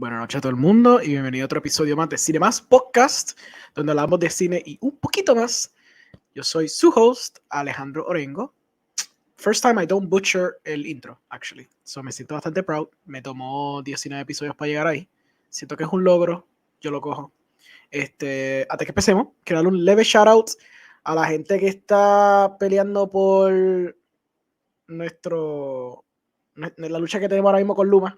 Buenas noches a todo el mundo y bienvenido a otro episodio más de CINE MÁS podcast, donde hablamos de cine y un poquito más. Yo soy su host, Alejandro Orengo. First time I don't butcher el intro, actually. So me siento bastante proud. Me tomó 19 episodios para llegar ahí. Siento que es un logro. Yo lo cojo. Antes que empecemos, quiero darle un leve shout out a la gente que está peleando por la lucha que tenemos ahora mismo con Luma.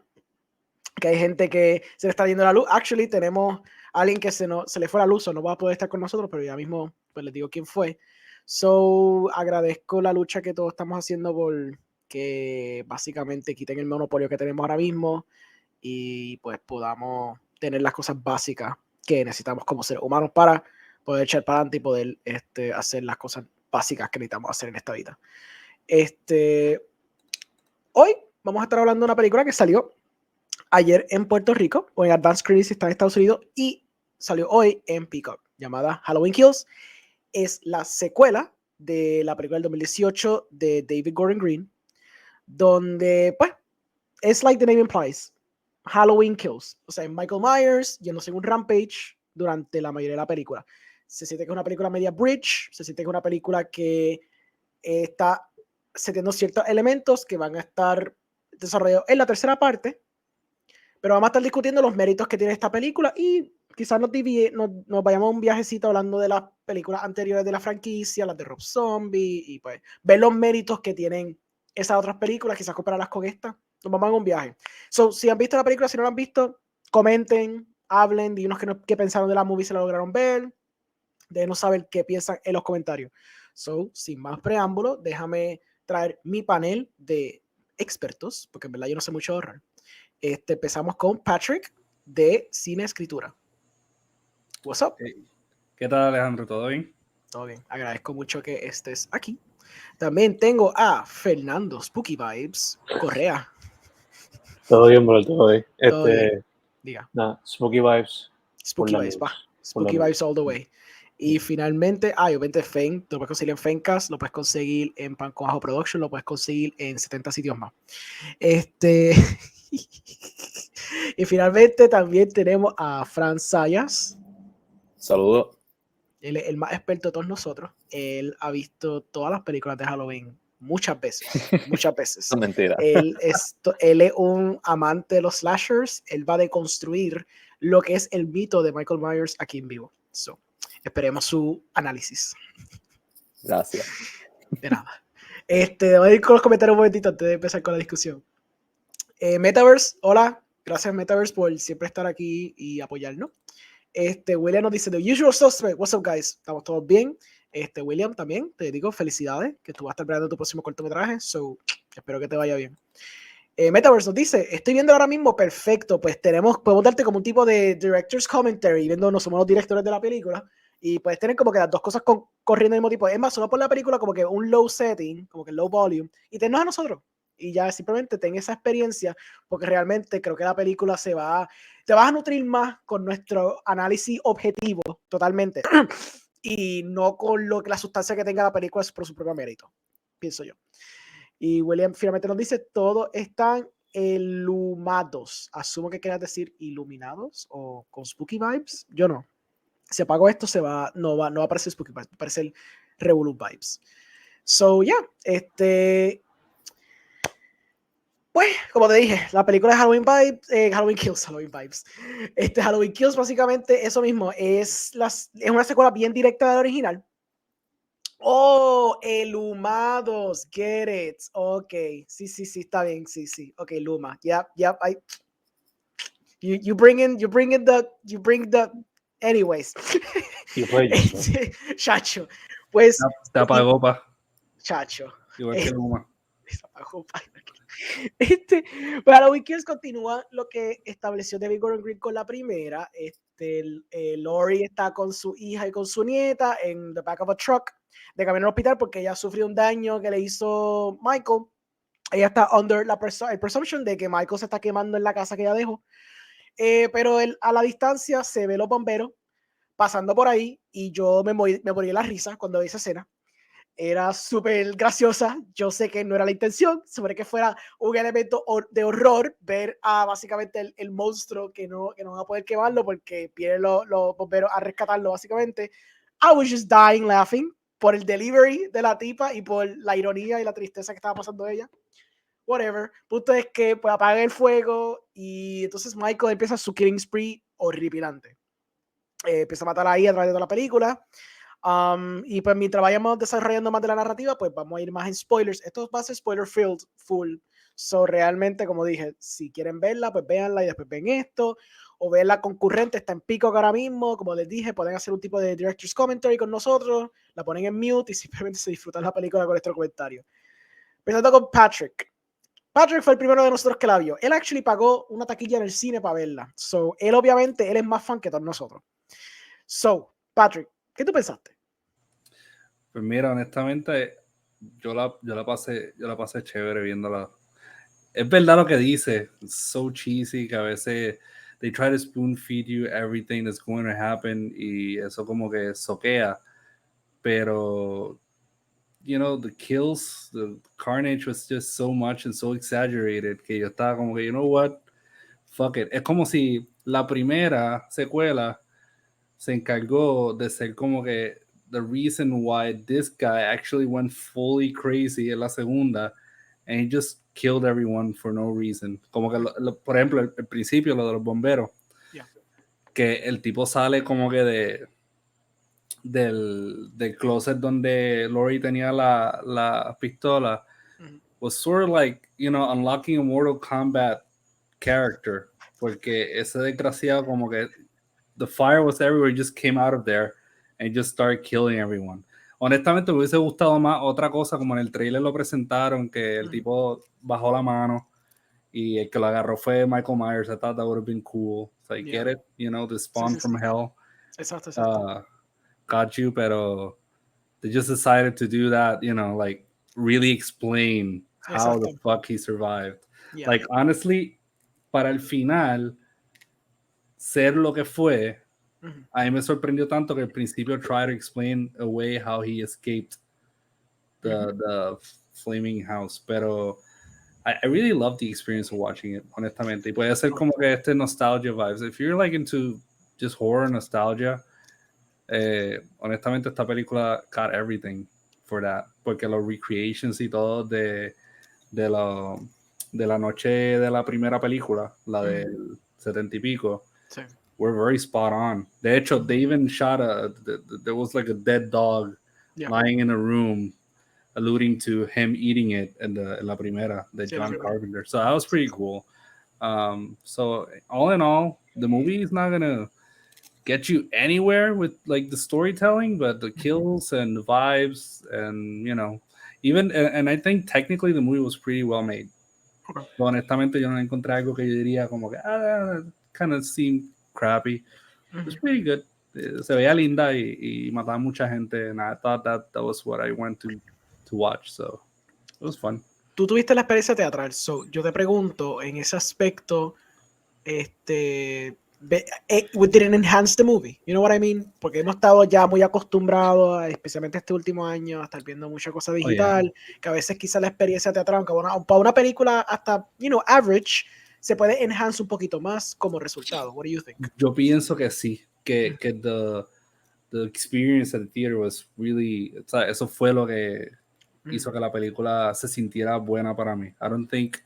Que hay gente que se le está yendo la luz. Actually, tenemos a alguien que se le fue la luz, o no va a poder estar con nosotros, pero ya mismo pues les digo quién fue. So, agradezco la lucha que todos estamos haciendo por que básicamente quiten el monopolio que tenemos ahora mismo y pues podamos tener las cosas básicas que necesitamos como seres humanos para poder echar para adelante y poder hacer las cosas básicas que necesitamos hacer en esta vida. Hoy vamos a estar hablando de una película que salió ayer en Puerto Rico, o en Advanced Screenings si está en Estados Unidos, y salió hoy en Peacock, llamada Halloween Kills. Es la secuela de la película del 2018 de David Gordon Green, donde, pues, es like the name implies, Halloween Kills. O sea, Michael Myers yéndose en un rampage durante la mayoría de la película. Se siente que es una película media bridge, se siente que es una película que está teniendo ciertos elementos que van a estar desarrollados en la tercera parte, pero vamos a estar discutiendo los méritos que tiene esta película y quizás nos vayamos a un viajecito hablando de las películas anteriores de la franquicia, las de Rob Zombie, y pues ver los méritos que tienen esas otras películas, quizás compararlas con esta. Nos vamos a un viaje. So, si han visto la película, si no la han visto, comenten, hablen, díganos qué pensaron de la movie, si la lograron ver, déjenos saber qué piensan en los comentarios. So, sin más preámbulo, déjame traer mi panel de expertos, porque en verdad yo no sé mucho de horror. Empezamos con Patrick de Cinescritura. What's up? Hey. ¿Qué tal, Alejandro? ¿Todo bien? Todo bien. Agradezco mucho que estés aquí. También tengo a Fernando Spooky Vibes Correa. Todo bien, bro, todo bien. Todo bien. Diga. Spooky Vibes. Spooky Vibes, va. Spooky Vibes all the way. Y finalmente, obviamente Fen, lo puedes conseguir en Fencast, lo puedes conseguir en Pan con Ajo Production, lo puedes conseguir en 70 sitios más. Y finalmente también tenemos a Fran Zayas. Saludos. Él es el más experto de todos nosotros. Él ha visto todas las películas de Halloween muchas veces. No, mentira. Él es un amante de los slashers. Él va a deconstruir lo que es el mito de Michael Myers aquí en vivo. So, esperemos su análisis. Gracias. De nada. Voy a ir con los comentarios un momentito antes de empezar con la discusión. Metaverse, hola. Gracias, Metaverse, por siempre estar aquí y apoyarnos. William nos dice, The Usual Suspect, what's up, guys? Estamos todos bien. William, también te digo felicidades, que tú vas a estar preparando tu próximo cortometraje, so espero que te vaya bien. Metaverse nos dice, estoy viendo ahora mismo, perfecto, pues podemos darte como un tipo de director's commentary, viendo no somos los directores de la película, y puedes tener como que las dos cosas corriendo al mismo tiempo. Es más, solo por la película como que un low setting, como que low volume, y tennos a nosotros. Y ya simplemente ten esa experiencia, porque realmente creo que la película te vas a nutrir más con nuestro análisis objetivo, totalmente, y no con la sustancia que tenga la película por su propio mérito, pienso yo. Y William finalmente nos dice, todos están iluminados. Asumo que quieras decir iluminados o con spooky vibes. Yo no. Si apago esto, no va a aparecer spooky vibes, va a aparecer Revolut vibes. So, yeah, pues, como te dije, la película de Halloween Vibes, Halloween Vibes. Halloween Kills, básicamente, eso mismo, es una secuela bien directa del original. Oh, elumados, get it. Ok, sí, está bien, sí. Ok, Luma, yep, you bring the, anyways. Chacho, pues. Te apagó, pa. Chacho. Igual que Luma. Se apagó, pa. Pues Halloween Kills continúa lo que estableció David Gordon Green con la primera. Laurie está con su hija y con su nieta en the back of a truck de camino al hospital porque ella sufrió un daño que le hizo Michael. Ella está under el presumption de que Michael se está quemando en la casa que ella dejó. Pero a la distancia se ve los bomberos pasando por ahí y yo me morí de la risa cuando vi esa escena. Era súper graciosa. Yo sé que no era la intención, sobre que fuera un elemento de horror ver a básicamente el monstruo que no va a poder quemarlo porque vienen los bomberos a rescatarlo básicamente. I was just dying laughing por el delivery de la tipa y por la ironía y la tristeza que estaba pasando ella. Whatever. Punto es que pues apaga el fuego y entonces Michael empieza su killing spree horripilante. Empieza a matar ahí a través de toda la película. Y pues mientras vayamos desarrollando más de la narrativa, pues vamos a ir más en spoilers. Esto va a ser spoiler filled full. So realmente, como dije, si quieren verla, pues véanla y después ven esto. O verla concurrente, está en Peacock ahora mismo. Como les dije, pueden hacer un tipo de director's commentary con nosotros. La ponen en mute y simplemente se disfrutan la película con nuestro comentario. Empezando con Patrick. Patrick fue el primero de nosotros que la vio. Él actually pagó una taquilla en el cine para verla. So, él obviamente, él es más fan que todos nosotros. So, Patrick, ¿qué tú pensaste? Pues mira, honestamente, yo la pasé chévere viéndola. Es verdad lo que dice. It's so cheesy que a veces they try to spoon feed you everything that's going to happen y eso como que soquea. Pero, you know, the kills, the carnage was just so much and so exaggerated que yo estaba como que, you know what? Fuck it. Es como si la primera secuela se encargó de ser como que the reason why this guy actually went fully crazy en la segunda and he just killed everyone for no reason. Como que, por ejemplo, el principio, lo de los bomberos, que el tipo sale como que del closet donde Laurie tenía la pistola, was sort of like, you know, unlocking a Mortal Kombat character, porque ese desgraciado como que the fire was everywhere, just came out of there and just started killing everyone. Honestamente me hubiese gustado más otra cosa, como en el trailer lo presentaron, que el tipo bajó la mano y el que lo agarró fue Michael Myers. I thought that would have been cool. So I get it, you know, the spawn from hell. Exacto. Got you, pero they just decided to do that, you know, like really explain how the fuck he survived. Like, honestly, para el final ser lo que fue, a mí me sorprendió tanto que al principio try to explain away how he escaped the flaming house, pero I really love the experience of watching it, honestamente. Y puede ser como que este nostalgia vibes. If you're like into just horror nostalgia, honestamente esta película got everything for that, porque los recreations y todo de la noche de la primera película, la del 70 y pico, were very spot on. De hecho, they even shot there was like a dead dog lying in a room, alluding to him eating it in la primera de John Carpenter. So that was pretty cool. So all in all, the movie is not gonna get you anywhere with like the storytelling, but the kills and the vibes and, you know, even, and I think technically the movie was pretty well made. Honestamente, yo no encontré algo que yo diría como que, kind of seemed crappy. It was pretty good. Se veía linda y mataba mucha gente, and I thought that was what I went to watch, so it was fun. Tú tuviste la experiencia teatral, so yo te pregunto, en ese aspecto, it didn't enhance the movie, you know what I mean? Porque hemos estado ya muy acostumbrados, especialmente este último año, a estar viendo mucha cosa digital, que a veces quizá la experiencia teatral, aunque para una película hasta, average, se puede enhance un poquito más como resultado. What do you think? Yo pienso que sí, que the experience at the theater was really, o sea, eso fue lo que hizo que la película se sintiera buena para mí. I don't think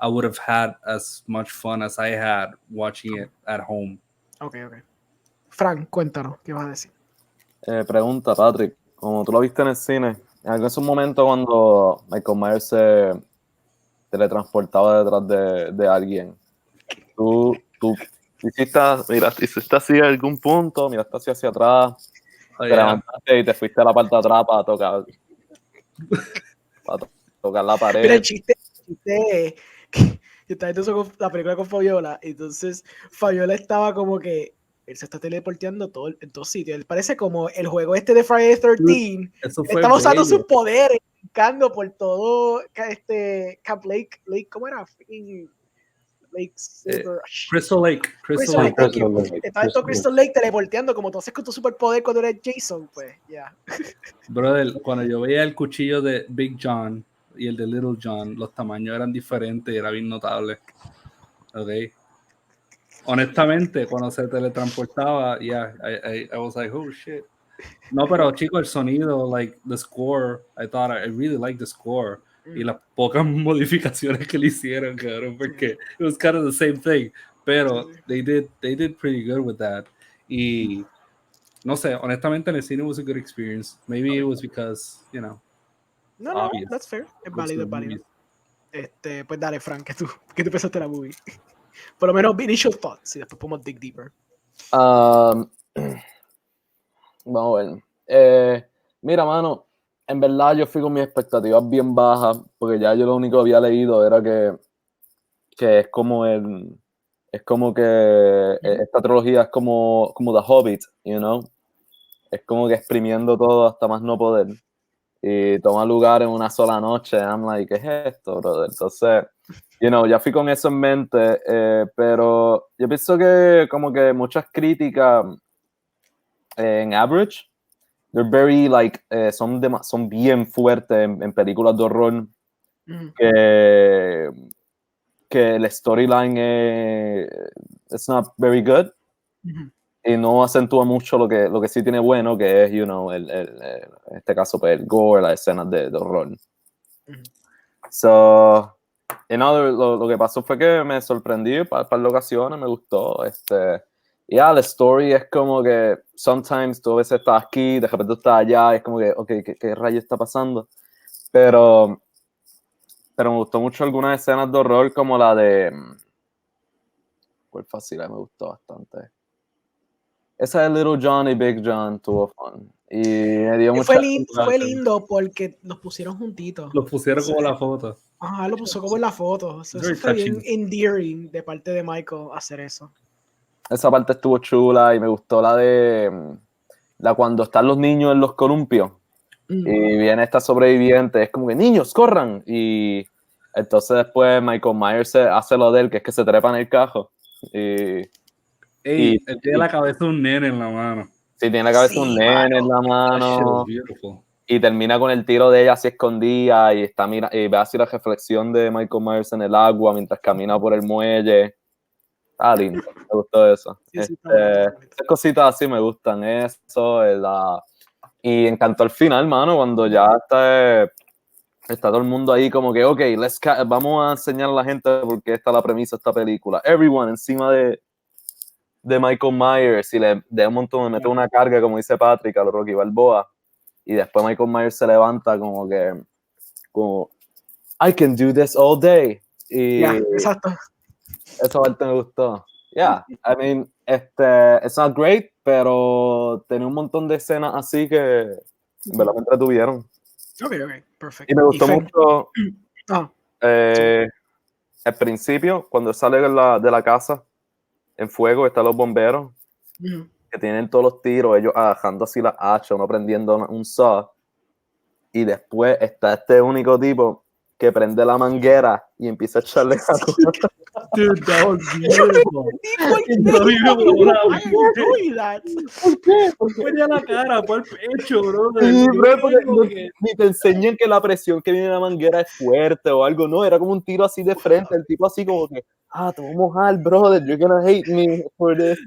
I would have had as much fun as I had watching it at home. Okay. Fran, cuéntanos, ¿qué vas a decir? Pregunta, Patrick, como tú lo viste en el cine, en algún momento cuando Michael Myers se teletransportaba detrás de alguien, tú hiciste así a algún punto, miraste hacia atrás, te levantaste y te fuiste a la parte de atrás para tocar la pared. Mira, el chiste que yo estaba viendo la película con Fabiola, entonces Fabiola estaba como que él se está teleporteando en todos sitios. Él parece como el juego este de Friday the 13th. Estaba usando sus poderes, brincando por todo Camp Lake, ¿cómo era? Lake Silver. Crystal Lake. Estaba en todo Crystal Lake teleporteando, como tú haces con tu superpoder cuando eres Jason, pues, ya. Brother, cuando yo veía el cuchillo de Big John y el de Little John, los tamaños eran diferentes y era bien notable. Ok. Honestamente, cuando se teletransportaba, I was like, oh shit. No, pero chicos, el sonido, like the score, I really liked the score. Y las pocas modificaciones que le hicieron, cabrón, porque it was kind of the same thing. Pero they did pretty good with that. Y no sé, honestamente en el cine was a good experience. Maybe it was because, No, that's fair. Es válido. Pues dale, Frank, ¿qué tú pensaste de la movie? Por lo menos initial thoughts y después podemos dig deeper. Vamos a ver. Mira, mano, en verdad yo fui con mis expectativas bien bajas, porque ya yo lo único que había leído era que es como que esta trilogía es como The Hobbit, you know? Es como que exprimiendo todo hasta más no poder. Y toma lugar en una sola noche. I'm like, ¿qué es esto, brother? Entonces, ya fui con eso en mente, pero yo pienso que como que muchas críticas en average, they're very like, son bien fuertes en películas de horror, que el storyline it's not very good, y no acentúa mucho lo que sí tiene bueno, que es, en este caso, pues, el gore, las escenas de horror. So, lo que pasó fue que me sorprendí para las ocasiones, me gustó. La story es como que sometimes tú a veces estás aquí, de repente tú estás allá, es como que, ok, ¿qué rayo está pasando? Pero me gustó mucho algunas escenas de horror como la de... ¿Cuál fácil? Me gustó bastante. Esa de Little John y Big John tuvo fun. Y me dio mucha... Fue lindo porque los pusieron juntitos. Los pusieron como la foto. Ajá, lo puso como en la foto. Eso fue bien endearing de parte de Michael hacer eso. Esa parte estuvo chula y me gustó la cuando están los niños en los columpios y viene esta sobreviviente, es como que niños, corran, y entonces después Michael Myers hace lo de él, que es que se trepa en el cajo él tiene la cabeza de un nene en la mano. Sí, tiene la cabeza de un nene en la mano y termina con el tiro de ella así escondida y ve así la reflexión de Michael Myers en el agua mientras camina por el muelle. Ah, lindo, me gustó eso. Esas cositas así me gustan, eso, y encantó el final, mano, cuando ya está todo el mundo ahí como que, ok, vamos a enseñar a la gente por qué está la premisa de esta película. Everyone encima de Michael Myers y de un montón, mete una carga, como dice Patrick, a lo Rocky Balboa, y después Michael Myers se levanta como I can do this all day. Y exacto. Esa parte me gustó. I mean, it's not great, pero tenía un montón de escenas así que en verdad me entretuvieron. Ok, perfecto. Y me gustó mucho al principio, cuando sale de la casa en fuego, están los bomberos que tienen todos los tiros, ellos agajando así la hacha, uno prendiendo un saw, y después está este único tipo que prende la manguera y empieza a echarle a Dude, that was beautiful. ¿Por qué? Fue a la cara, fue al pecho, bro. Sí, bro, porque ni te enseñan que la presión que viene de la manguera es fuerte o algo, no, era como un tiro así de frente, el tipo así como que, te voy a mojar, brother, you're gonna hate me for this.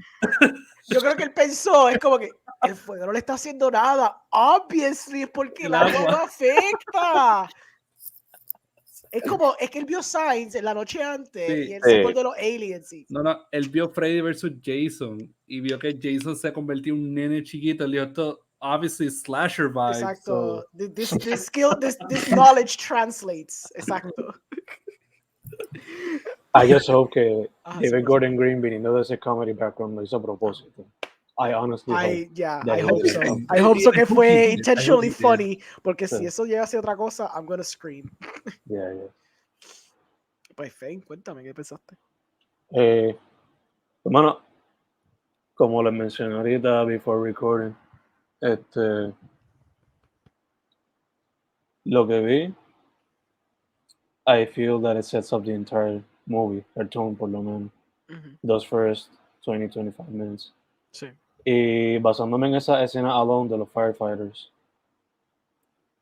Yo creo que él pensó, es como que el fuego no le está haciendo nada, obviously, es porque el agua no afecta. Es que él vio Signs en la noche antes y él se acordó de los aliens. Sí. No, él vio Freddy versus Jason y vio que Jason se convirtió en un nene chiquito, le dio esto, obviously, slasher vibes. Exacto. So. This knowledge translates. Exacto. I just hope que David Gordon Green, viniendo de ese comedy background, lo hizo a propósito. I honestly hope. Yeah, I hope so. I hope so que fue intentionally funny, porque si eso llega a ser otra cosa, I'm gonna scream. Yeah. Pues, Fane, cuéntame, ¿qué pensaste? Bueno, como les mencioné ahorita, before recording, lo que vi, I feel that it sets up the entire movie, el tone por lo menos, those first 20-25 minutes. Sí. Y basándome en esa escena alone de los firefighters,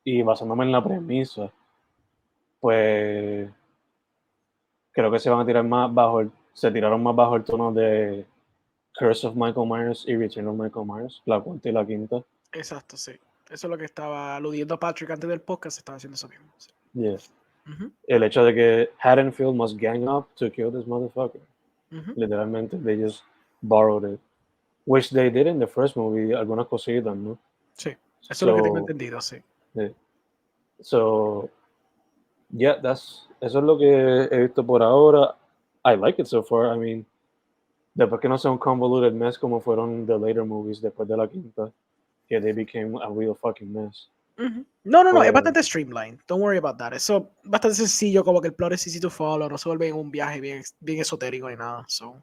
y basándome en la premisa, pues creo que se van a tirar más bajo, se tiraron más bajo el tono de Curse of Michael Myers y Return of Michael Myers, la cuarta y la quinta. Exacto, sí. Eso es lo que estaba aludiendo a Patrick antes del podcast, estaba haciendo eso mismo. Sí. Yeah. El hecho de que Haddonfield must gang up to kill this motherfucker. Literalmente, they just borrowed it. Which they did in the first movie, algunas cositas, ¿no? Sí, eso es lo que tengo entendido, sí. Yeah. So, yeah, eso es lo que he visto por ahora. I like it so far. I mean, después que no sea un convoluted mess como fueron the later movies después de la quinta, que they became a real fucking mess. No, es bastante streamlined. Don't worry about that. Eso es bastante sencillo, como que el plot es easy to follow, no se vuelve en un viaje bien esotérico ni nada. So,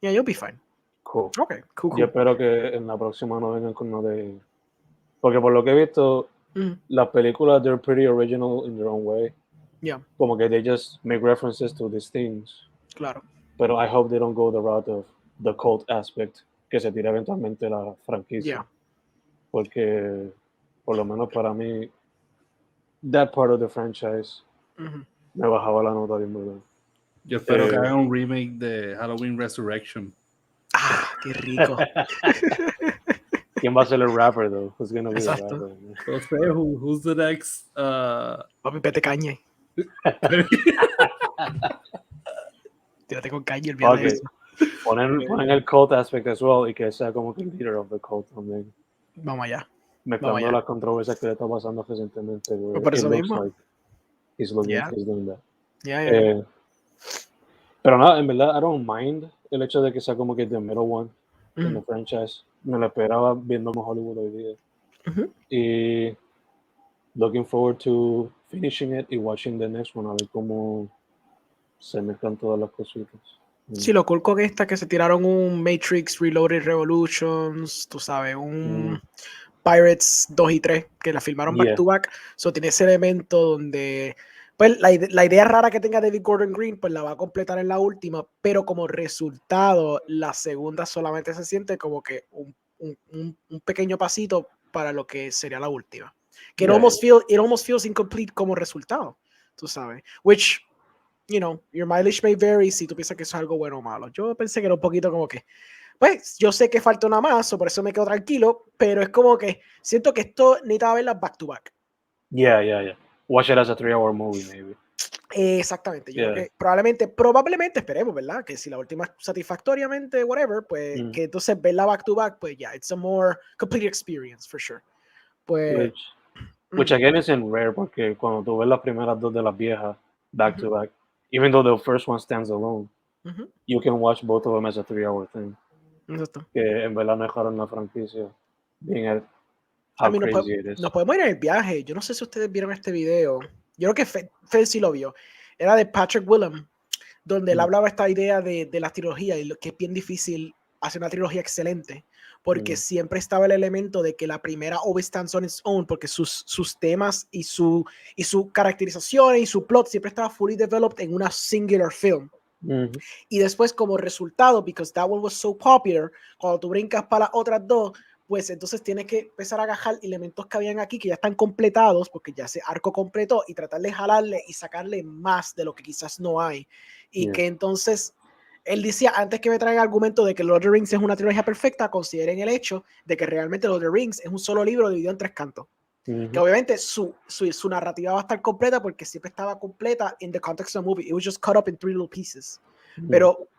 yeah, you'll be fine. Cool. Okay, cool. Yo espero que en la próxima no vengan con uno de... Porque por lo que he visto, las películas, they're pretty original in their own way. Yeah. Como que they just make references to these things. Claro. Pero I hope they don't go the route of the cult aspect que se tira eventualmente la franquicia. Yeah. Porque, por lo menos para mí, that part of the franchise me bajaba la nota bien brutal. Yo espero que hagan un remake de Halloween Resurrection. Ah, qué rico. ¿Quién va a ser el rapper, though? Who's gonna be the rapper? No sé, who's the next? Papi, pete caña. Tírate con caña el viernes. Okay. Ponen el cult aspect as well y que sea como que el leader of the cult también. Vamos allá. Mezclando las controversias que le está pasando recientemente. Por eso mismo. Like he's doing that. Yeah. Pero nada, en verdad, I don't mind el hecho de que sea como que the middle one in the franchise. Me lo esperaba viendo como Hollywood hoy día. Y looking forward to finishing it y watching the next one, a ver cómo se mezclan todas las cositas. Sí, lo cool con esta que se tiraron un Matrix Reloaded Revolutions, tú sabes, un Pirates 2 y 3, que la filmaron back to back. So tiene ese elemento donde pues la idea rara que tenga David Gordon Green, pues la va a completar en la última, pero como resultado, la segunda solamente se siente como que un pequeño pasito para lo que sería la última. Que it almost feels incomplete como resultado, tú sabes. Which, you know, your mileage may vary si tú piensas que eso es algo bueno o malo. Yo pensé que era un poquito como que, pues, yo sé que falta una más, o por eso me quedo tranquilo, pero es como que siento que esto necesitaba verla back to back. Yeah. Watch it as a 3-hour movie, maybe. Exactamente. Yo creo que probablemente esperemos, ¿verdad? Que si la última es satisfactoriamente, whatever, pues que entonces verla back to back, pues ya, it's a more complete experience, for sure. Pues, which again isn't rare, porque cuando tú ves las primeras dos de las viejas back to back, even though the first one stands alone, you can watch both of them as a 3-hour thing. Exacto. Que en verdad mejoran la franquicia. Being at how crazy it is. Nos podemos ir en el viaje. Yo no sé si ustedes vieron este video. Yo creo que Fed sí lo vio. Era de Patrick O'Neill donde él hablaba esta idea de la trilogía y lo que es bien difícil hacer una trilogía excelente, porque siempre estaba el elemento de que la primera always stands on its own, porque sus temas y su caracterización y su plot siempre estaba fully developed en una singular film. Y después como resultado, because that one was so popular, cuando tú brincas para las otras dos, pues entonces tienes que empezar a agarrar elementos que habían aquí que ya están completados, porque ya ese arco completó, y tratar de jalarle y sacarle más de lo que quizás no hay. Y que entonces, él decía, antes que me traigan argumento de que Lord of the Rings es una trilogía perfecta, consideren el hecho de que realmente Lord of the Rings es un solo libro dividido en 3 cantos. Que obviamente su narrativa va a estar completa porque siempre estaba completa in the context of the movie. It was just cut up in 3 little pieces. Pero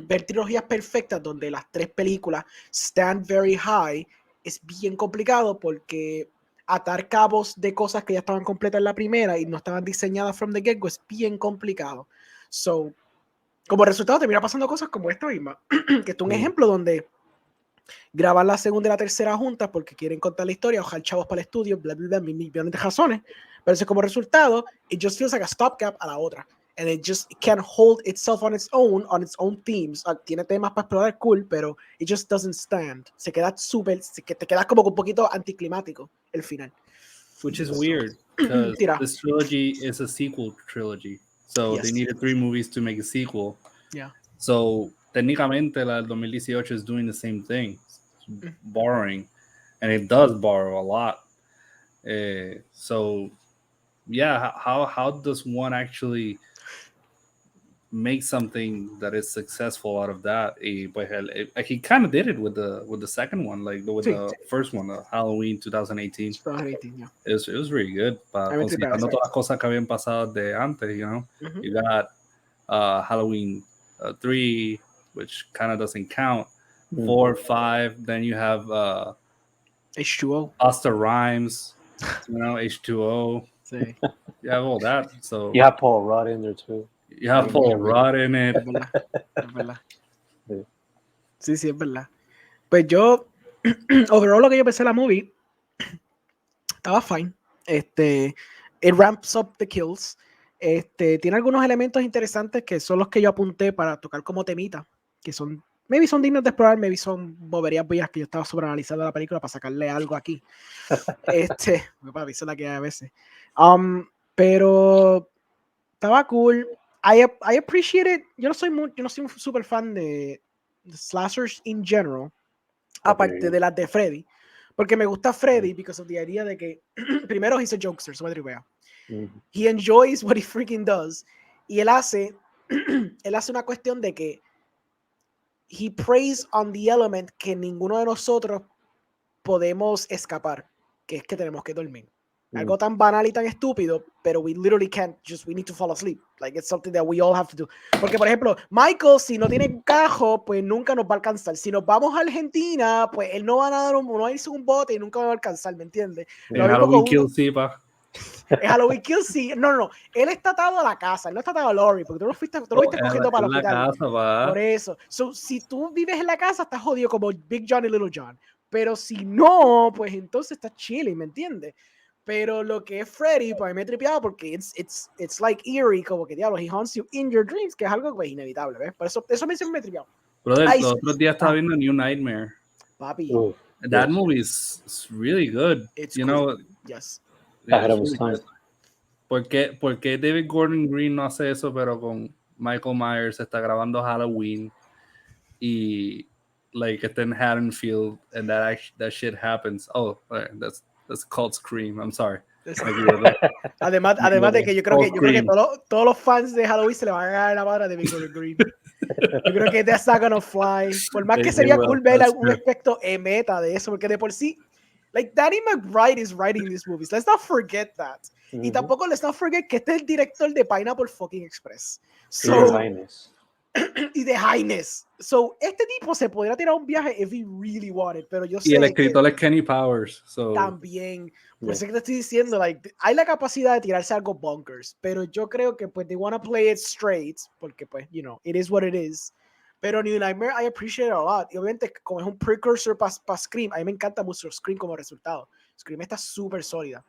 ver trilogías perfectas donde las 3 películas stand very high es bien complicado porque atar cabos de cosas que ya estaban completas en la primera y no estaban diseñadas from the get-go es bien complicado. So, como resultado termina pasando cosas como esta misma, que es un ejemplo donde graban la segunda y la tercera juntas porque quieren contar la historia, ojalá chavos para el estudio, bla, bla, bla, millones de razones, pero eso como resultado, it just feels like a stopgap a la otra. And it can't hold itself on its own themes. Tiene temas para explorar cool, pero it just doesn't stand. Se queda te quedas como un poquito anticlimático el final. Which is weird, because this trilogy is a sequel trilogy. So they needed 3 movies to make a sequel. Yeah. So técnicamente la del 2018 is doing the same thing, borrowing, and it does borrow a lot. So yeah, how does one actually make something that is successful out of that? He kind of did it with the second one, like the first one, Halloween 2018. 2018, yeah. It was really good. Considerando todas las cosas que habían pasado de antes, you know, you got Halloween 3, which kind of doesn't count. 4, 5. Then you have H2O. Busta Rhymes, you know, H2O. Sí. You have all that. So you have Paul Rudd in there too. You have Paul Rudd in it. Es verdad. Sí, es verdad. Pues yo, overall, lo que yo pensé de la movie estaba fine. It ramps up the kills. Tiene algunos elementos interesantes que son los que yo apunté para tocar como temita, que son, maybe son dignos de explorar, maybe son boberías vías que yo estaba sobreanalizando la película para sacarle algo aquí. Papi, eso es la que hay a veces. Pero estaba cool. I appreciate it. Yo no soy un super fan de slashers in general, aparte de las de Freddy, porque me gusta Freddy because of the idea de que primero he's a jokester, so he enjoys what he freaking does, y él hace una cuestión de que he preys on the element que ninguno de nosotros podemos escapar, que es que tenemos que dormir. Algo tan banal y tan estúpido, pero we literally can't, we need to fall asleep. Like, it's something that we all have to do. Porque, por ejemplo, Michael, si no tiene cajo, pues nunca nos va a alcanzar. Si nos vamos a Argentina, pues él no va a irse un bote y nunca va a alcanzar, ¿me entiendes? Halloween Kill sí, pa. Halloween Kill sí. No. Él está atado a la casa, él no está atado a Lori, porque tú lo viste cogiendo para el hospital. Casa, por eso. So, si tú vives en la casa, estás jodido como Big John y Little John. Pero si no, pues entonces estás chilling, ¿me entiendes? Pero lo que es Freddy, pues me he tripeado porque it's like eerie, como que diablo, he haunts you in your dreams, que es algo pues, inevitable, ¿ves? Por eso me he tripeado. Brother, los otros días estaba viendo New Nightmare. Papi. That movie is really good. It's you cool. know, yes. ¿Por qué David Gordon Green no hace eso, pero con Michael Myers está grabando Halloween y like está en Haddonfield and that shit happens? Oh, that's called Scream. I'm sorry. Además de que yo creo que todos los fans de Halloween se le van a ganar la madre de David Gordon Green. Yo creo que that's not gonna fly. Por más que sería cool ver un aspecto meta de eso, porque de por sí, like Danny McBride is writing these movies. Let's not forget that. Y tampoco let's not forget que este es el director de Pineapple fucking Express. Y de Highness. So, este tipo se podría tirar un viaje if he really wanted, pero yo sé y el escritor es Kenny Powers. So. También. Por eso que te estoy diciendo, like, hay la capacidad de tirarse algo bonkers, pero yo creo que pues they want to play it straight, porque pues, you know, it is what it is. Pero New Nightmare I appreciate it a lot. Y obviamente como es un precursor para Scream, a mí me encanta mucho Scream como resultado. Scream está súper sólida.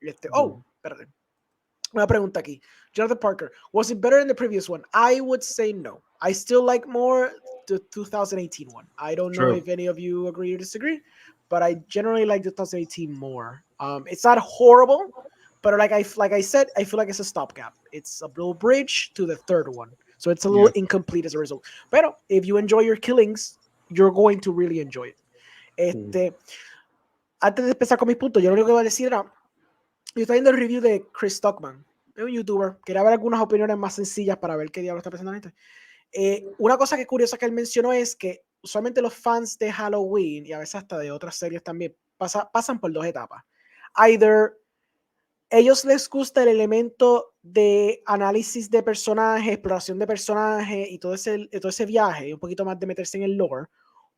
Espérate. Una pregunta aquí. Jonathan Parker, was it better than the previous one? I would say no. I still like more the 2018 one. I don't know if any of you agree or disagree, but I generally like the 2018 more. It's not horrible, but like I said, I feel like it's a stopgap. It's a little bridge to the third one. So it's a little incomplete as a result. Pero if you enjoy your killings, you're going to really enjoy it. Antes de empezar con mis puntos, yo lo único que voy a decir era, yo estoy viendo el review de Chris Stockman, es un youtuber, quería ver algunas opiniones más sencillas para ver qué diablo está pensando la gente. Una cosa que es curiosa que él mencionó es que usualmente los fans de Halloween, y a veces hasta de otras series también, pasan por dos etapas. Either ellos les gusta el elemento de análisis de personajes, exploración de personajes y todo ese viaje, un poquito más de meterse en el lore,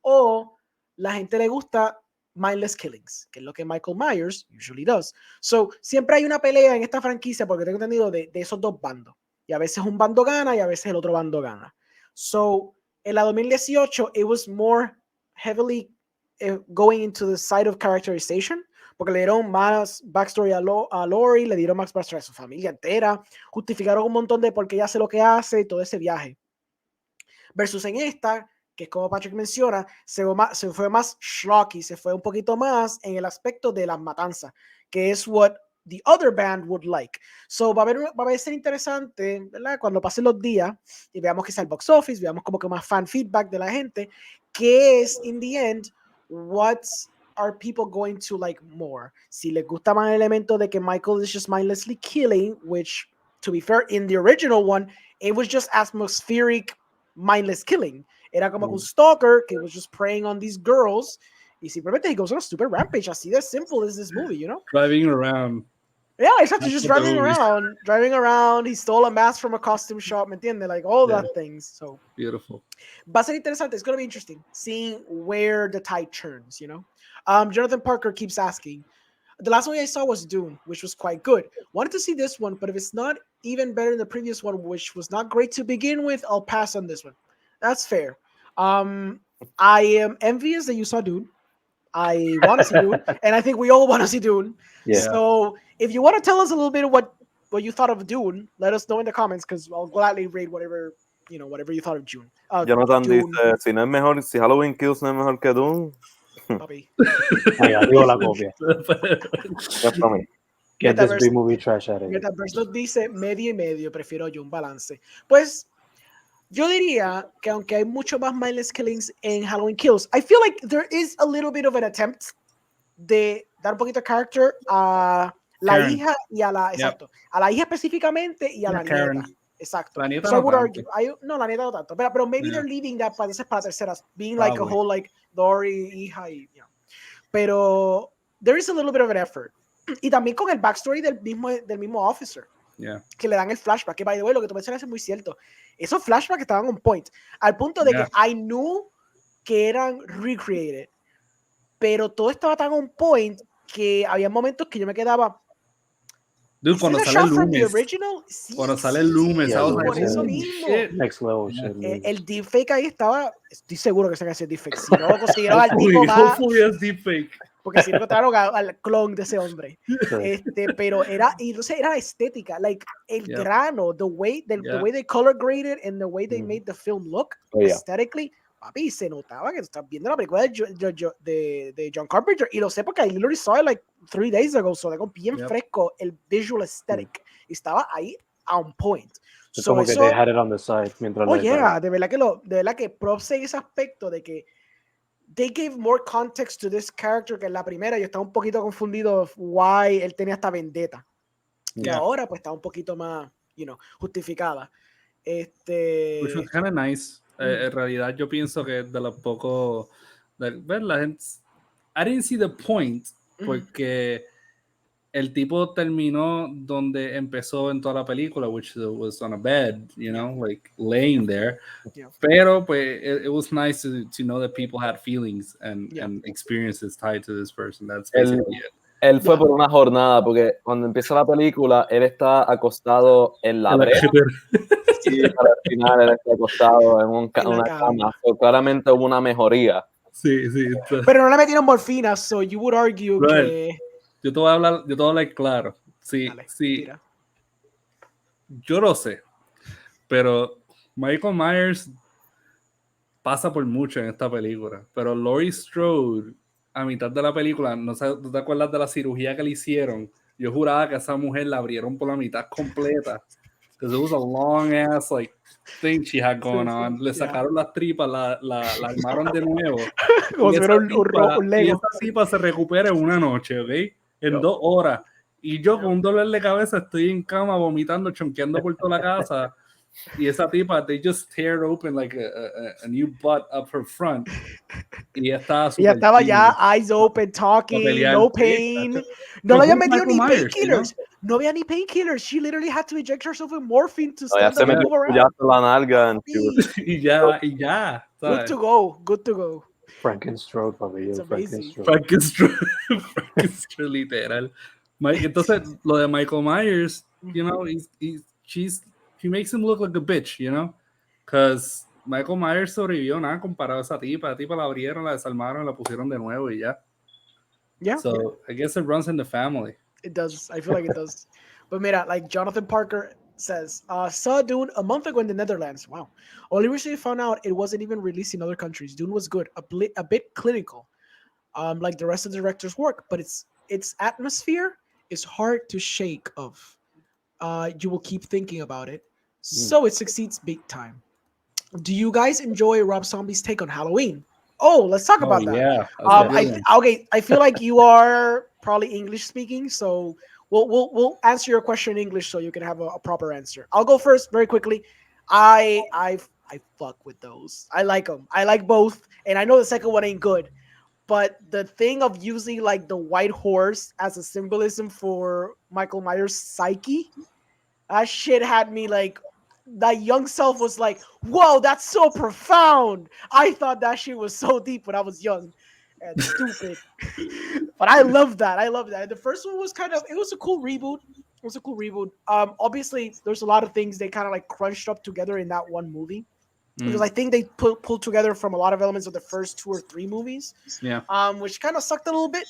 o la gente le gusta mindless killings, que es lo que Michael Myers usually does. So, siempre hay una pelea en esta franquicia, porque tengo entendido, de esos dos bandos. Y a veces un bando gana y a veces el otro bando gana. So, en la 2018, it was more heavily going into the side of characterization, porque le dieron más backstory a Laurie, le dieron más backstory a su familia entera, justificaron un montón de por qué ella hace lo que hace y todo ese viaje. Versus en esta, que es como Patrick menciona, se fue más schlocky, se fue un poquito más en el aspecto de las matanzas, que es what the other band would like. So va a ser interesante, ¿verdad? Cuando pasen los días y veamos que es el box office, veamos como que más fan feedback de la gente, que es, in the end, what are people going to like more? Si les gusta más el elemento de que Michael is just mindlessly killing, which, to be fair, in the original one, it was just atmospheric mindless killing. Era como un stalker que was just preying on these girls y simplemente he goes on a stupid rampage. Así de simple is this movie, you know? Driving around. Yeah, exactly. Just driving around. He stole a mask from a costume shop, ¿me entiendes? Like all that things. So beautiful. Va a ser interesante. It's going to be interesting seeing where the tide turns, you know? Jonathan Parker keeps asking, the last one I saw was Dune, which was quite good. Wanted to see this one, but if it's not even better than the previous one, which was not great to begin with, I'll pass on this one. That's fair. I am envious that you saw Dune. I want to see Dune, and I think we all want to see Dune. Yeah. So if you want to tell us a little bit of what you thought of Dune, let us know in the comments, because I'll gladly read whatever you thought of Dune. Jonathan dice, si no es mejor, si Halloween Kills no es mejor que Dune. Papi. Digo la copia. Get this B-movie trash out of here. Metaverse nos dice medio y medio, prefiero yo un balance. Pues yo diría que aunque hay mucho más mindless killings en Halloween Kills, I feel like there is a little bit of an attempt de dar un poquito de character a la Karen. Hija y a la, exacto, a la hija específicamente y a la Karen. nieta. Exacto. La nieta so no I would tanto. argue, no, la nieta no tanto, pero maybe they're leaving that para terceras, being like a whole like Dory, hija y, pero there is a little bit of an effort. Y también con el backstory del mismo officer. Que le dan el flashback, que by the way, lo que tú mencionas es muy cierto. Esos flashbacks estaban on point, al punto de que I knew que eran recreated, pero todo estaba tan on point que había momentos que yo me quedaba, dude, cuando sale el Loomis, cuando sale el Loomis, por eso mismo. Next level shit. El deepfake ahí estaba, estoy seguro que se hace deepfake, si no consiguieron al tipo más, porque si no encontraron al clon de ese hombre. Pero era estética, like el grano, the way they color graded and the way they made the film look aesthetically, papi, se notaba que estás viendo la película de John Carpenter, y lo sé porque I literally saw it like 3 days ago, so tengo bien fresco el visual aesthetic, y estaba ahí on point. So como que they had it on the side mientras de verdad que props en ese aspecto de que they gave more context to this character que en la primera. Yo estaba un poquito confundido of why él tenía esta vendetta. Y ahora pues está un poquito más, justificada. Which was kind of nice. En realidad yo pienso que de lo poco ver la gente, I didn't see the point, porque el tipo terminó donde empezó en toda la película, which was on a bed, like laying there. Pero pues it was nice to know that people had feelings and experiences tied to this person. That's basically it. Él fue por una jornada, porque cuando empieza la película, él está acostado en la brea. Y al final él está acostado en una cama. So, claramente hubo una mejoría. Sí. Pero no le metieron morfina, so you would argue que... Yo te voy a hablar claro. Sí, Dale, sí. tira. yo lo sé, pero Michael Myers pasa por mucho en esta película, pero Laurie Strode a mitad de la película, no sé, ¿tú te acuerdas de la cirugía que le hicieron? Yo juraba que a esa mujer la abrieron por la mitad completa, because it was a long ass like thing she had going on. Le sacaron las tripas, la armaron de nuevo. Como si fuera un Lego. Y esa tipa se recupera en una noche, ¿ok? En 2 horas. Y yo con un dolor de cabeza estoy en cama vomitando, chonqueando por toda la casa. Y esa tipa, they just teared open like a new butt up her front. Y ella estaba ya eyes open, talking, no pain. No le habían metido ni painkillers. No había ni painkillers. She literally had to inject herself with morphine to stand up and move around. La nalga y ya. Good to go, good to go. Frankenstrode, It's amazing. Frankenstrode, literal. Entonces, lo de Michael Myers, you know, he makes him look like a bitch, you know, because Michael Myers sobrevivió nada comparado a esa tipa. La tipa la abrieron, la desarmaron, la pusieron de nuevo y ya. Yeah. So I guess it runs in the family. It does. I feel like it does. But mira, like Jonathan Parker says, saw Dune a month ago in the Netherlands. Wow. Only recently found out it wasn't even released in other countries. Dune was good, a bit clinical, like the rest of the director's work, but its atmosphere is hard to shake off. You will keep thinking about it. So it succeeds big time. Do you guys enjoy Rob Zombie's take on Halloween? Oh, let's talk about that. Yeah. I feel like you are probably English speaking, so we'll answer your question in English so you can have a proper answer. I'll go first very quickly. I fuck with those. I like them. I like both, and I know the second one ain't good, but the thing of using like the white horse as a symbolism for Michael Myers' psyche, that shit had me like, that young self was like, whoa, that's so profound. I thought that shit was so deep when I was young and stupid. But I love that. The first one was it was a cool reboot. Obviously, there's a lot of things they kind of like crunched up together in that one movie. Because I think they pulled together from a lot of elements of the first 2 or 3 movies. Yeah. Which kind of sucked a little bit.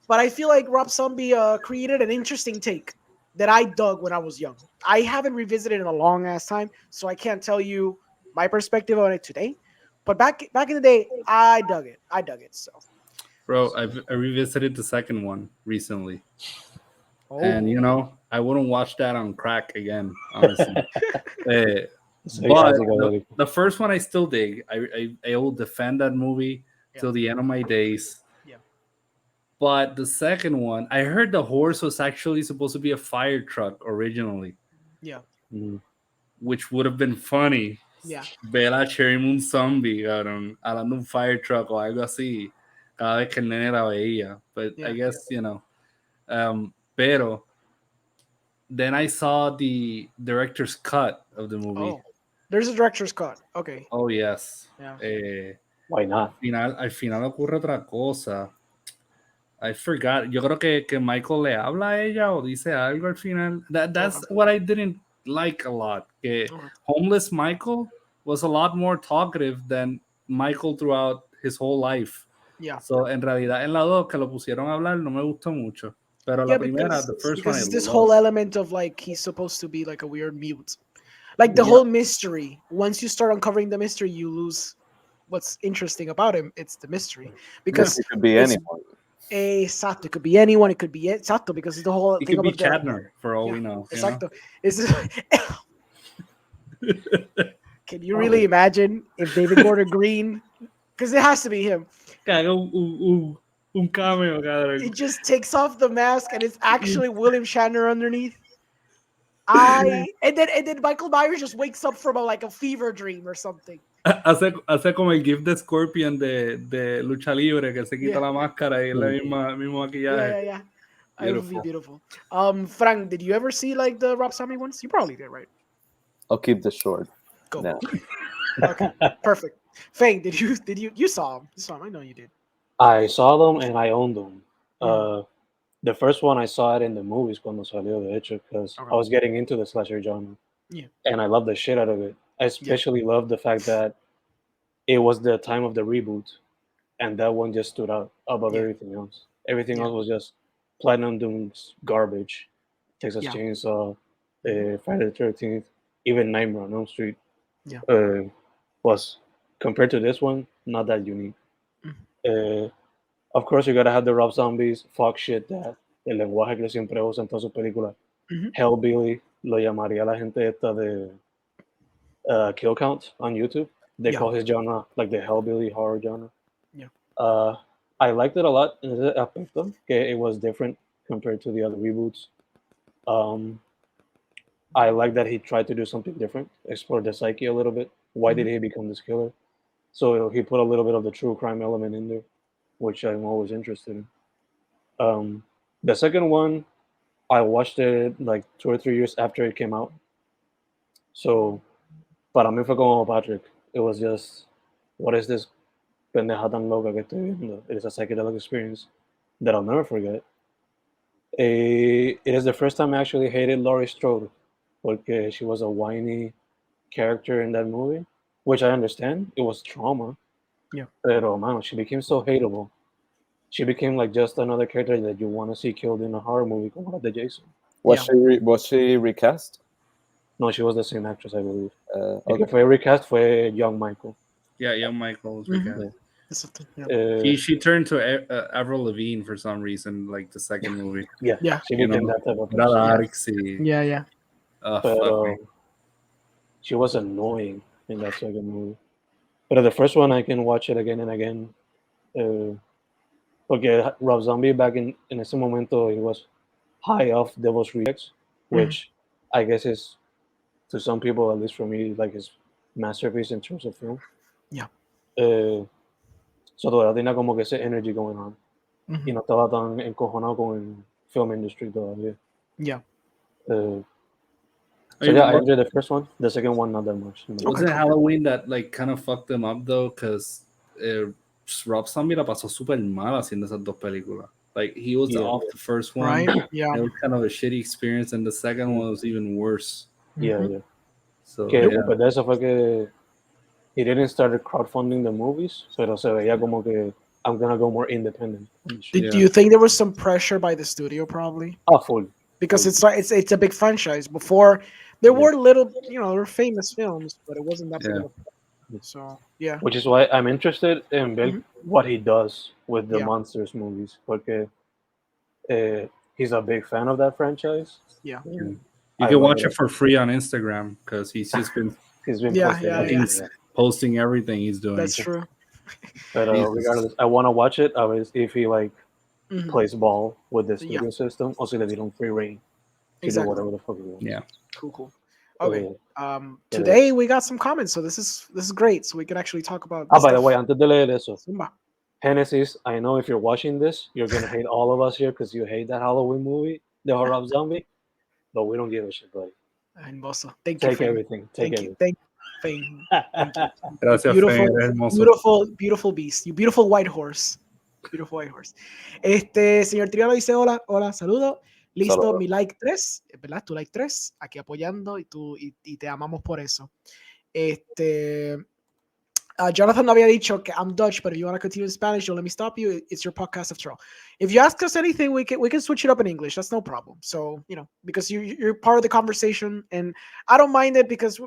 But I feel like Rob Zombie created an interesting take that I dug when I was young. I haven't revisited in a long ass time, so I can't tell you my perspective on it today. But back in the day, I dug it. So, bro, I revisited the second one recently, and you know I wouldn't watch that on crack again, honestly. But the first one I still dig. I will defend that movie till the end of my days. But the second one, I heard the horse was actually supposed to be a fire truck originally. Yeah. Which would have been funny. Yeah. Ver a Cherry Moon Zombie, hablando un fire truck o algo así, cada vez que el nene la veía. But I guess, you know. Pero then I saw the director's cut of the movie. Oh, there's a director's cut. Okay. Oh, yes. Yeah. Why not? Al final ocurre otra cosa. I forgot. Yo creo que Michael le habla a ella o dice algo al final. That's what I didn't like a lot. Que homeless Michael was a lot more talkative than Michael throughout his whole life. Yeah. So en realidad en la 2 que lo pusieron a hablar no me gustó mucho. Pero la primera, the first one, because this whole element of like he's supposed to be like a weird mute. Like the whole mystery. Once you start uncovering the mystery, you lose what's interesting about him. It's the mystery. Because it could be anyone. Exacto, it could be anyone. It could be exacto because it's the whole it thing could be about Shatner for all we know. Exacto. Can you really imagine if David Gordon Green, because it has to be him, un cameo, cabrón. It just takes off the mask and it's actually William Shatner underneath. And then Michael Myers just wakes up from a fever dream or something. Hace como el GIF de Scorpion de lucha libre que se quita la máscara y la mismo maquillaje. Yeah. It would be beautiful. Frank, did you ever see like the Rob Zombie ones? You probably did, right? I'll keep this short. Go. No. Okay, perfect. Fang, did you saw them? You saw them. I know you did. I saw them and I owned them. The first one I saw it in the movies cuando salió, de hecho, because I was getting into the slasher genre. Yeah. And I loved the shit out of it. I especially loved the fact that it was the time of the reboot, and that one just stood out above everything else. Everything else was just Platinum Doom's garbage, Texas Chainsaw, Friday the 13th, even Nightmare on Elm Street, Yeah. was, compared to this one, not that unique. Of course, you gotta have the Rob Zombies, fuck shit that, el lenguaje que siempre usa en todas sus películas. Hellbilly, lo llamaría la gente esta de Kill Count on YouTube. They call his genre like the Hellbilly horror genre. Yeah. I liked it a lot in ese aspecto, que it was different compared to the other reboots. I like that he tried to do something different, explore the psyche a little bit. Why did he become this killer? So he put a little bit of the true crime element in there, which I'm always interested in. The second one, I watched it like 2 or 3 years after it came out. So, para mí fue como Patrick. It was just, what is this pendeja tan loca que estoy viendo? It is a psychedelic experience that I'll never forget. It is the first time I actually hated Laurie Strode, porque she was a whiny character in that movie, which I understand. It was trauma. Yeah. Pero, man, she became so hateable. She became like just another character that you want to see killed in a horror movie, como la de Jason. Was she recast? No, she was the same actress, I believe. Okay. El que fue recast fue Young Michael. Yeah, Young Michael was recast. Yeah. She turned to Avril Lavigne for some reason, like the second movie. Yeah. She became that type of person. Yeah. Pero she was annoying in that second movie. But the first one, I can watch it again and again. Porque Rob Zombie back in ese momento, he was high off Devil's Rejects, which I guess is, to some people, at least for me, like his masterpiece in terms of film. Yeah. So todavía tenía como que ese energy going on. Y no estaba tan encojonado con el film industry todavía. Yeah. I enjoyed the first one. The second one, not that much. Was it Halloween that like kind of fucked them up though? Because Rob Zombie la pasó super mal haciendo esas dos películas. Like he was off the first one, right? Yeah. It was kind of a shitty experience, and the second one was even worse. Yeah. So But de eso fue que he didn't start crowdfunding the movies, pero se veía como que I'm gonna go more independent. Do you think there was some pressure by the studio, probably? Oh, full. Because it's a big franchise. Before there were little, there were famous films, but it wasn't that big of a. So yeah. Which is why I'm interested in what he does with the monsters movies, porque he's a big fan of that franchise. Yeah. You can watch it for free on Instagram because he's just been posting everything he's doing. That's true. But regardless, I want to watch it. If he plays ball with the studio system, or si le dieron free reign to do whatever the fuck he wants. Yeah. Cool. Okay. Today we got some comments, so this is great. So we can actually talk about. By the way, antes de leer eso, Genesis, I know if you're watching this, you're gonna hate all of us here because you hate that Halloween movie, the Rob Zombie. But we don't give a shit, buddy. Hermoso. Thank you. Take everything. Take everything. Thank you. Gracias, beautiful beast. You beautiful white horse. Beautiful white horse. Señor Triano dice hola, saludo. Listo, Saludo. Mi like 3, ¿verdad? Tu like 3, aquí apoyando y te amamos por eso. Jonathan no había dicho que I'm Dutch, but if you want to continue in Spanish, don't let me stop you. It's your podcast after all. If you ask us anything, we can switch it up in English. That's no problem. So, because you're part of the conversation, and I don't mind it because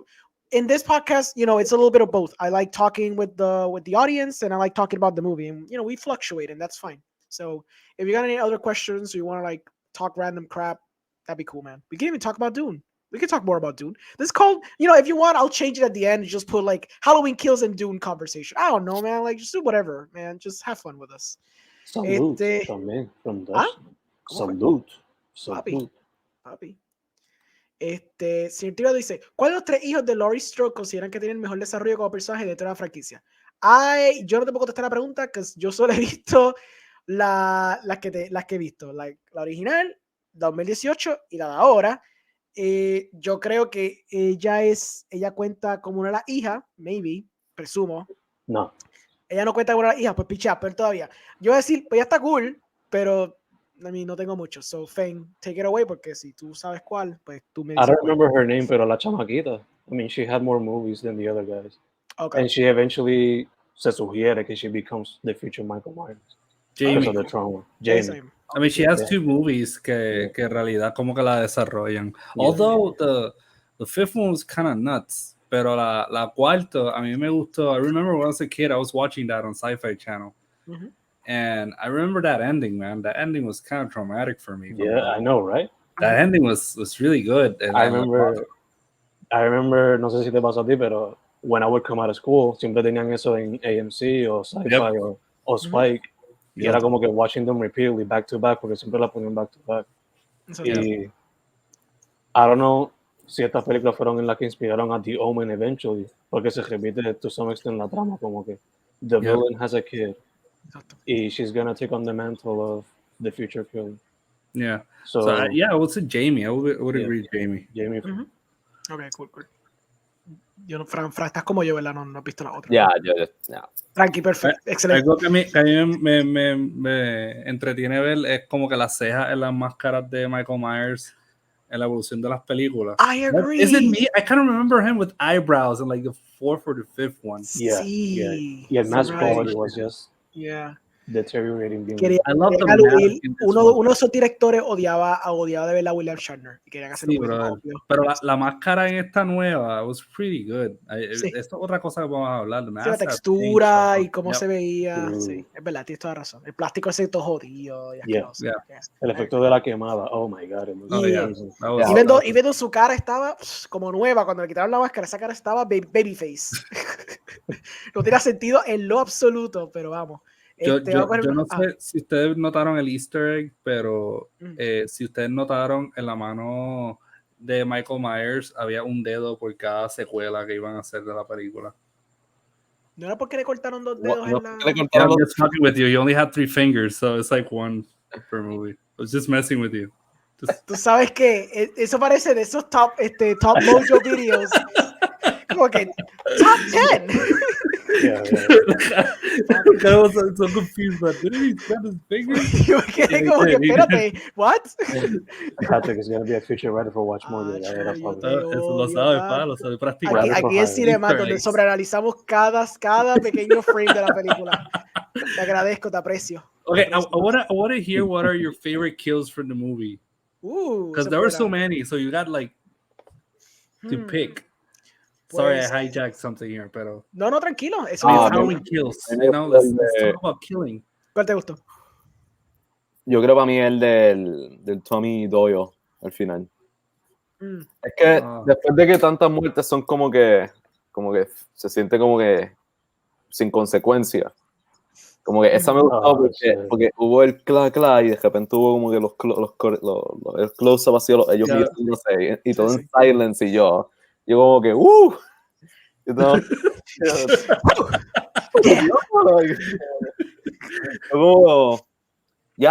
in this podcast, it's a little bit of both. I like talking with the audience, and I like talking about the movie, and we fluctuate, and that's fine. So, if you got any other questions, or you want to like talk random crap, that'd be cool, man. We can even talk about Dune. We can talk more about Dune. This is called, if you want, I'll change it at the end and just put like Halloween Kills and Dune conversation. I don't know, man. Like, just do whatever, man. Just have fun with us. Salud también from Dutch. Salud. Papi. Señor Tiro dice, ¿cuáles de los 3 hijos de Laurie Strode consideran que tienen mejor desarrollo como personaje de toda la franquicia? Yo no te puedo contestar la pregunta, que yo solo he visto las que he visto. La original, 2018, y la de ahora. Yo creo que ella cuenta como una de las hijas, maybe, presumo. No. Ella no cuenta como una de las hijas, pues pichá, pero todavía. Yo voy a decir, pues ya está cool, pero no tengo mucho. So, Feng, take it away, porque si tú sabes cuál, pues tú me dices. I don't remember her name, pero la chamaquita. I mean, she had more movies than the other guys. Okay. And she eventually se sugiere que she becomes the future Michael Myers. Jamie. Because of the trauma. Jamie. I mean, she has 2 movies que en realidad como que la desarrollan. Although the fifth one was kind of nuts, pero la cuarta a mí me gustó. I remember when I was a kid, I was watching that on Sci-Fi Channel. And I remember that ending, man. That ending was kind of traumatic for me. Yeah, I know, right? That ending was really good. And I remember, no sé si te pasó a ti, pero when I would come out of school, siempre tenían eso en AMC o Sci-Fi o Spike. Y era como que watching them repeatedly, back to back, porque siempre la ponían back to back. Y I don't know si estas películas fueron en las que inspiraron a The Omen eventually, porque se repite to some extent la trama, como que the villain has a kid. Y she's gonna take on the mantle of the future killer. Yeah. So I would say Jamie. I would agree with Jamie. Jamie. Okay, cool. Yo no, Fran, estás como yo, ¿verdad? No has visto la otra. Ya. Tranqui, perfecto. Excelente. Algo que a mí me entretiene ver es como que las cejas en las máscaras de Michael Myers en la evolución de las películas. I agree. Isn't me? I kind of remember him with eyebrows in like the 4th or the 5th one. Yeah. Y el mask quality was just deteriorating. I love the uno de esos directores odiaba de ver a William Shatner y querían hacerlo muy obvio. Pero la máscara en esta nueva was pretty good. Esto es otra cosa que vamos a hablar. La textura y cómo se veía. Sí, es verdad, tienes toda razón. El plástico ese todo jodido y asqueroso. El efecto de la quemada. Oh my God. Y viendo su cara estaba como nueva. Cuando le quitaron la máscara, esa cara estaba babyface. No tiene sentido en lo absoluto, pero vamos. Yo no sé si ustedes notaron el easter egg, pero si ustedes notaron en la mano de Michael Myers había un dedo por cada secuela que iban a hacer de la película. ¿No era porque le cortaron 2 dedos en la...? I'm just fucking with you. You only had 3 fingers, so it's like 1 per movie. I was just messing with you. Tú sabes que eso parece de esos top mojo videos. Como que top 10. I was so confused, but didn't he spend his fingers? Yo me quedé como que, espérate, what? Patrick is going to be a future writer for Watch More. Eso lo sabe prácticamente. Aquí en CINE MÁS, donde sobreanalizamos cada pequeño frame de la película. Te agradezco, te aprecio. Okay, I want to hear what are your favorite kills from the movie. Because there were so many, so you got like to pick. Sorry, I hijacked something here, pero... No, tranquilo. Eso Halloween kills. You know, let's talk about killing. ¿Cuál te gustó? Yo creo para mí el del Tommy Doyle al final. Es que después de que tantas muertes son como que se siente como que sin consecuencia. Como que esa me gustó porque hubo el cla y de repente hubo como que el close-up así, ellos mirándose y todo en silence y yo como que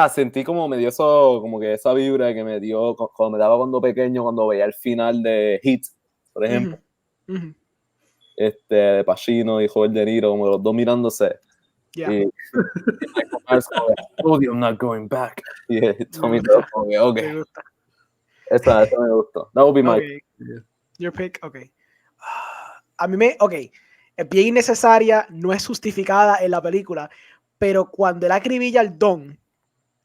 sentí como me dio eso, como que esa vibra que me dio cuando me daba cuando pequeño, cuando veía el final de Heat, por ejemplo. De Pacino y Robert De Niro, como los dos mirándose. Y Michael Myers como I'm not going back. Y Tommy Doyle como que okay. Esa me gustó. That would be my pick. Your pick, okay. A mí es bien innecesaria, no es justificada en la película, pero cuando él acribilla al Don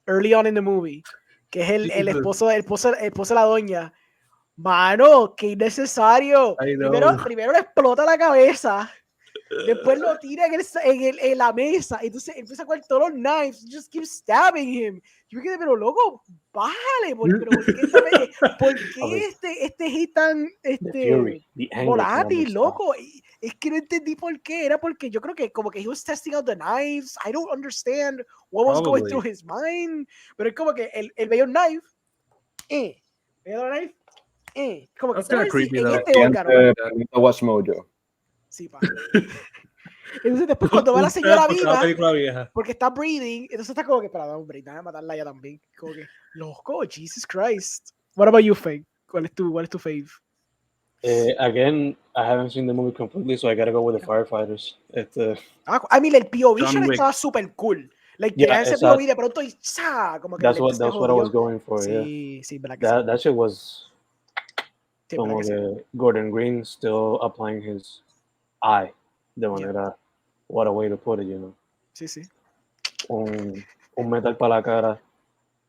early on in the movie, que es el esposo de la doña, mano, qué innecesario. Primero le explota la cabeza, después lo tira en la mesa, entonces empieza a coger todos los knives, just keep stabbing him. Yo me quedé, pero loco, bájale, ¿por qué este hit tan volátil, loco? Es que no entendí por qué, era porque yo creo que como que he was testing out the knives, I don't understand what was going through his mind, pero es como que él veía un knife, como que that's creepy, en este órgano. Watch Mojo. Sí, pa. Entonces después cuando va la señora viva, porque está breathing, entonces está como que, espera, hombre, nada de matarla ya también. Como que, loco, Jesus Christ. What about you, Faye? ¿Cuál es tu fave? Again, I haven't seen the movie completely, so I gotta go with the firefighters. I mean, el POV estaba super cool. Like, ese POV de pronto y como que that's what I was going for. Sí, that shit was como que Gordon Green still applying his eye de manera, what a way to put it, you know. Sí. Un metal para la cara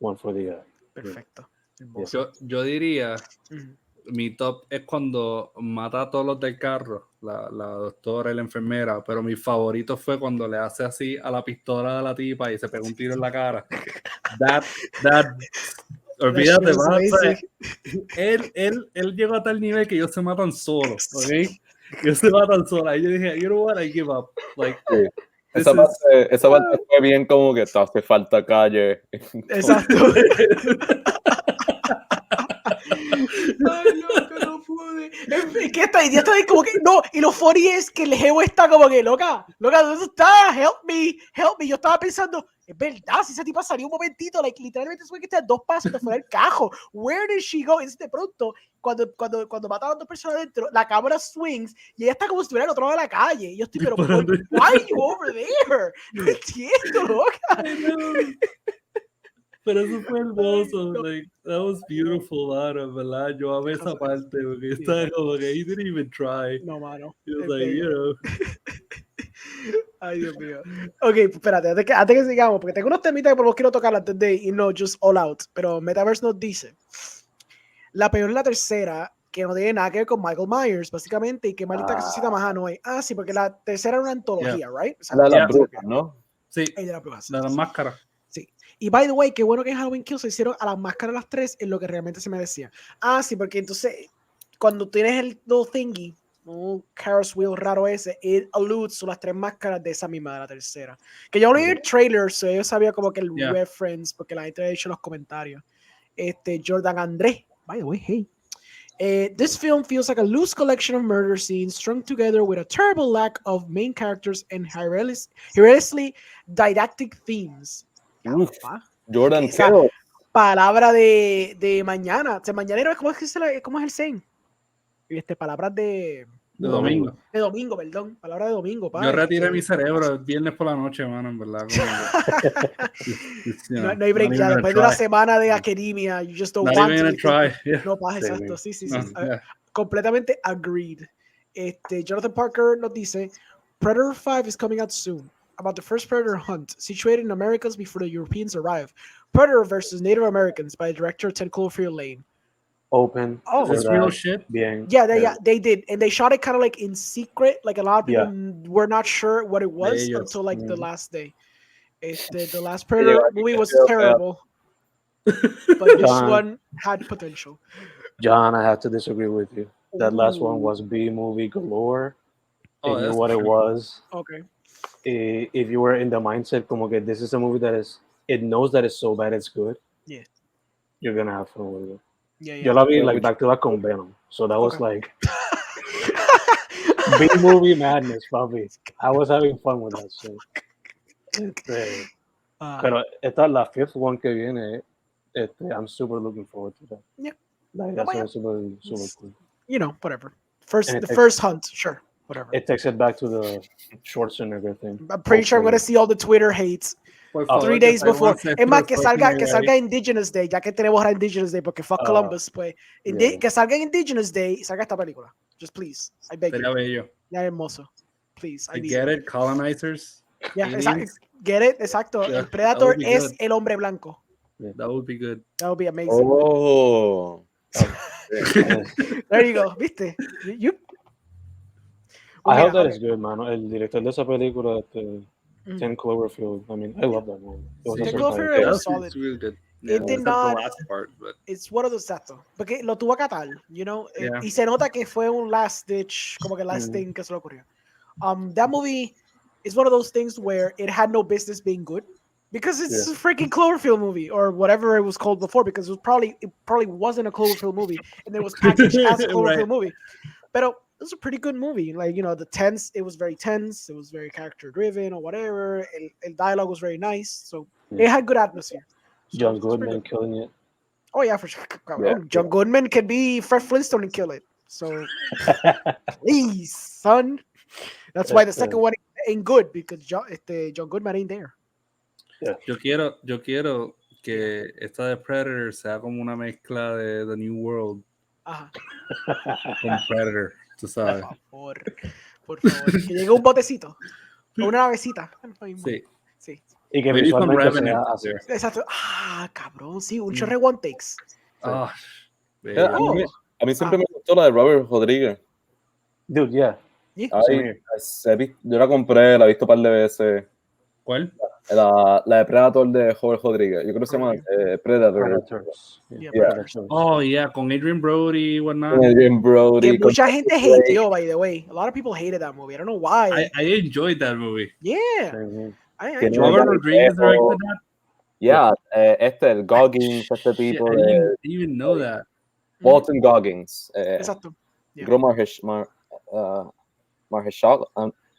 one for the other. Perfecto. Yo diría, mi top es cuando mata a todos los del carro, la doctora y la enfermera, pero mi favorito fue cuando le hace así a la pistola de la tipa y se pega un tiro en la cara. Olvídate, él llegó a tal nivel que ellos se matan solos, ¿ok? Ellos se matan solos. Y yo dije, you know what, I give up. Like, esa parte fue bien como que te hace falta calle. Exacto. Ay, loca, no pude. Es que esta idea está ahí como que no, y lo funny es que el jevo está como que loca, ¿dónde está? Help me. Yo estaba pensando, es verdad, si esa tipa salió un momentito, like, literalmente fue que está a 2 pasos de fuera del cajo. Where did she go? Y de pronto, cuando mataron a 2 personas adentro, la cámara swings y ella está como si estuviera al otro lado de la calle. Y yo estoy, pero why are you over there? No entiendo, loca. Pero eso fue hermoso, like, that was beautiful, mano, ¿verdad? Yo amé esa parte, porque estaba como que he didn't even try. No, mano. He was like, you know. Ay, Dios mío. Ok, espérate, antes que sigamos, porque tengo unos temitas que por los quiero tocar antes de irnos just all out, pero Metaverse nos dice, la peor es la tercera, que no tiene nada que ver con Michael Myers, básicamente, y qué maldita que suscita más a Noé. Ah, sí, porque la tercera era una antología, right? O sea, la de las brujas, ¿no? Sí, de las brujas. la de las máscaras. Sí. Y by the way, qué bueno que en Halloween Kills se hicieron a las máscaras las 3 en lo que realmente se me decía. Ah, sí, porque entonces cuando tienes el little thingy, un Carrot Wheel raro ese, it alludes a las 3 máscaras de esa misma, de la tercera. Que yo leí el trailer, so yo sabía como que el reference, porque la gente ha hecho los comentarios. Jordan André, by the way, hey. This film feels like a loose collection of murder scenes strung together with a terrible lack of main characters and hilariously didactic themes. Jordan Esa palabra de mañana, mañanero, ¿cómo es el saying? Palabras de domingo. De domingo, perdón. Palabra de domingo, pa. Yo retiré mi cerebro el viernes por la noche, mano, en verdad. No hay break ya. Después de una semana de academia, you just don't want to. Yeah. No pasa, exacto. Sí. Completamente agreed. Jonathan Parker nos dice, Predator 5 is coming out soon. About the first predator hunt, situated in Americas before the Europeans arrive. Predator versus Native Americans by director Ted Cloverfield Lane. Open. Oh, is this real shit? Bien. Yeah, they did, and they shot it kind of like in secret. Like a lot of people were not sure what it was until like the last day. The last Predator movie was terrible, but this one had potential. John, I have to disagree with you. That last one was B movie galore. They knew what it was. Okay. If you were in the mindset, como que this is a movie it knows that it's so bad it's good. Yeah. You're gonna have fun with it. Yeah. Yo la vi like back to back con Venom, so that was like B movie madness, probably. I was having fun with that shit. Pero esta la 5th one que viene. I'm super looking forward to that. Yeah. Like, that's super cool. You know, whatever. First hunt, sure. Whatever. It takes it back to the Schwarzenegger thing. I'm pretty sure I'm going to see all the Twitter hates 3 days before. Es más, que salga Indigenous Day, ya que tenemos ahora Indigenous Day, porque fuck Columbus, pues. Que salga Indigenous Day y salga esta película. Just please. I beg you. Bello. Ya hermoso. Please. I get it, colonizers. Yeah, get it, exacto. Yeah, el Predator es el hombre blanco. Yeah, that would be good. That would be amazing. Oh. There you go. ¿Viste? I hope that is good, man. El director de esa película, Ted Cloverfield. I mean, I love that movie. Ted Cloverfield was solid. It's really good. It did not. The last part, but it's one of those exacto. Porque lo tuvo a catar, you know. Y se nota que fue un last ditch, como que last thing que se le ocurrió. That movie is one of those things where it had no business being good. Because it's a freaking Cloverfield movie or whatever it was called before, because it probably wasn't a Cloverfield movie and it was packaged as a Cloverfield movie. But it was a pretty good movie. Like, you know, it was very tense, it was very character driven or whatever. El dialogue was very nice. So it had good atmosphere. John Goodman killing it. Oh yeah, for sure. John Goodman can be Fred Flintstone and kill it. So please, son. That's why the second one ain't good, because John Goodman ain't there. Yeah. Yo quiero que esta de Predator sea como una mezcla de The New World. Ajá. Con Predator, tú sabes. Por favor. Que llegue un botecito. O una navecita. Sí. Y que Maybe some visualmente sea Revenant así. there. Exacto. Cabrón, sí, un chorre one takes. Oh, a mí siempre me gustó la de Robert Rodríguez. Dude, yeah. Yo la compré, la he visto un par de veces. ¿Cuál? La de Predator de Robert Rodríguez. Yo creo que se llama Predators. Predators. Oh, yeah, con Adrian Brody y whatnot. Adrian Brody. Que mucha gente hateó, by the way. A lot of people hated that movie. I don't know why. I enjoyed that movie. Yeah. Robert Rodriguez directed that? Yeah, el Goggins, este tipo I de... didn't even know that. Walton Goggins. Exacto. Creo Mahershala,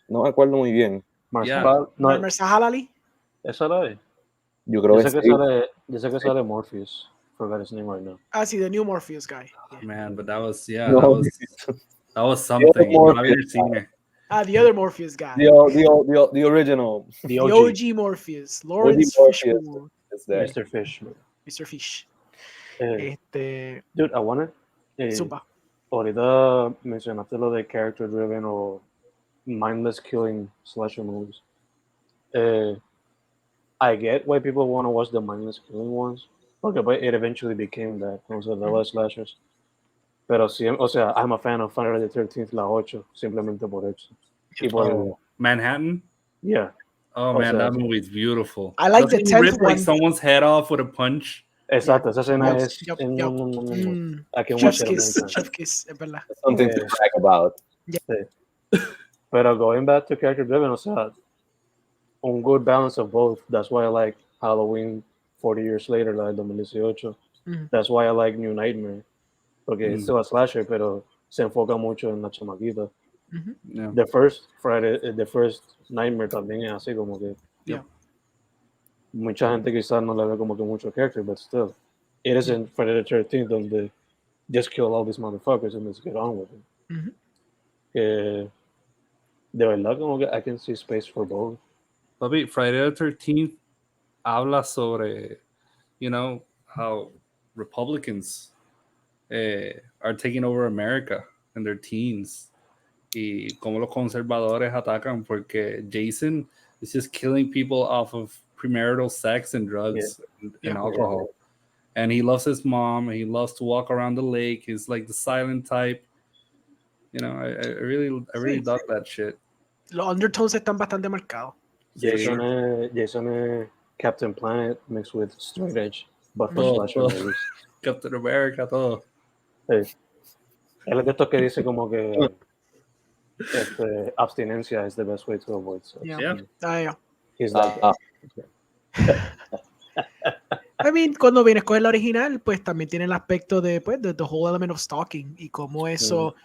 no me acuerdo muy bien. Mahershala Ali. ¿Esa la es? Yo creo que sí. Yo sé que sale Morpheus. Forgot his name right now. Sí, the new Morpheus guy. Yeah. Man, but that was that was something. No había cine. The other Morpheus guy. The original. The OG Morpheus. Lawrence Fishburne. Mr. Fish. Mr. Fish. Dude, I wanted. Zumba. Ahorita mencionaste lo de character driven o mindless killing slasher movies. I get why people want to watch the mindless killing ones. Okay, but it eventually became that. Those are the last slashers. Pero sí, o sea, I'm a fan of Friday the 13th, la 8, simplemente por eso. Y por Manhattan? Yeah. Oh, man, that movie is beautiful. I like the 10th rip, one. like someone's head off with a punch. Exacto, esa escena es... Chef kiss, es verdad. Something to brag about. Sí. Pero going back to character driven, o sea, un good balance of both. That's why I like Halloween 40 years later, la del 2018. That's why I like New Nightmare. Porque es still a slasher, pero se enfoca mucho en la chamaquita. Yeah. The first Friday, the first Nightmare también es así como que... Yeah. Mucha gente quizás no le ve como que mucho character, but still. It isn't Friday the 13th donde just kill all these motherfuckers and let's get on with it. Que de verdad como que I can see space for both. Papi, Friday the 13th habla sobre, you know, how Republicans are taking over America in their teens. Y cómo los conservadores atacan porque Jason is just killing people off of premarital sex and drugs and alcohol. And he loves his mom. And he loves to walk around the lake. He's like the silent type. You know, I really dug that shit. Los undertones están bastante marcados. Jason es Captain Planet mixed with straight edge, but for slasher movies. Captain America, todo. Sí. Él es de estos que dice como que abstinencia is the best way to avoid sex. Yeah. He's like I mean, cuando vienes con la original, pues también tiene el aspecto de, pues, the whole element of stalking y cómo eso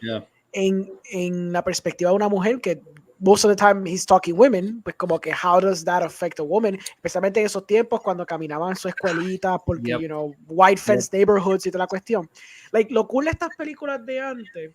en la perspectiva de una mujer que most of the time he's stalking women, pues como que how does that affect a woman, especialmente en esos tiempos cuando caminaban en su escuelita porque, you know, white fence neighborhoods y toda la cuestión. Like, lo cool de estas películas de antes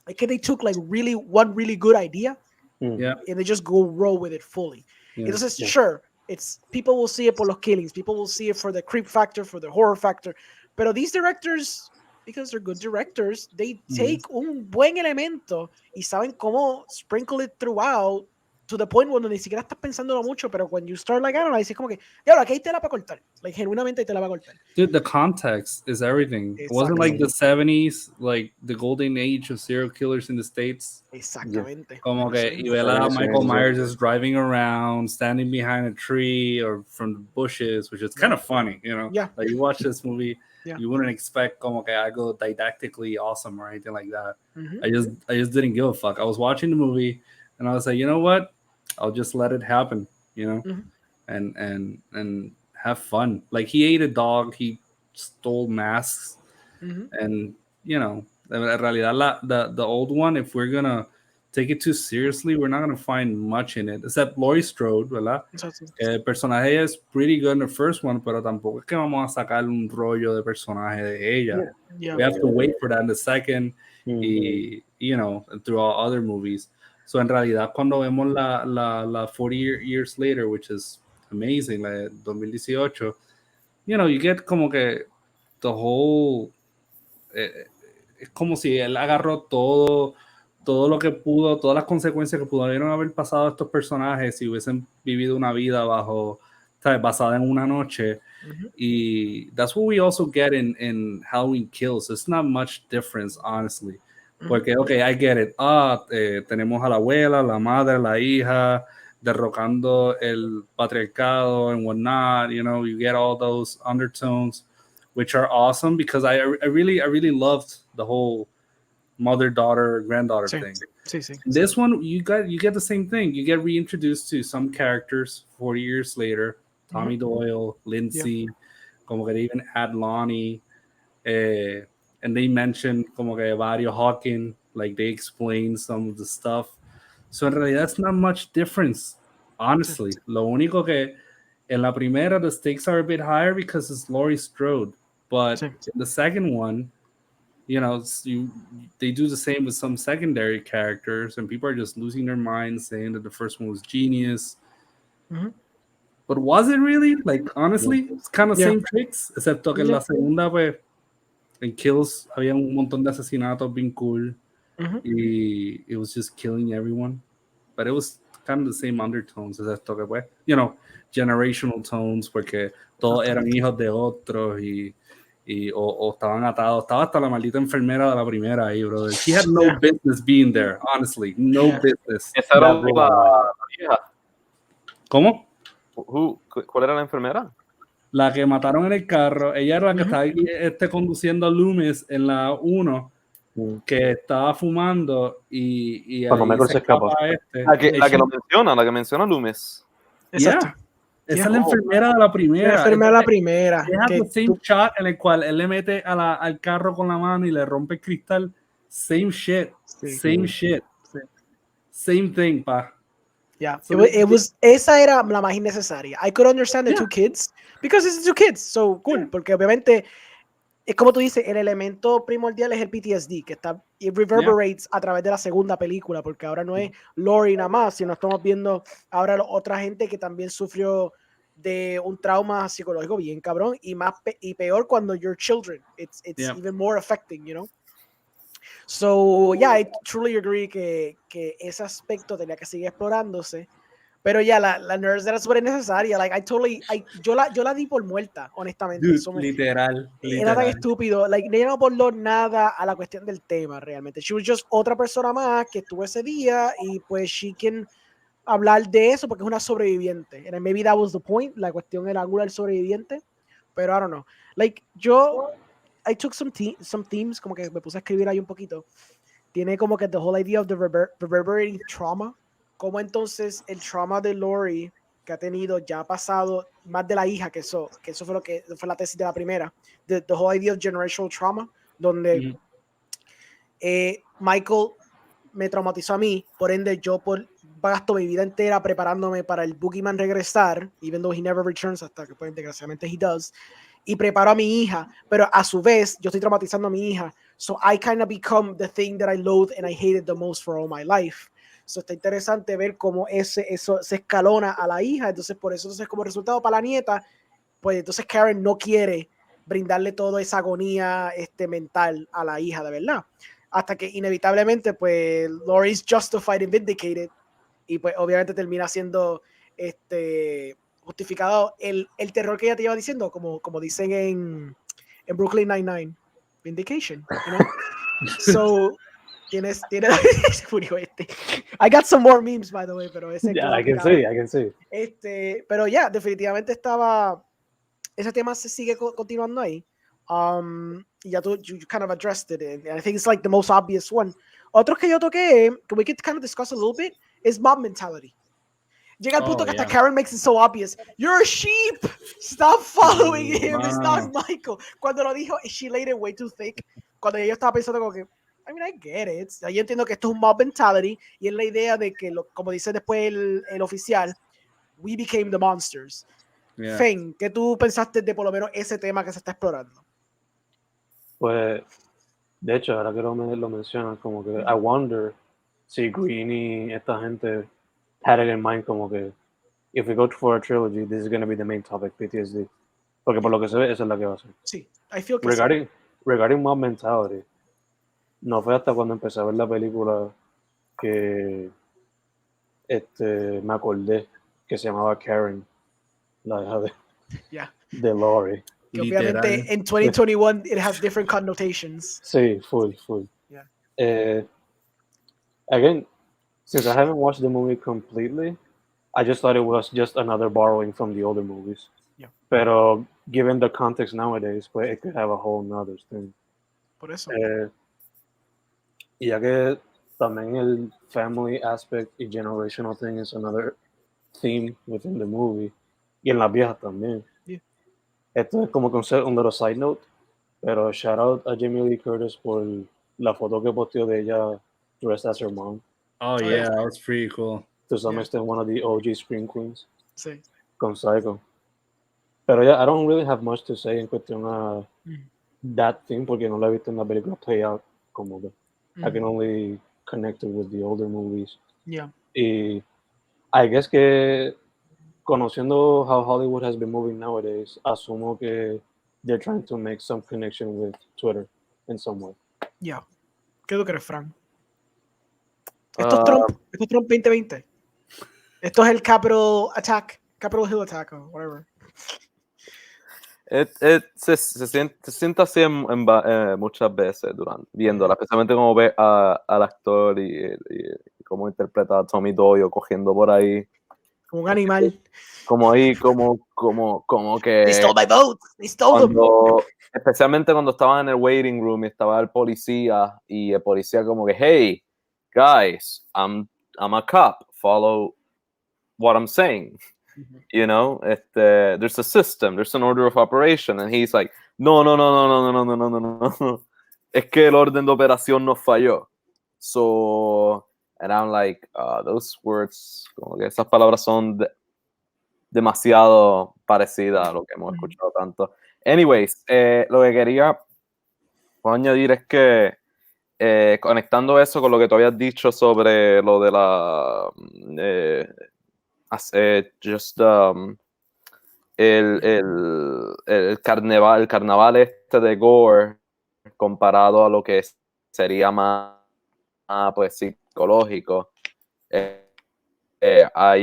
es que they took like one really good idea and they just go roll with it fully. Entonces, sure, it's people will see it por los killings, people will see it for the creep factor, for the horror factor, pero these directors, because they're good directors, they take un buen elemento y saben cómo sprinkle it throughout to the point where ni siquiera estás pensándolo mucho, pero when you start like analyzing, es como que, ya, aquí hay tela para cortar, like genuinamente hay tela para cortar. Dude, the context is everything. It wasn't like the 70s, like the golden age of serial killers in the States. Exactamente. Como que y vela Michael Myers just driving around, standing behind a tree or from the bushes, which is kind of funny, you know? Yeah. Like you watch this movie, you wouldn't expect como que algo didactically awesome or anything like that. I just didn't give a fuck. I was watching the movie and I was like, you know what? I'll just let it happen, you know, and have fun. Like he ate a dog, he stole masks, and you know, en realidad the old one, if we're gonna take it too seriously, we're not gonna find much in it, except Laurie Strode, ¿verdad? El personaje es pretty good in the first one, pero tampoco es que vamos a sacar un rollo de personaje de ella. We have to wait for that in the second, y, you know, throughout other movies. So en realidad cuando vemos la 40 years later, which is amazing, la de 2018, you know, you get como que the whole, es como si él agarró todo lo que pudo, todas las consecuencias que pudieron haber pasado a estos personajes si hubiesen vivido una vida bajo ¿sabes? Basada en una noche. Y that's what we also get in Halloween Kills. It's not much difference, honestly. Porque, okay, I get it. Tenemos a la abuela, la madre, la hija, derrocando el patriarcado and whatnot. You know, you get all those undertones, which are awesome because I really loved the whole mother, daughter, granddaughter thing. This one, you get the same thing. You get reintroduced to some characters 40 years later. Tommy Doyle, Lindsay, como que they even add Lonnie, and they mention como que Vario Hawking, like they explain some of the stuff. So en realidad it's not much difference, honestly. Lo único que en la primera the stakes are a bit higher because it's Laurie Strode, but the second one, you know, they do the same with some secondary characters, and people are just losing their minds saying that the first one was genius. But was it really? Like, honestly, it's kind of same tricks, excepto que en la segunda, pues, en Kills había un montón de asesinatos bien cool, y it was just killing everyone. But it was kind of the same undertones, excepto que, pues, you know, generational tones, porque todos eran hijos de otros o estaban atados. Estaba hasta la maldita enfermera de la primera ahí, brother. She had no business being there, honestly. No business. Esa era la hija. ¿Cómo? ¿Cuál era la enfermera? La que mataron en el carro. Ella era la que estaba ahí, conduciendo a Loomis en la 1, que estaba fumando y ahí se escapa La que menciona Loomis. Exacto. Esa es la enfermera de la primera. La enfermera de la primera. Es el same shot en el cual él le mete al carro con la mano y le rompe el cristal. Same shit. Same shit. Same thing, pa. Yeah, it was, esa era la más innecesaria. I could understand the two kids, because it's two kids, so cool, porque obviamente, es como tú dices, el elemento primordial es el PTSD, que it reverberates a través de la segunda película, porque ahora no es Laurie nada más, sino estamos viendo ahora otra gente que también sufrió de un trauma psicológico bien cabrón, y peor cuando you're children, it's even more affecting, you know? So, yeah, I truly agree que ese aspecto tenía que seguir explorándose. Pero ya, la nurse era súper necesaria. Like, yo la di por muerta, honestamente. Dude, literal. Era tan estúpido. Like, no aportó nada a la cuestión del tema, realmente. She was just otra persona más que estuvo ese día y pues she can hablar de eso porque es una sobreviviente. And maybe that was the point. La cuestión era ángulo del sobreviviente. Pero I don't know. Like, I took some themes, como que me puse a escribir ahí un poquito. Tiene como que the whole idea of the reverberating trauma. Como entonces el trauma de Laurie que ha tenido ya ha pasado más de la hija, que eso fue la tesis de la primera. The whole idea of generational trauma, donde Michael me traumatizó a mí, por ende yo gasto mi vida entera preparándome para el Boogeyman regresar, even though he never returns, hasta que pues desgraciadamente he does. Y preparo a mi hija, pero a su vez yo estoy traumatizando a mi hija. So I kind of become the thing that I loathe and I hated the most for all my life. So está interesante ver cómo eso se escalona a la hija. Entonces por eso entonces como resultado para la nieta, pues entonces Karen no quiere brindarle toda esa agonía mental a la hija de verdad. Hasta que inevitablemente pues Laurie's justified and vindicated y pues obviamente termina siendo justificado el terror que ella te iba diciendo, como dicen en Brooklyn Nine-Nine, vindication, you know? So, tienes I got some more memes, by the way, pero ese I can see. Pero ya, definitivamente ese tema se sigue continuando ahí. Ya you kind of addressed it, and I think it's like the most obvious one. Otros que yo toqué, que we could kind of discuss a little bit, is mob mentality. Llega al punto que hasta Karen makes it so obvious. You're a sheep. Stop following him. It's not Michael. Cuando lo dijo, she laid it way too thick. Cuando yo estaba pensando como que, I mean, I get it. Yo entiendo que esto es un mob mentality y es la idea de que, como dice después el oficial, we became the monsters. Yeah. Fen, ¿qué tú pensaste de por lo menos ese tema que se está explorando? Pues, de hecho, ahora que lo mencionas, como que I wonder si Green y esta gente had it in mind como que if we go for a trilogy, this is going to be the main topic, PTSD. Porque por lo que se ve, esa es la que va a ser. Sí, I feel que regarding mob mentality, no fue hasta cuando empecé a ver la película que me acordé que se llamaba Karen. la hija de, Yeah. de Lori. Que obviamente en 2021 it has different connotations. Sí, full. Yeah. Again, since I haven't watched the movie completely, I just thought it was just another borrowing from the older movies. Yeah. Pero given the context nowadays, pues it could have a whole nother thing. Por eso. Y ya que también el family aspect y generational thing is another theme within the movie. Y en las viejas también. Yeah. Esto es como que un little side note, pero shout out a Jamie Lee Curtis por la foto que posteó de ella dressed as her mom. Oh yeah, that was pretty cool. To some extent, one of the OG Scream Queens. Sí. Con Psycho. Pero yeah, I don't really have much to say en cuestión a that thing, porque no la he visto en la película play out como que I can only connect it with the older movies. Yeah. Y I guess que conociendo how Hollywood has been moving nowadays, asumo que they're trying to make some connection with Twitter in some way. Yeah. ¿Qué tú crees, Fran? Esto es Trump 2020. Esto es el Capitol Hill Attack, o whatever. Se siente así muchas veces viéndola, especialmente como ve al actor y cómo interpreta a Tommy Doyle cogiendo por ahí. Como un animal. Como ahí, como que... They stole my vote. They stole them. Especialmente cuando estaban en el waiting room y estaba el policía, y el policía como que, hey, guys, I'm a cop, follow what I'm saying. You know, there's a system, there's an order of operation, and he's like, no. Es que el orden de operación nos falló. So, and I'm like, those words, como que esas palabras son demasiado parecidas a lo que hemos escuchado tanto. Anyways, lo que quería añadir es que conectando eso con lo que tú habías dicho sobre lo de la el carnaval de gore comparado a lo que sería más pues psicológico. La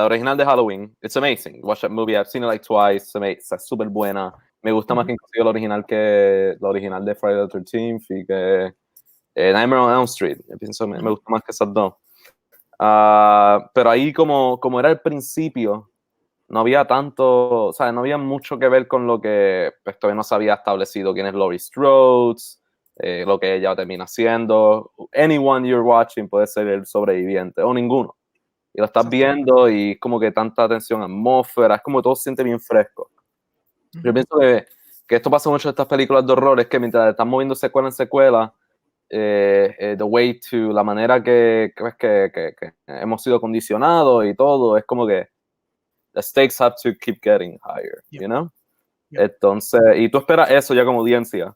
original de Halloween, it's amazing. Watch that movie, I've seen it like twice. Está súper buena. Me gusta más que inclusive la original de Friday the 13th y que Nightmare on Elm Street. Me gusta más que esas dos. Pero ahí como era el principio, no había tanto, o sea, no había mucho que ver con lo que pues, todavía no se había establecido quién es Laurie Strode, lo que ella termina siendo. Anyone you're watching puede ser el sobreviviente o ninguno. Y lo estás viendo y como que tanta tensión, atmósfera, es como todo se siente bien fresco. Yo pienso que esto pasa mucho en estas películas de horror, es que mientras están moviendo secuela en secuela, la manera que hemos sido condicionados y todo, es como que the stakes have to keep getting higher, you know? Entonces, y tú esperas eso ya como audiencia.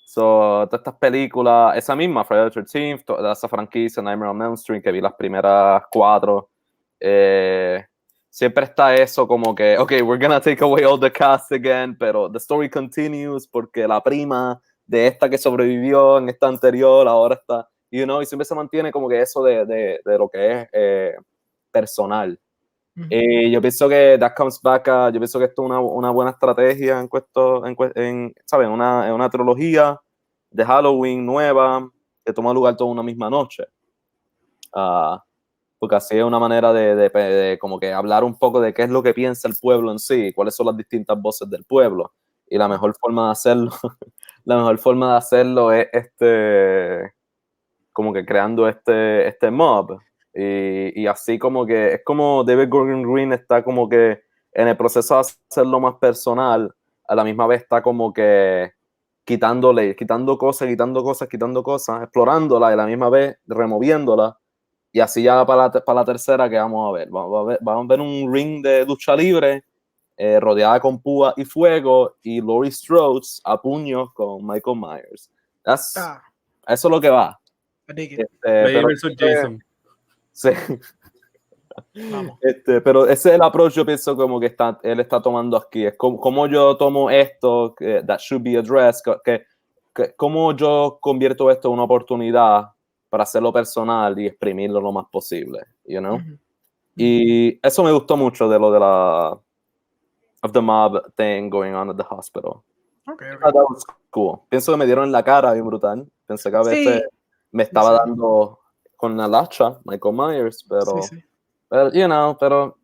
So, todas estas películas, esa misma, Friday the 13th, toda esa franquicia, Nightmare on Elm Street, que vi las primeras 4, siempre está eso como que, okay, we're gonna take away all the cast again, pero the story continues porque la prima de esta que sobrevivió en esta anterior, ahora está, you know, y siempre se mantiene como que eso de lo que es personal. Yo pienso que that comes back yo pienso que esto es una buena estrategia ¿saben? Una trilogía de Halloween nueva que toma lugar toda una misma noche. Porque así es una manera de como que hablar un poco de qué es lo que piensa el pueblo en sí, cuáles son las distintas voces del pueblo. Y la mejor forma de hacerlo es como que creando este mob. Y así como que es como David Gordon Green está como que en el proceso de hacerlo más personal, a la misma vez está como que quitando cosas, explorándola y a la misma vez removiéndola. Y así ya para la tercera que vamos a ver. Vamos a ver un ring de lucha libre rodeada con púa y fuego y Laurie Strode a puños con Michael Myers. Eso es lo que va. Pero Jason. Sí. Pero ese es el approach, yo pienso como que él está tomando aquí. Es como yo tomo esto, that should be addressed, cómo yo convierto esto en una oportunidad para hacerlo personal y exprimirlo lo más posible, you know? Y eso me gustó mucho de lo de la of the mob thing going on at the hospital. Okay. That was cool. Pienso que me dieron en la cara bien brutal. Pensé que a veces me estaba dando con la lacha Michael Myers, pero pero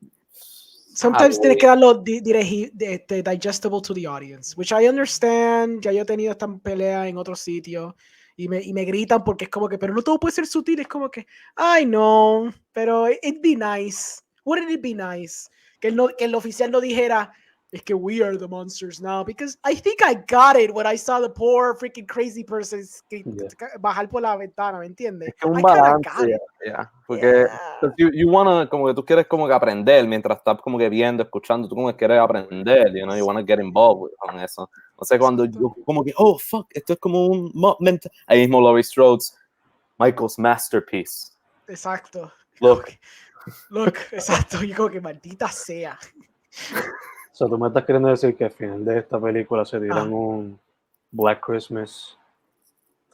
sometimes tienes que darlo digestible to the audience, which I understand. Ya yo he tenido esta pelea en otros sitios y me gritan porque es como que, pero no todo puede ser sutil. Es como que, I know, pero it'd be nice. Wouldn't it be nice? Que el oficial no dijera, es que we are the monsters now, because I think I got it when I saw the poor freaking crazy person bajar por la ventana, ¿me entiendes? Es que un balance, porque you wanna, como que tú quieres como que aprender mientras estás como que viendo, escuchando, tú como que quieres aprender, you know, you wanna get involved con eso. O sea, cuando yo como que, oh, fuck, esto es como un moment, ahí mismo Laurie Strode's Michael's masterpiece. Exacto. Look, exacto, y como que maldita sea. O sea, tú me estás queriendo decir que al final de esta película se tiran un Black Christmas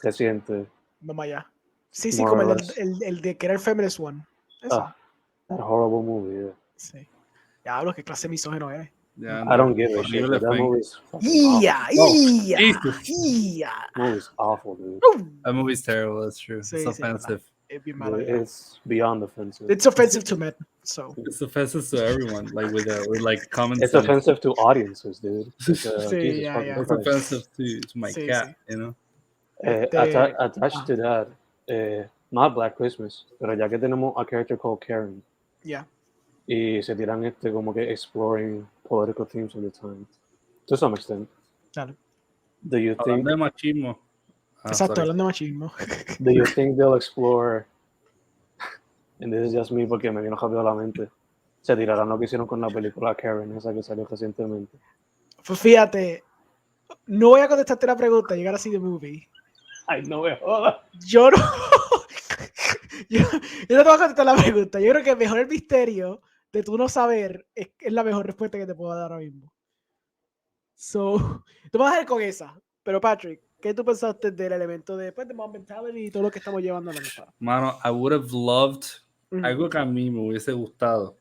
reciente. Vamos allá. Sí, como el de que era el Feminist One. Eso. That horrible movie, yeah. Sí. Diablo, qué clase de misógino eres. Yeah, I don't give a shit. That movie's movie's awful, dude. That movie's terrible, that's true. It's offensive. It's beyond offensive. It's offensive to men, so. It's offensive to everyone, like with common sense. It's offensive to audiences, dude. It's offensive to my cat, you know. Attached to that, not Black Christmas, pero ya que tenemos a character called Karen. Yeah. Y se tiran como que exploring political themes all the time, to some extent. Claro. Do you think? Hablando de machismo. Exacto, hablando de machismo. Do you think they'll explore? And this is just me porque me vino rápido a la mente. Se tirarán lo que hicieron con la película Karen, esa que salió recientemente. Pues fíjate, no voy a contestarte la pregunta, llegar así de movie. Ay, no me jodas. Yo no te voy a contestar la pregunta. Yo creo que mejor el misterio de tú no saber es la mejor respuesta que te puedo dar ahora mismo. So, te vas a dejar con esa. Pero Patrick, ¿qué tú pensaste del elemento de mom mentality y todo lo que estamos llevando a la mesa? Mano, I would have loved algo que a mí me hubiese gustado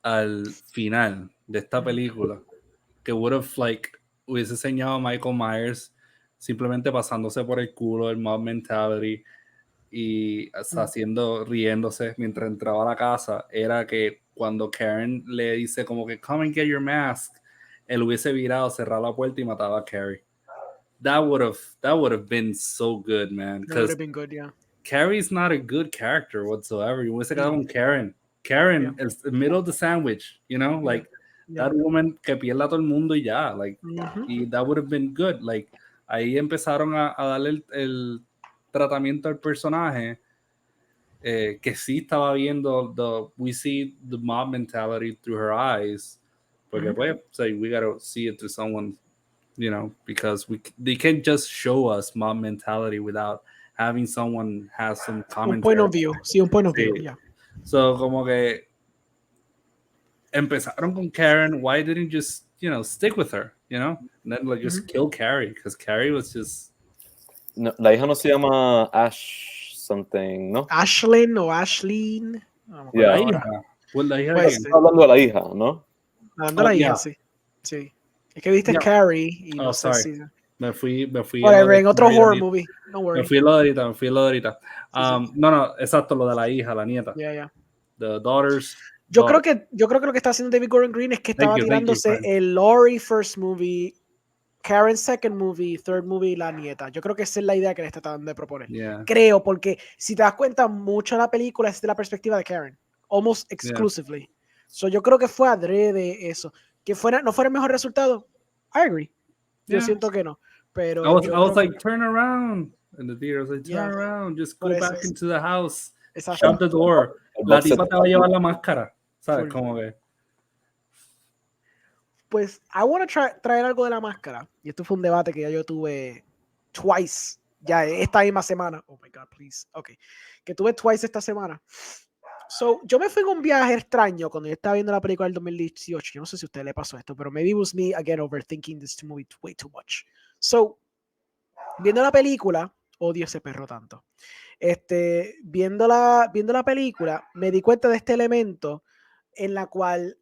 al final de esta película, que hubiese enseñado a Michael Myers simplemente pasándose por el culo el mob mentality y riéndose mientras entraba a la casa, era que cuando Karen le dice como que come and get your mask, él hubiese virado, cerrado la puerta y mataba a Carrie. That would have been so good, man. That would have been good, yeah. Carrie's not a good character whatsoever. You hubiese quedado con Karen. Karen is the middle of the sandwich, you know, like that woman que pierda a todo el mundo y ya, like, y that would have been good. Like, ahí empezaron a darle el tratamiento al personaje que sí estaba viendo we see the mob mentality through her eyes, porque pues, we gotta see it through someone, you know, because they can't just show us mob mentality without having someone has some commentary. Un point of view, sí, un point of view, yeah. So, como que empezaron con Karen, why didn't you just, you know, stick with her, you know, and then like just kill Carrie, because Carrie was just... No, la hija no se llama Ash something, ¿no? Ashlyn o Ashleen. La hija. Pues la hija pues, está hablando de la hija, ¿no? Hablando de la hija, sí. Sí. Es que viste Carrie y no sé si... Me fui. Whatever, en otro horror movie. No worry. Me fui lo de ahorita. No, exacto, lo de la hija, la nieta. Yeah. The daughters. Yo creo que lo que está haciendo David Gordon Green es que estaba tirándose el Laurie first movie, Karen second movie, third movie, la nieta. Yo creo que esa es la idea que le está tratando de proponer. Yeah. Creo, porque si te das cuenta, mucho de la película es de la perspectiva de Karen. Almost exclusively. So yo creo que fue adrede eso. Que no fuera el mejor resultado. I agree. Yo siento que no. Pero I was like, turn around. In the theater, I was like, turn around. Just go back into the house. Shut the door. La tipa te va a llevar la máscara. ¿Sabes? Como que... Pues, I want to traer algo de la máscara. Y esto fue un debate que ya yo tuve twice. Ya esta misma semana. Oh my God, please. Ok. Que tuve twice esta semana. So, yo me fui en un viaje extraño cuando yo estaba viendo la película del 2018. Yo no sé si a usted le pasó esto, pero maybe it was me again overthinking this movie way too much. So, viendo la película, odio ese perro tanto. Viendo la película, me di cuenta de este elemento en la cual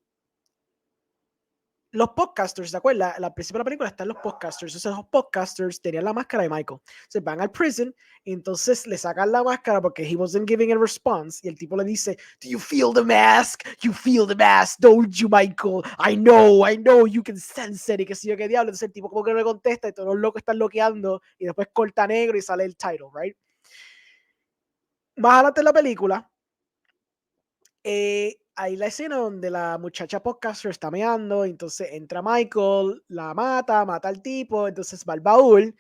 los podcasters, ¿de acuerdo? Al principio de la película están los podcasters. Entonces los podcasters tenían la máscara de Michael. Se van al prison y entonces le sacan la máscara porque he wasn't giving a response. Y el tipo le dice, "Do you feel the mask? You feel the mask, don't you, Michael? I know, you can sense it." Y qué sé yo qué diablo. Entonces el tipo como que no le contesta y todos los locos están bloqueando y después corta negro y sale el title, right? Más adelante en la película, hay la escena donde la muchacha podcaster está meando, entonces entra Michael, la mata al tipo, entonces va al baúl,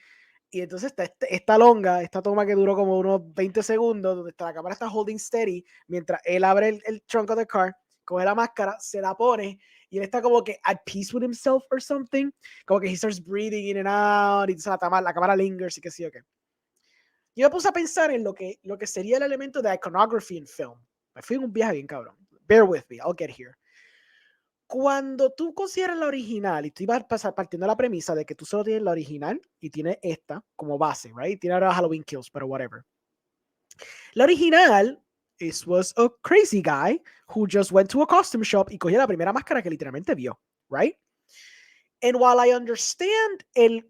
y entonces está esta toma que duró como unos 20 segundos, donde la cámara está holding steady, mientras él abre el trunk of the car, coge la máscara, se la pone, y él está como que at peace with himself or something, como que he starts breathing in and out, y entonces la cámara lingers y qué sé yo qué. Yo me puse a pensar en lo que sería el elemento de iconography en film. Me fui en un viaje bien cabrón. Bear with me, I'll get here. Cuando tú consideras la original y tú ibas partiendo de la premisa de que tú solo tienes la original y tienes esta como base, right? Tiene ahora Halloween Kills, pero whatever. La original was a crazy guy who just went to a costume shop y cogió la primera máscara que literalmente vio, right? And while I understand el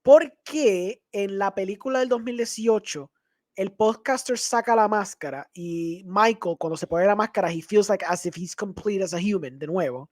por qué en la película del 2018 el podcaster saca la máscara y Michael cuando se pone la máscara he feels like as if he's complete as a human de nuevo.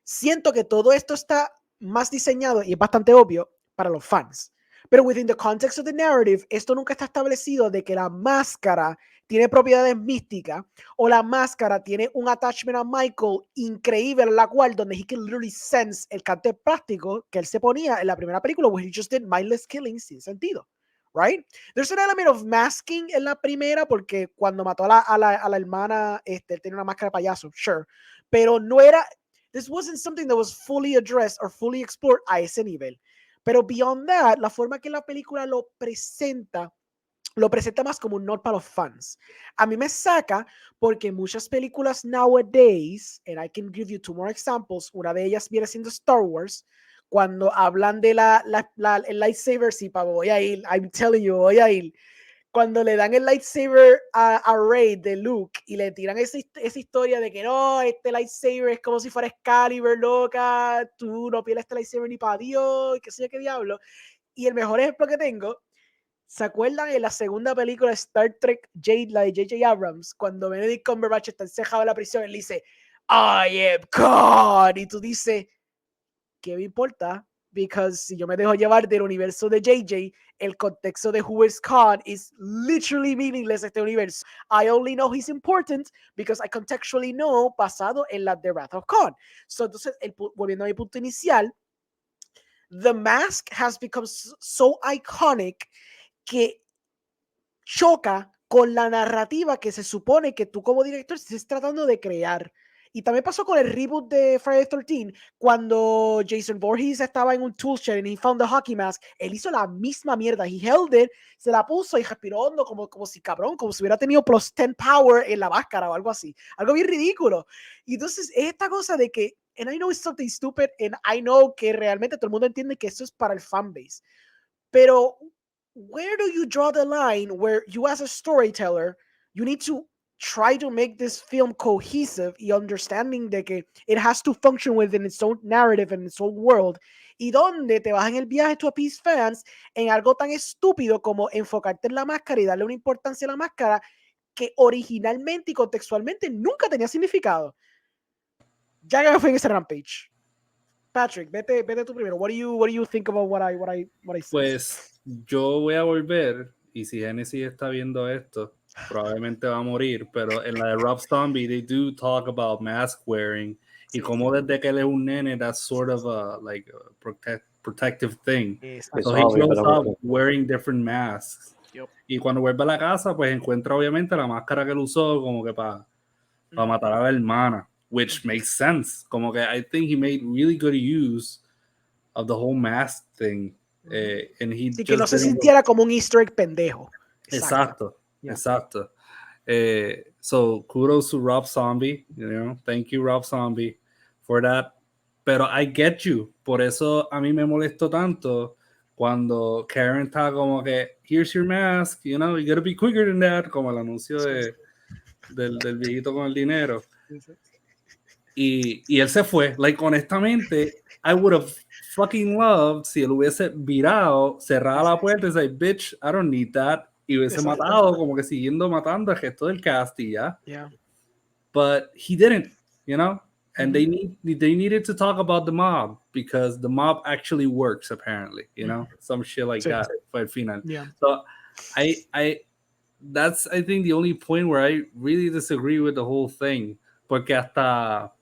Siento que todo esto está más diseñado y es bastante obvio para los fans. Pero within the context of the narrative, esto nunca está establecido de que la máscara tiene propiedades místicas o la máscara tiene un attachment a Michael increíble, en la cual donde he can literally sense el cante práctico que él se ponía en la primera película where he just did mindless killings sin sentido. Right? There's an element of masking en la primera porque cuando mató a la hermana, él tenía una máscara de payaso, sure. Pero no era, this wasn't something that was fully addressed or fully explored a ese nivel. Pero beyond that, la forma que la película lo presenta más como un not para los fans. A mí me saca porque muchas películas nowadays, and I can give you 2 more examples, una de ellas viene siendo Star Wars, cuando hablan de el lightsaber, sí, pavo, voy a ir, I'm telling you, voy a ir. Cuando le dan el lightsaber a Rey de Luke y le tiran esa historia de que no, este lightsaber es como si fuera Excalibur, loca, tú no pierdes este lightsaber ni para Dios, y qué sé yo qué diablo. Y el mejor ejemplo que tengo, ¿se acuerdan en la segunda película de Star Trek, la de J.J. Abrams, cuando Benedict Cumberbatch está encejado en la prisión, él dice, I am God, y tú dices, ¿qué me importa? Because si yo me dejo llevar del universo de JJ, el contexto de Who is Khan is literally meaningless este universo. I only know he's important because I contextually know basado en la The Wrath of Khan. So, entonces, volviendo a mi punto inicial, The Mask has become so iconic que choca con la narrativa que se supone que tú como director estés tratando de crear. Y también pasó con el reboot de Friday the 13th, cuando Jason Voorhees estaba en un tool shed y he found the hockey mask, él hizo la misma mierda, he held it, se la puso y respiró hondo como si cabrón, como si hubiera tenido plus 10 power en la máscara o algo así, algo bien ridículo. Y entonces esta cosa de que, and I know it's something stupid, and I know que realmente todo el mundo entiende que esto es para el fanbase, pero where do you draw the line where you as a storyteller, you need to try to make this film cohesive y understanding de que it has to function within its own narrative and its own world, y donde te vas en el viaje to appease fans en algo tan estúpido como enfocarte en la máscara y darle una importancia a la máscara que originalmente y contextualmente nunca tenía significado. Ya que me fui en ese rampage. Patrick, vete tú primero. What do you think about what I said? Pues yo voy a volver, y si Genesis está viendo esto, probablemente va a morir, pero en la de Rob Zombie, they do talk about mask wearing, y como desde que él es un nene, that's sort of a protective thing. So he grows up wearing different masks. Yep. Y cuando vuelve a la casa, pues encuentra obviamente la máscara que él usó como que para matar a la hermana, which makes sense. Como que I think he made really good use of the whole mask thing. And he sí, que no se sintiera como un easter egg pendejo. Exacto. So kudos to Rob Zombie, thank you Rob Zombie for that. Pero I get you, por eso a mí me molestó tanto cuando Karen está como que, here's your mask, you know, you gotta be quicker than that, como el anuncio del viejito con el dinero. Y él se fue. Like, honestamente, I would have fucking loved si él hubiese virado, cerrado la puerta y dice, bitch, I don't need that. Y hubiese matado, como que siguiendo matando al resto del cast y ya. Yeah. But he didn't, you know? And they needed to talk about the mob because the mob actually works, apparently, you know? Some shit like that for el final. Yeah. So that's, I think, the only point where I really disagree with the whole thing. Porque hasta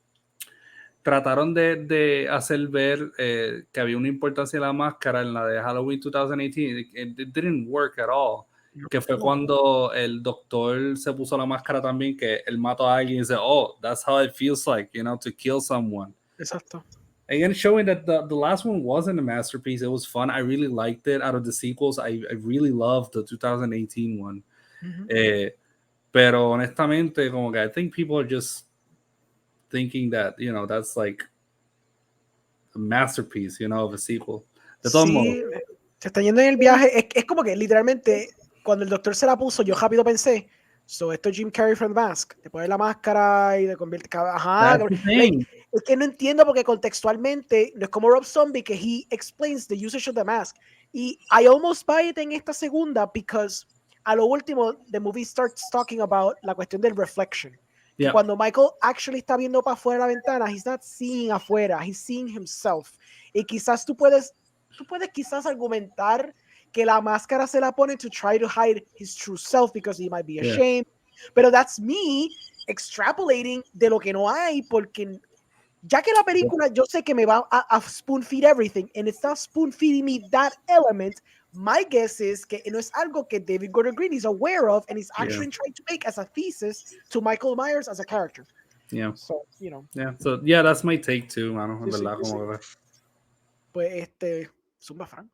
trataron de hacer ver que había una importancia en la máscara en la de Halloween 2018. It didn't work at all. Que fue cuando el doctor se puso la máscara también, que él mató a alguien y dice, oh, that's how it feels like, you know, to kill someone. Exacto. Again, showing that the last one wasn't a masterpiece. It was fun. I really liked it. Out of the sequels, I really loved the 2018 one. Pero honestamente, como que I think people are just thinking that, you know, that's like a masterpiece, you know, of a sequel. De todos modos. Se está yendo en el viaje. Es como que literalmente cuando el doctor se la puso, yo rápido pensé, esto es Jim Carrey from The Mask. Te pones la máscara y te convierte. Ajá. Like, es que no entiendo porque contextualmente no es como Rob Zombie que he explains the usage of the mask. Y I almost buy it en esta segunda because a lo último the movie starts talking about la cuestión del reflection. Yeah. Cuando Michael actually está viendo para afuera de la ventana, he's not seeing afuera, he's seeing himself. Y quizás tú puedes quizás argumentar que la máscara se la pone to try to hide his true self because he might be ashamed. Yeah. Pero that's me extrapolating de lo que no hay, porque ya que la película yo sé que me va a spoon feed everything, and it's not spoon feeding me that element, my guess is que no es algo que David Gordon Green is aware of and he's actually trying to make as a thesis to Michael Myers as a character. Yeah. So, you know. Yeah. So, yeah, that's my take too, mano. En verdad, como que... Pues, Zumba Fran.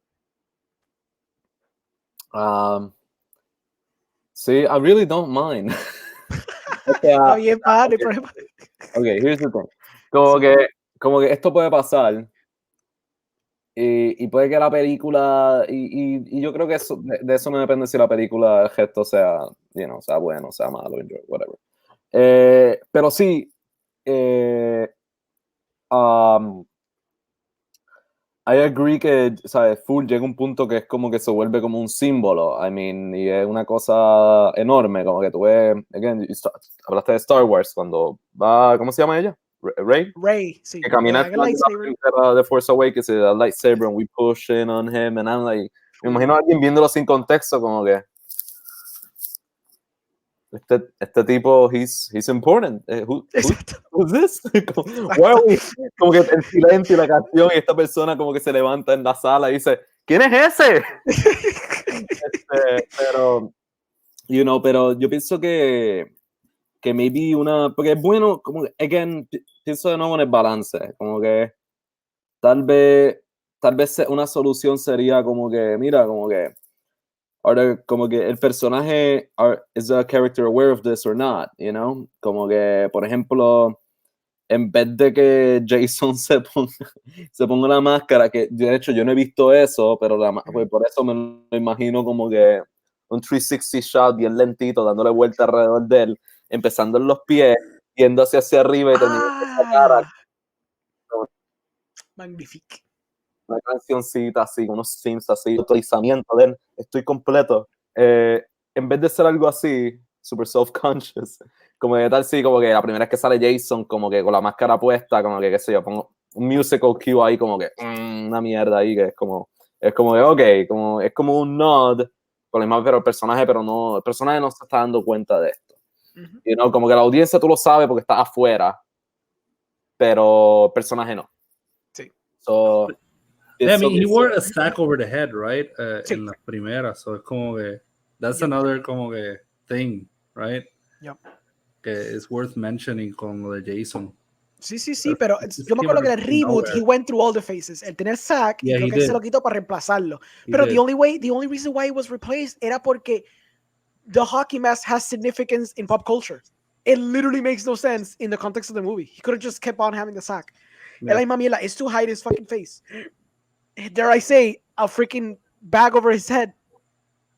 See, I really don't mind. Está bien, padre, okay, here's the thing. Como que esto puede pasar y puede que la película y yo creo que eso, de eso no depende si la película, el gesto sea, you know, sea bueno, sea malo, whatever. Pero sí, I agree que, ¿sabes? Full llega un punto que es como que se vuelve como un símbolo. I mean, y es una cosa enorme, como que tú ves, again, hablaste de Star Wars cuando va, ¿cómo se llama ella? Rey, sí. Que camina de Force Awakens y el lightsaber and we push in on him and I'm like, me imagino a alguien viéndolo sin contexto como que este tipo, he's important. Who's this? Why are we? Como que el silencio y la canción y esta persona como que se levanta en la sala y dice, ¿quién es ese? Pero, you know, pero yo pienso que maybe porque es bueno, como que, again, pienso de nuevo en el balance, como que tal vez una solución sería como que, mira, como que ahora como que el personaje is the character aware of this or not, you know, como que por ejemplo en vez de que Jason se ponga una máscara, que de hecho yo no he visto eso, pero pues por eso me lo imagino como que un 360 shot bien lentito dándole vuelta alrededor de él, empezando en los pies, yéndose hacia arriba y terminando en la cara. Magnífico. Una cancioncita así, unos sims así, utilizamiento de él, estoy completo. En vez de ser algo así, super self-conscious, como de tal, sí, como que la primera vez que sale Jason, como que con la máscara puesta, como que, qué sé yo, pongo un musical cue ahí, como que, una mierda ahí, que es como de, ok, es como un nod, con la imagen, pero el personaje no se está dando cuenta de esto. You know, como que la audiencia tú lo sabes porque está afuera, pero el personaje no. Sí. So, yeah, I mean, he wore a sack over the head, right? En la primera, so es como que that's another como que thing, right? Yep. Que es worth mentioning con lo de Jason. Sí, pero yo me acuerdo que en el reboot he went through all the phases. El tener sack, y creo que él se lo quitó para reemplazarlo. Pero the only reason why it was replaced era porque the hockey mask has significance in pop culture. It literally makes no sense in the context of the movie. He could have just kept on having the sack. Yeah. Es la misma mierda. It's to hide his fucking face. Dare I say, a freaking bag over his head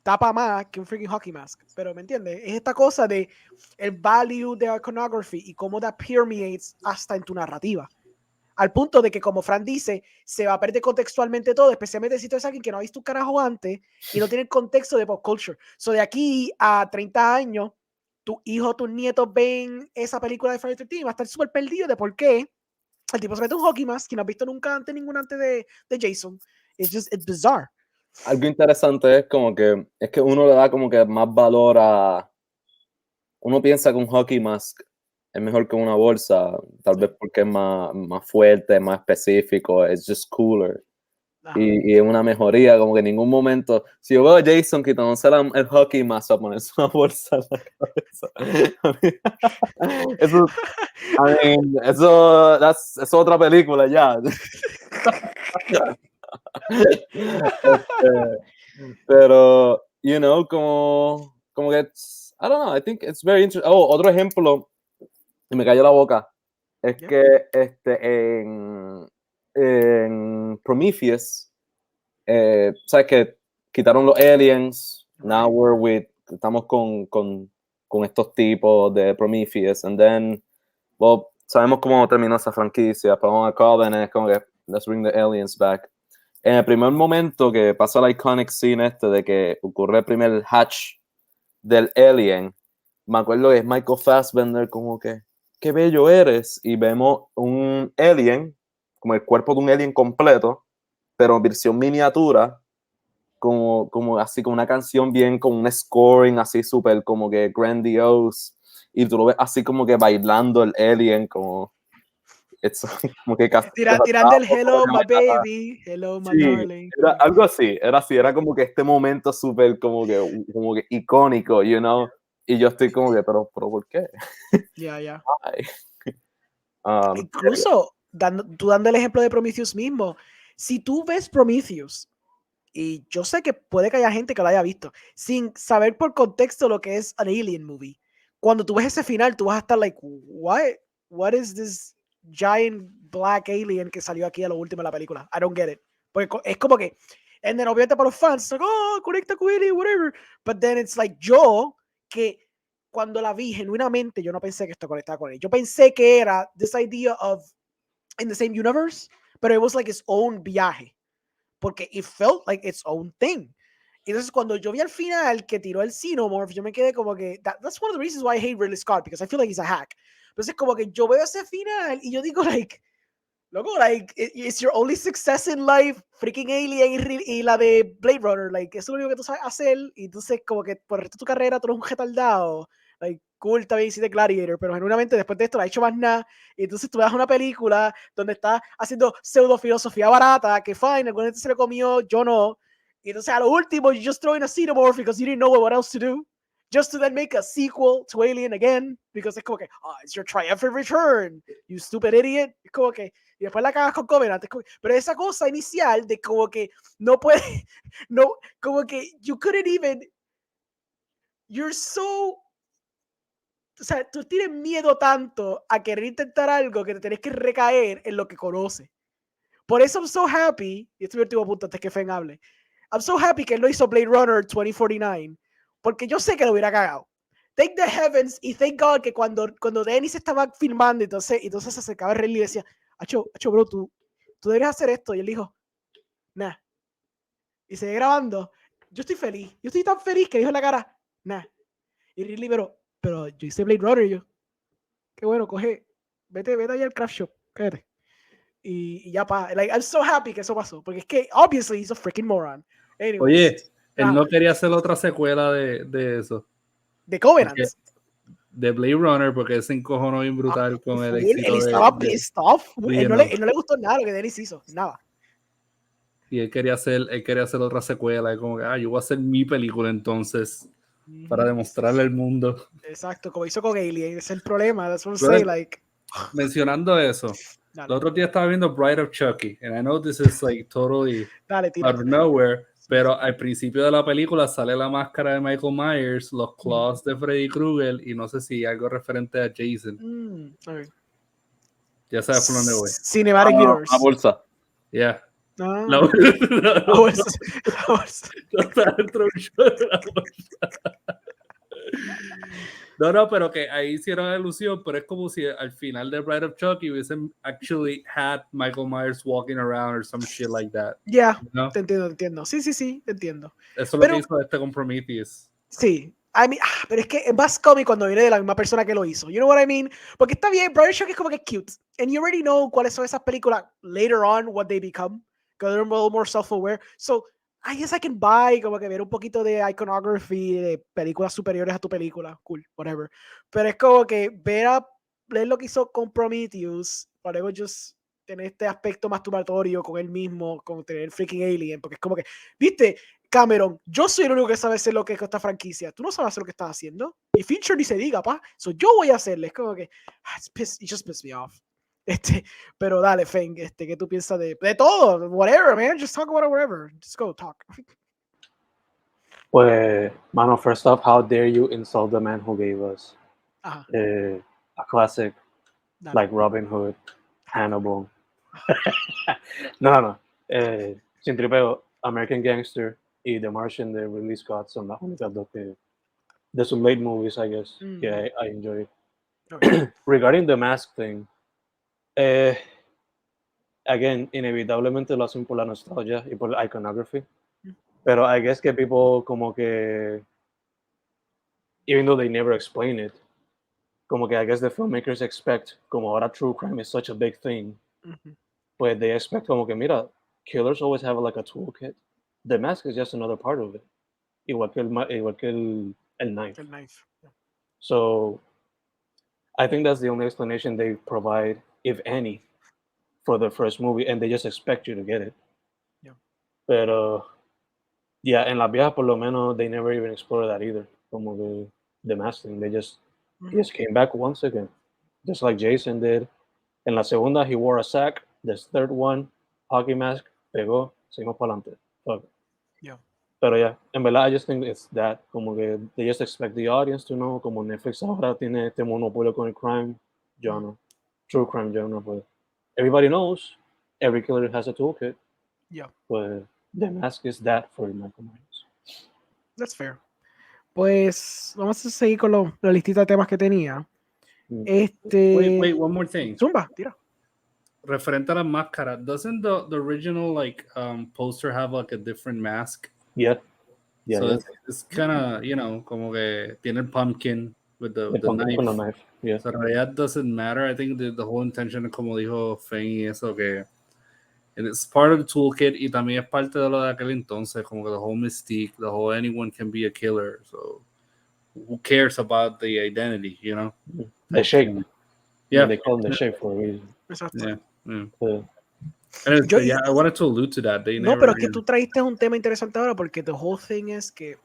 tapa más que un freaking hockey mask. Pero, ¿me entiendes? Es esta cosa de el value de iconography y cómo that permeates hasta en tu narrativa. Al punto de que, como Fran dice, se va a perder contextualmente todo, especialmente si tú eres alguien que no ha visto un carajo antes y no tiene el contexto de pop culture. So, de aquí a 30 años, tu hijo, tus nietos ven esa película de Friday the 13th y va a estar súper perdido de por qué el tipo se mete un hockey mask que no has visto nunca antes, ningún antes de Jason. It's bizarre. Algo interesante es como que es que uno le da como que más valor a... Uno piensa que un hockey mask es mejor que una bolsa, tal vez porque es más fuerte, más específico, it's just cooler. Y es una mejoría, como que en ningún momento, si yo veo a Jason quitándose el hockey mask a ponerse una bolsa en la cabeza. Eso es otra película ya. Pero, you know, como que, I don't know, I think it's very interesting. Oh, otro ejemplo, y me cayó la boca, es que en Prometheus, sabes que quitaron los aliens, now estamos con estos tipos de Prometheus, and then, well, sabemos cómo terminó esa franquicia, pero vamos a Coven, es como que, let's bring the aliens back. En el primer momento que pasa la iconic scene de que ocurre el primer hatch del alien, me acuerdo que es Michael Fassbender como que, qué bello eres, y vemos un alien, como el cuerpo de un alien completo, pero en versión miniatura, como así, con una canción bien, con un scoring así súper como que grandiose, y tú lo ves así como que bailando el alien, como como que casi tirando el hello my baby, hello my darling. Era algo así, era como que este momento súper como que icónico, you know, y yo estoy como que, pero ¿por qué? Ya. Incluso, tú dando el ejemplo de Prometheus mismo, si tú ves Prometheus, y yo sé que puede que haya gente que lo haya visto, sin saber por contexto lo que es an alien movie, cuando tú ves ese final, tú vas a estar like, what is this giant black alien que salió aquí a lo último de la película? I don't get it. Porque es como que, and then obviamente para los fans, like, oh, conecta con él, whatever. But then it's like, yo, que cuando la vi genuinamente, yo no pensé que esto conectaba con él. Yo pensé que era this idea of in the same universe, pero it was like its own viaje. Porque it felt like its own thing. Entonces, cuando yo vi al final que tiró el Xenomorph, yo me quedé como que, that's one of the reasons why I hate Ridley Scott, because I feel like he's a hack. Entonces, como que yo veo ese final y yo digo, like, loco, like, it's your only success in life, freaking Alien y la de Blade Runner, like, eso es lo único que tú sabes hacer, y entonces, como que por el resto de tu carrera tú eres un retardado, like, cool, también hiciste Gladiator, pero genuinamente después de esto no ha hecho más nada, y entonces tú ves una película donde está haciendo pseudo filosofía barata, que fine, alguna gente se lo comió, yo no, y entonces a lo último, you just throw in a xenomorph because you didn't know what else to do, just to then make a sequel to Alien again, because es como que, oh, it's your triumphant return, you stupid idiot, es como que, y después la cagas con Covenant, pero esa cosa inicial de como que no puede, no, como que you couldn't even, you're so, o sea, tú tienes miedo tanto a querer intentar algo que te tenés que recaer en lo que conoces. Por eso I'm so happy, y este es mi último punto antes que Fen hable, I'm so happy que él no hizo Blade Runner 2049, porque yo sé que lo hubiera cagado. Thank the heavens y thank God que cuando Dennis estaba filmando, entonces se acercaba a Ridley y decía, Acho, bro, tú deberías hacer esto. Y él dijo, nah. Y sigue grabando. Yo estoy feliz. Yo estoy tan feliz que dijo en la cara, nah. Y Ridley, pero yo hice Blade Runner. Y yo, qué bueno, vete allá al craft shop, cállate. Y ya like, I'm so happy que eso pasó. Porque es que, obviously, he's a freaking moron. Anyways, oye, él no quería hacer otra secuela de eso. De Covenant. De Blade Runner, porque se encojonó bien brutal con el éxito. Él estaba pissed off. Él no le gustó nada lo que Dennis hizo. Nada. Y él quería hacer otra secuela. Y como que, yo voy a hacer mi película entonces. Para demostrarle al mundo. Exacto, como hizo con Alien. Ese es el problema. That's what I'm saying, like. Mencionando eso. El otro día estaba viendo Bride of Chucky. And I know this is like totally out of nowhere. Pero al principio de la película sale la máscara de Michael Myers, los claws de Freddy Krueger y no sé si algo referente a Jason. Okay. Ya sabes por dónde voy. Cinematic Universe. Una bolsa. Yeah. No. La bolsa no está dentro de la bolsa. No, pero que ahí hicieron alusión, pero es como si al final de Bride of Chucky hubiesen actually had Michael Myers walking around or some shit like that. Yeah, you know? te entiendo. Sí, te entiendo. Eso es lo que hizo este con Prometheus. Sí. I mean, pero es que es más cómico cuando viene de la misma persona que lo hizo. You know what I mean? Porque está bien, Bride of Chucky es como que cute. And you already know cuáles son esas películas later on, what they become. Because they're a little more self-aware. So, I guess I can buy como que ver un poquito de iconography de películas superiores a tu película. Cool, whatever. Pero es como que ver lo que hizo con Prometheus, para luego just tener este aspecto masturbatorio con él mismo, con tener el freaking alien. Porque es como que, viste, Cameron, yo soy el único que sabe hacer lo que es esta franquicia. Tú no sabes hacer lo que estás haciendo. Y Fincher ni se diga, pa. So yo voy a hacerle. Es como que, it just pissed me off. Pero dale, Feng, ¿qué tú piensas de todo? Whatever, man. Just talk about it, whatever. Just go talk. Pues, mano, first off, how dare you insult the man who gave us a classic like Robin Hood, Hannibal. No. Sin tripeo, American Gangster y The Martian de Ridley Scott son las únicas dos que de sus late movies, I guess, que I enjoyed. Okay. Regarding the mask thing, again, inevitablemente lo hacen por la nostalgia y por la iconography. Pero I guess que people como que, even though they never explain it, como que I guess the filmmakers expect, como ahora true crime is such a big thing, pues they expect como que, mira, killers always have like a toolkit. The mask is just another part of it. Igual que el knife. El knife. Yeah. So, I think that's the only explanation they provide, if any, for the first movie, and they just expect you to get it. Yeah. Pero, yeah, en las viejas por lo menos, they never even explored that either. Como the mask thing, they just came back once again, just like Jason did. En la segunda, he wore a sack. This third one, hockey mask, pegó, seguimos para adelante. Okay. Yeah. Pero yeah, en verdad, I just think it's that, como que they just expect the audience to know, como Netflix ahora tiene este monopolio con el crime genre, true crime genre, but everybody knows every killer has a toolkit. Yeah. But the mask is that for Michael Myers. That's fair. Pues vamos a seguir con la listita de temas que tenía. Wait, one more thing. Zumba, tira. Referente a la máscara, doesn't the original like poster have like a different mask? Yeah. So it's kind of, you know, como que tiene el pumpkin with the knife. Con la knife. Yeah. So en realidad doesn't matter. I think the whole intention, como dijo Feng, y eso que it's part of the toolkit y también es parte de lo de aquel entonces, como que the whole mystique, the whole anyone can be a killer. So who cares about the identity, you know? The shape. Yeah. They call them the shape for a reason. Exacto. Yeah. I wanted to allude to that. No, pero es que tú traíste un tema interesante ahora porque the whole thing es que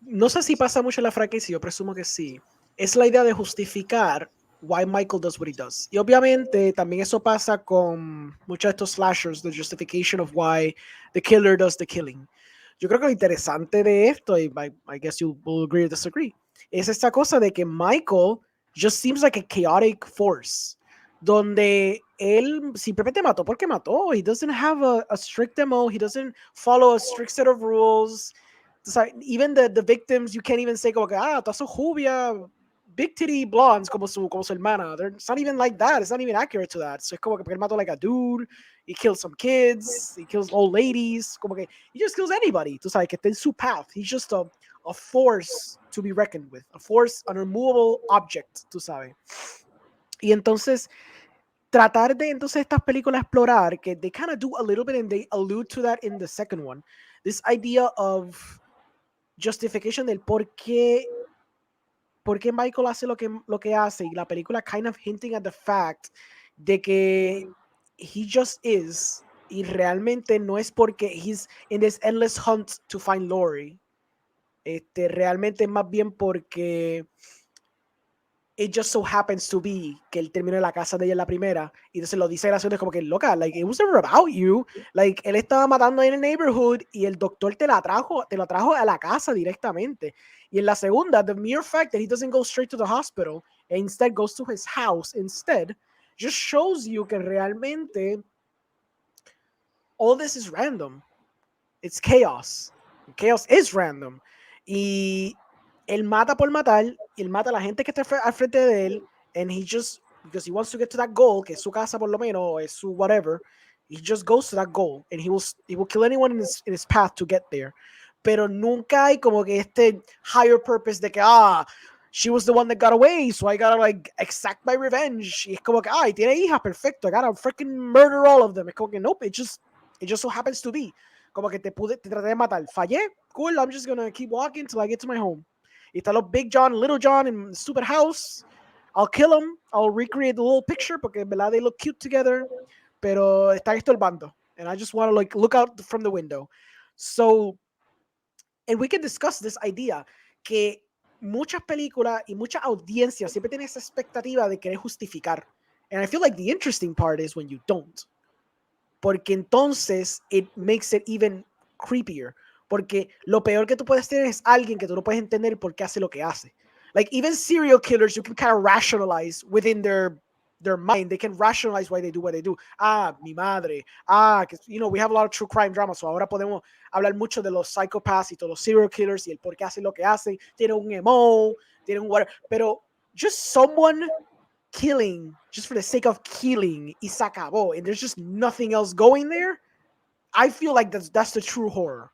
no sé si pasa mucho en la franquicia, yo presumo que sí. Es la idea de justificar why Michael does what he does. Y obviamente también eso pasa con muchos de estos slashers, the justification of why the killer does the killing. Yo creo que lo interesante de esto, y I guess you will agree or disagree, es esta cosa de que Michael just seems like a chaotic force, donde él simplemente mató porque mató. He doesn't have a strict MO, he doesn't follow a strict set of rules. Even the victims, you can't even say como que, toda su jubia, big titty blondes como su hermana. It's not even like that. It's not even accurate to that. So es como que él mató like a dude, he kills some kids, he kills old ladies, como que he just kills anybody. Tú sabes que está en su path. He's just a force to be reckoned with, a force, an unmovable object, tú sabes. Y entonces tratar de entonces estas películas explorar, que they kind of do a little bit and they allude to that in the second one, this idea of justification del por qué Michael hace lo que hace, y la película kind of hinting at the fact de que he just is, y realmente no es porque he's in this endless hunt to find Laurie. Realmente es más bien porque it just so happens to be que él terminó en la casa de ella en la primera, y entonces lo dice gracioso, es como que loca, like, it was never about you, like, él estaba matando ahí en el neighborhood y el doctor te lo trajo a la casa directamente. Y en la segunda, the mere fact that he doesn't go straight to the hospital and instead goes to his house instead, just shows you que realmente all this is random. It's chaos. Chaos is random. Y él mata por matar, y él mata a la gente que está al frente de él, and he just, because he wants to get to that goal, que es su casa por lo menos, o es su whatever, he just goes to that goal, and he will kill anyone in his path to get there. Pero nunca hay como que este higher purpose de que, she was the one that got away, so I gotta like exact my revenge. Y es como que, y tiene hijas, perfecto, I gotta freaking murder all of them. Es como que, nope, it just so happens to be. Como que te traté de matar. Fallé, cool, I'm just gonna keep walking till I get to my home. Y está los Big John, Little John in the stupid house. I'll kill them, I'll recreate the little picture, porque en verdad they look cute together, pero están estorbando. And I just want to like look out from the window. So, and we can discuss this idea, que muchas películas y muchas audiencias siempre tienen esa expectativa de querer justificar. And I feel like the interesting part is when you don't. Porque entonces it makes it even creepier. Porque lo peor que tú puedes tener es alguien que tú no puedes entender por qué hace lo que hace. Like even serial killers, you can kind of rationalize within their mind. They can rationalize why they do what they do. Mi madre. You know, we have a lot of true crime drama, so ahora podemos hablar mucho de los psychopaths y todos los serial killers y el por qué hacen lo que hacen. Tienen un emo, tienen un whatever. Pero just someone killing just for the sake of killing y se acabó, and there's just nothing else going there. I feel like that's the true horror.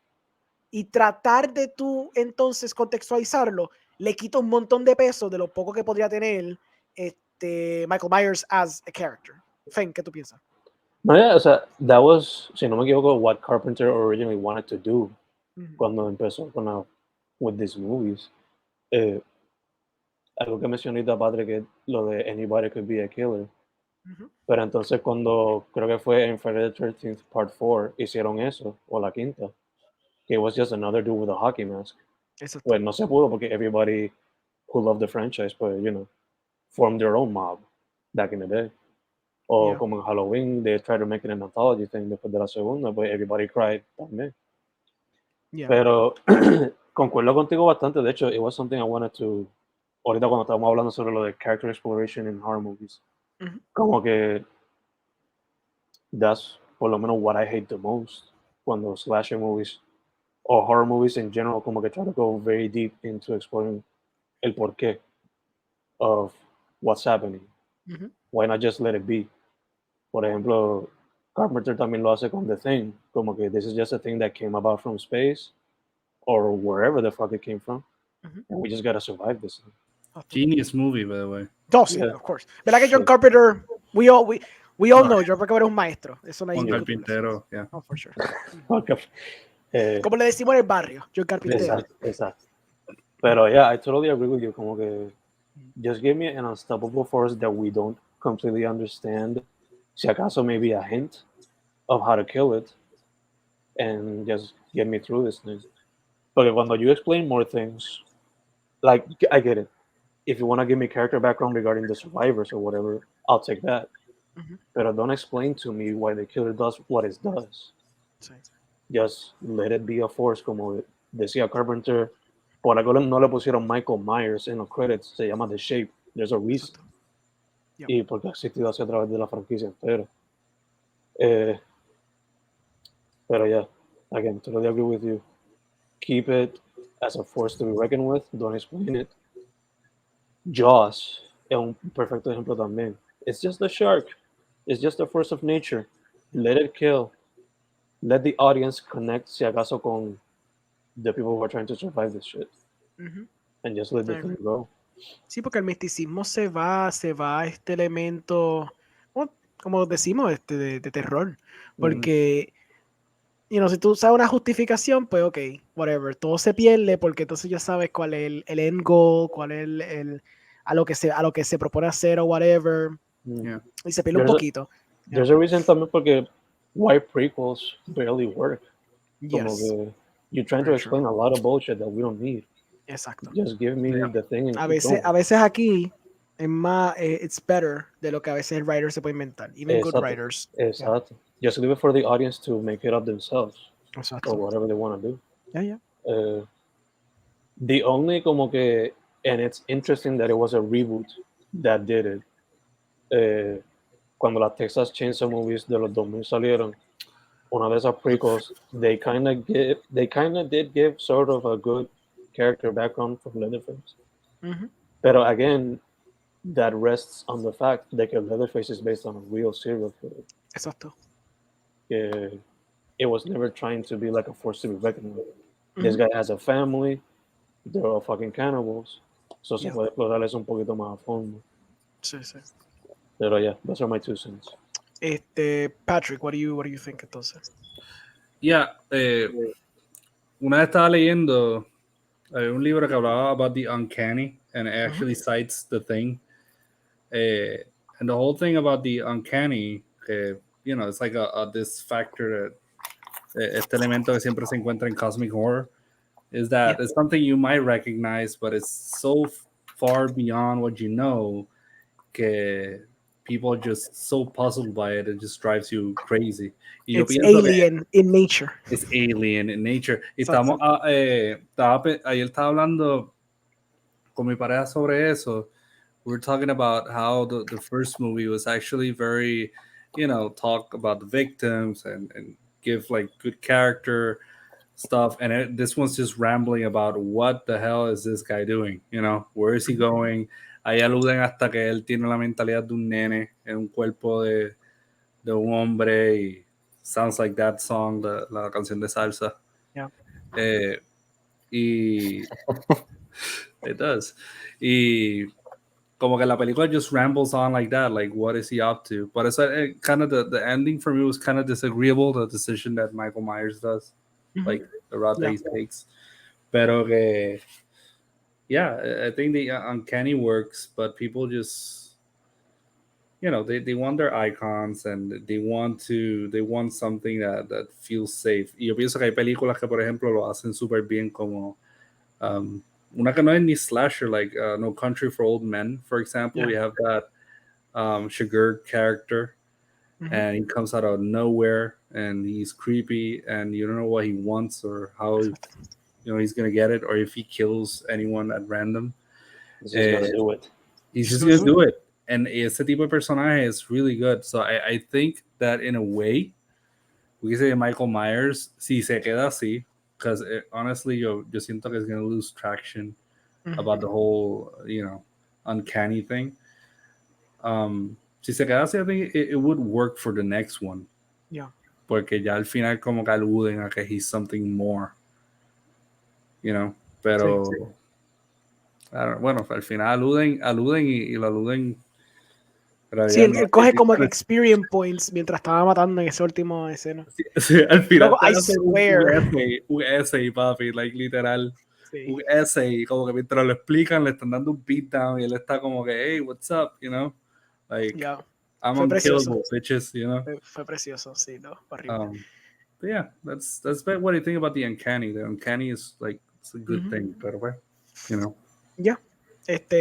Y tratar de tú entonces contextualizarlo le quita un montón de peso de lo poco que podría tener Michael Myers as a character. Fen, ¿qué tú piensas? No, yeah, o sea, that was, si no me equivoco, what Carpenter originally wanted to do cuando empezó with these movies. Algo que mencioné a Patrick, que lo de anybody could be a killer. Pero entonces cuando creo que fue en Friday the 13th Part 4 hicieron eso, o la quinta, que it was just another dude with a hockey mask. Exacto. Pues no se pudo porque everybody who loved the franchise, pues, you know, formed their own mob back in the day. O como en Halloween, they tried to make it an anthology thing después de la segunda, pues everybody cried también. Pero concuerdo contigo bastante. De hecho, it was something I wanted to, ahorita cuando estábamos hablando sobre lo de character exploration in horror movies, como que that's por lo menos what I hate the most cuando slasher movies or horror movies in general como que try to go very deep into exploring el porqué of what's happening. Why not just let it be? Por ejemplo, Carpenter también lo hace con The Thing, como que this is just a thing that came about from space or wherever the fuck it came from, and we just gotta survive this thing. Genius movie, by the way. Oh, sí, of course. ¿Verdad que John Carpenter, we all know, John Carpenter es un maestro. Eso no hay un carpintero, yeah. Oh, for sure. Como le decimos en el barrio, John Carpintero. Exacto. Pero yeah, I totally agree with you. Como que just give me an unstoppable force that we don't completely understand. Si acaso maybe a hint of how to kill it, and just get me through this thing. Porque cuando you explain more things, like I get it. If you want to give me character background regarding the survivors or whatever, I'll take that. But don't explain to me why the killer does what it does. Sí. Just let it be a force, como decía Carpenter. Por algo no le pusieron Michael Myers en los credits, se llama The Shape. There's a reason. Yep. Y porque ha existido así a través de la franquicia entera. Pero yeah, again, totally agree with you. Keep it as a force to be reckoned with. Don't explain it. Jaws es un perfecto ejemplo también. It's just a shark. It's just a force of nature. Let it kill. Let the audience connect, si acaso, con the people who are trying to survive this shit. And just let the thing go. Sí, porque el misticismo se va a este elemento, como decimos, de terror. Porque, si tú sabes una justificación, pues ok, whatever, todo se pierde porque entonces ya sabes cuál es el end goal, cuál es a lo que se propone hacer o whatever. Y se pierde un poquito. There's a reason también porque why prequels barely work. Como Yes. que you're trying to explain a lot of bullshit that we don't need. Exacto. Just give me the thing and a veces aquí es más, it's better de lo que a veces el writer se puede inventar. Even good writers. Exacto. Just leave it for the audience to make it up themselves. Exacto. Or whatever they want to do. Yeah. The only como que, and it's interesting that it was a reboot that did it. Cuando las Texas Chainsaw Movies de los 2000 salieron, una de esas prequels, they kind of did give sort of a good character background from Leatherface. Pero again, that rests on the fact that Leatherface is based on a real serial killer. Exacto. It was never trying to be like a force to be reckoned with. This guy has a family. They're all fucking cannibals. So se puede explorar eso un poquito más a fondo. Sí. Pero yeah, those are my 2 cents. Patrick, what do you think entonces? Yeah, una vez estaba leyendo un libro que hablaba about the uncanny, and it actually cites the thing. And the whole thing about the uncanny, you know, it's like this factor that este elemento que siempre se encuentra en cosmic horror, is that it's something you might recognize, but it's so far beyond what you know que people are just so puzzled by it, it just drives you crazy. It's alien in nature. It's alien in nature. Y ayer estaba hablando con mi pareja sobre eso. We were talking about how the first movie was actually very, you know, talk about the victims and give like good character stuff, and this one's just rambling about what the hell is this guy doing, you know, where is he going. Ahí aluden hasta que él tiene la mentalidad de un nene en un cuerpo de un hombre, y sounds like that song, la canción de salsa. Y it does. Y como que la película just rambles on like that, like what is he up to? But it's kind of the ending for me was kind of disagreeable, the decision that Michael Myers does, like the route that he takes. Pero que, yeah, I think the uncanny works, but people just, you know, they want their icons and they want something that feels safe. Y yo pienso que hay películas que, por ejemplo, lo hacen súper bien, como una que no es ni slasher, like No Country for Old Men, for example. We have that Sugar character, and he comes out of nowhere, and he's creepy, and you don't know what he wants or how, you know, he's gonna get it, or if he kills anyone at random. He's just gonna do it. He's just gonna do it. And ese tipo de personaje is really good. So I think that in a way, we can say Michael Myers, si se queda así, because honestly, yo siento que it's gonna lose traction about the whole, you know, uncanny thing. Si se queda así, I think it would work for the next one. Yeah. Porque ya al final como que aluden a que he's something more, you know. Pero bueno, al final aluden y lo aluden. Sí, él coge como que experience points mientras estaba matando en esa última escena. Sí, al final Luego, I swear. Un essay, papi, like literal. Sí. Un essay, como que mientras lo explican, le están dando un beatdown y él está como que, hey, what's up, you know? Like, I'm unkillable, bitches, you know? Fue precioso, sí, no, horrible. But yeah, that's what I think about the uncanny. The uncanny is like, it's a good thing, pero well, you know. Yeah.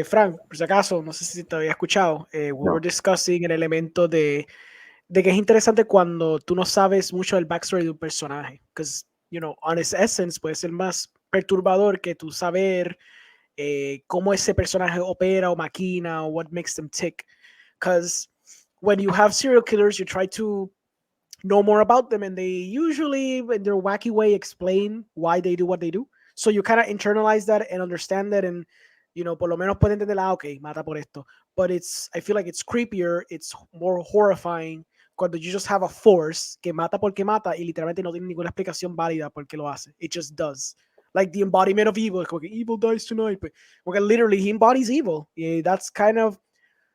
Fran, por si acaso, no sé si te había escuchado, we were discussing el elemento de que es interesante cuando tú no sabes mucho del backstory de un personaje, because, you know, on its essence puede ser más perturbador que tú saber cómo ese personaje opera o maquina o what makes them tick, because when you have serial killers, you try to know more about them, and they usually, in their wacky way, explain why they do what they do, so you kind of internalize that and understand that, and you know, por lo menos pueden entender, okay, mata por esto. But I feel like it's creepier, it's more horrifying cuando you just have a force que mata porque mata y literalmente no tiene ninguna explicación válida por qué lo hace. It just does. Like the embodiment of evil, como que evil dies tonight. Porque literally he embodies evil. Y that's kind of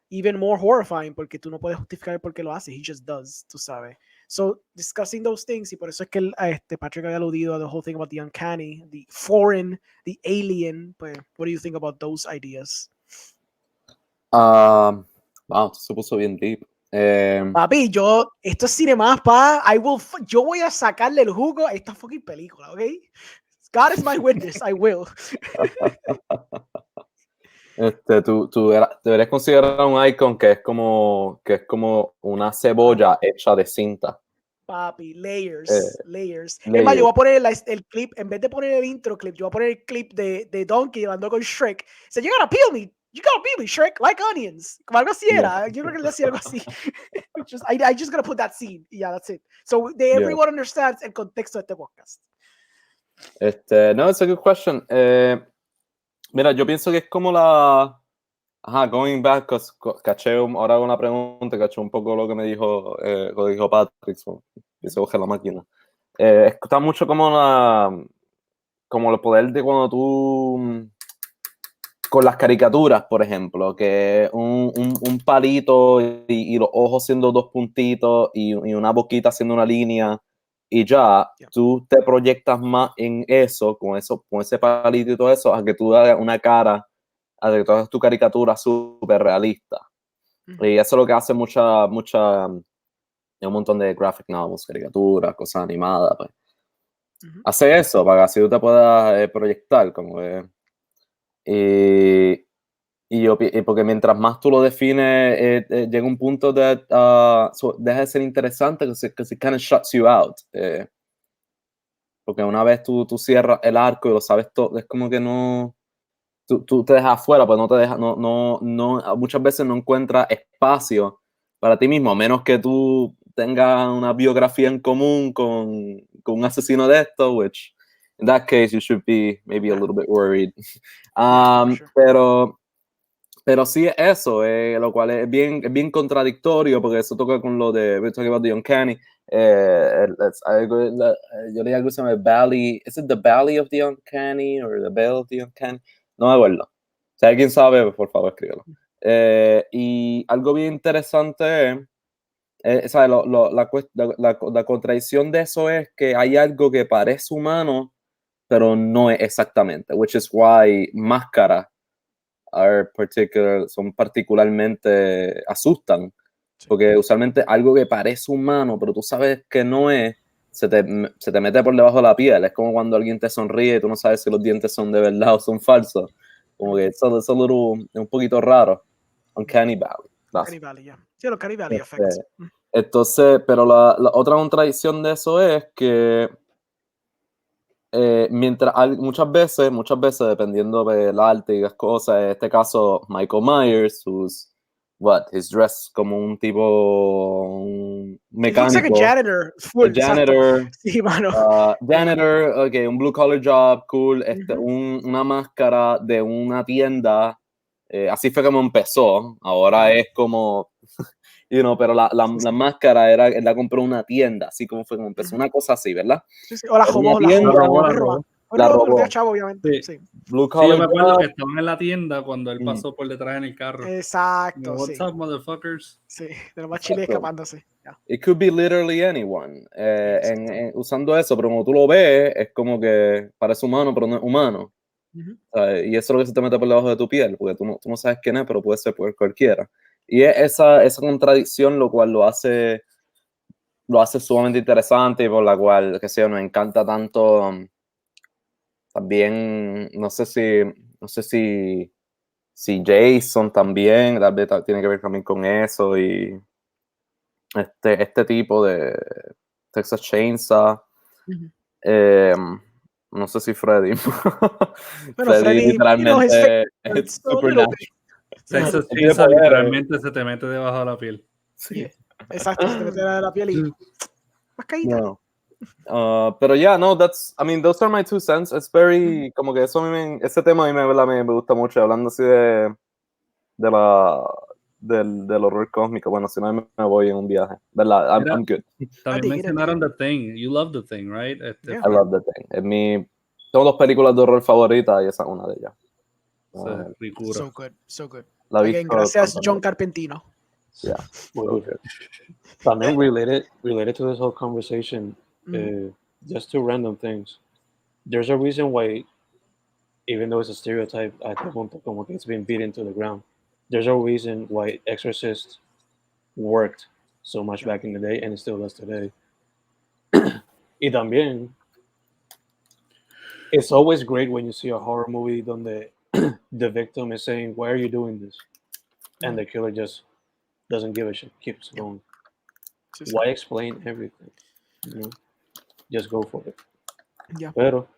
even more horrifying porque tú no puedes justificar por qué lo hace. He just does, tú sabes. So, discussing those things, y por eso es que Patrick había aludido a the whole thing about the uncanny, the foreign, the alien. Pues, what do you think about those ideas? Wow, se puso bien deep. Papi, esto es CINE MÁS, pa. Yo voy a sacarle el jugo a esta fucking película, ¿ok? God is my witness, I will. Tú deberías considerar un icon que es como una cebolla hecha de cinta. Papi, layers. Layers. Es más, yo voy a poner el clip, en vez de poner el intro clip, yo voy a poner el clip de Donkey hablando con Shrek. Dice, you gotta you gotta be me, Shrek, like onions. Como algo así era. Yo creo que le decía algo así. I just gotta put that scene. Yeah, that's it. So everyone understands el contexto de este podcast. No, it's a good question. Mira, yo pienso que es como la... going back, caché ahora una pregunta, caché un poco lo que me dijo, Patrick, que se coge la máquina. Está mucho como el poder de cuando tú... Con las caricaturas, por ejemplo, que un palito y los ojos siendo dos puntitos y una boquita haciendo una línea y ya, tú te proyectas más en eso, con ese palito y todo eso, a que tú hagas una cara, a que tú hagas tu caricatura súper realista. Y eso es lo que hace mucha un montón de graphic novels, caricaturas, cosas animadas, pues. Hace eso para que así tú te puedas proyectar, como que... Y porque mientras más tú lo defines, llega un punto de deja de ser interesante, que se kind of shuts you out. Porque una vez tú cierras el arco y lo sabes todo, es como que no, tú te dejas afuera, pues no te dejas, no, muchas veces no encuentras espacio para ti mismo, a menos que tú tengas una biografía en común con un asesino de esto, which in that case you should be maybe a little bit worried. Pero sí es eso, lo cual es bien contradictorio, porque eso toca con lo de, we're talking about the uncanny, yo leí algo que se llama Valley, ¿is it the Valley of the Uncanny, or the Vale of the Uncanny? No me acuerdo. Si alguien sabe, por favor, escríbelo. Y algo bien interesante es, ¿sabes? La contradicción de eso es que hay algo que parece humano, pero no es exactamente, which is why máscaras son particularmente asustan, porque usualmente algo que parece humano, pero tú sabes que no es, se te mete por debajo de la piel. Es como cuando alguien te sonríe y tú no sabes si los dientes son de verdad o son falsos. Como que eso es un poquito raro. Uncanny Valley. Uncanny Valley, yeah. Sí, los Uncanny Valley effects. Entonces, pero la otra contradicción de eso es que muchas veces, dependiendo del arte y las cosas, en este caso, Michael Myers, he's dressed como un tipo, un mecánico. He looks like a janitor. A janitor. Sí, mano. Janitor, un blue collar job, cool. Una máscara de una tienda. Así fue como empezó. Ahora es como... pero la máscara él la compró en una tienda, así como fue como empezó, una cosa así, ¿verdad? Sí, o la robó, la robó. Chavo, obviamente. Sí. Blue collar, yo me acuerdo que estaban en la tienda cuando él pasó por detrás en el carro. Exacto, What's up, motherfuckers? Sí, de los más chiles escapándose. Yeah. It could be literally anyone. Usando eso, pero como tú lo ves, es como que parece humano, pero no es humano. Y eso es lo que se te mete por debajo de tu piel, porque tú no sabes quién es, pero puede ser por cualquiera. Y es esa contradicción lo cual lo hace sumamente interesante y por la cual, qué sé yo, nos encanta tanto. También, no sé si Jason también, tal vez tiene que ver también con eso, y este tipo de Texas Chainsaw. No sé si Freddy. Bueno, Freddy literalmente es supernatural. Texas Chainsaw literalmente se te mete debajo de la piel. Sí. Exacto, se te mete debajo de la piel y más caída. No. Pero those are my 2 cents. It's very, como que eso ese tema a mí me gusta mucho, hablando así del horror cósmico. Bueno, si no me voy en un viaje, ¿verdad? I'm good. También mencionaron The Thing. You love The Thing, right? I love The Thing. Es todas las películas de horror favoritas y esa es una de ellas. So good. Again, gracias John Carpentino. Yeah. También related to this whole conversation, just 2 random things. There's a reason why, even though it's a stereotype, I think como que it's been beaten to the ground. There's a reason why Exorcist worked so much back in the day and it still does today. Y también, it's always great when you see a horror movie donde the victim is saying, "Why are you doing this?" And the killer just doesn't give a shit, keeps going. Why explain everything? Just go for it. Yeah. Pero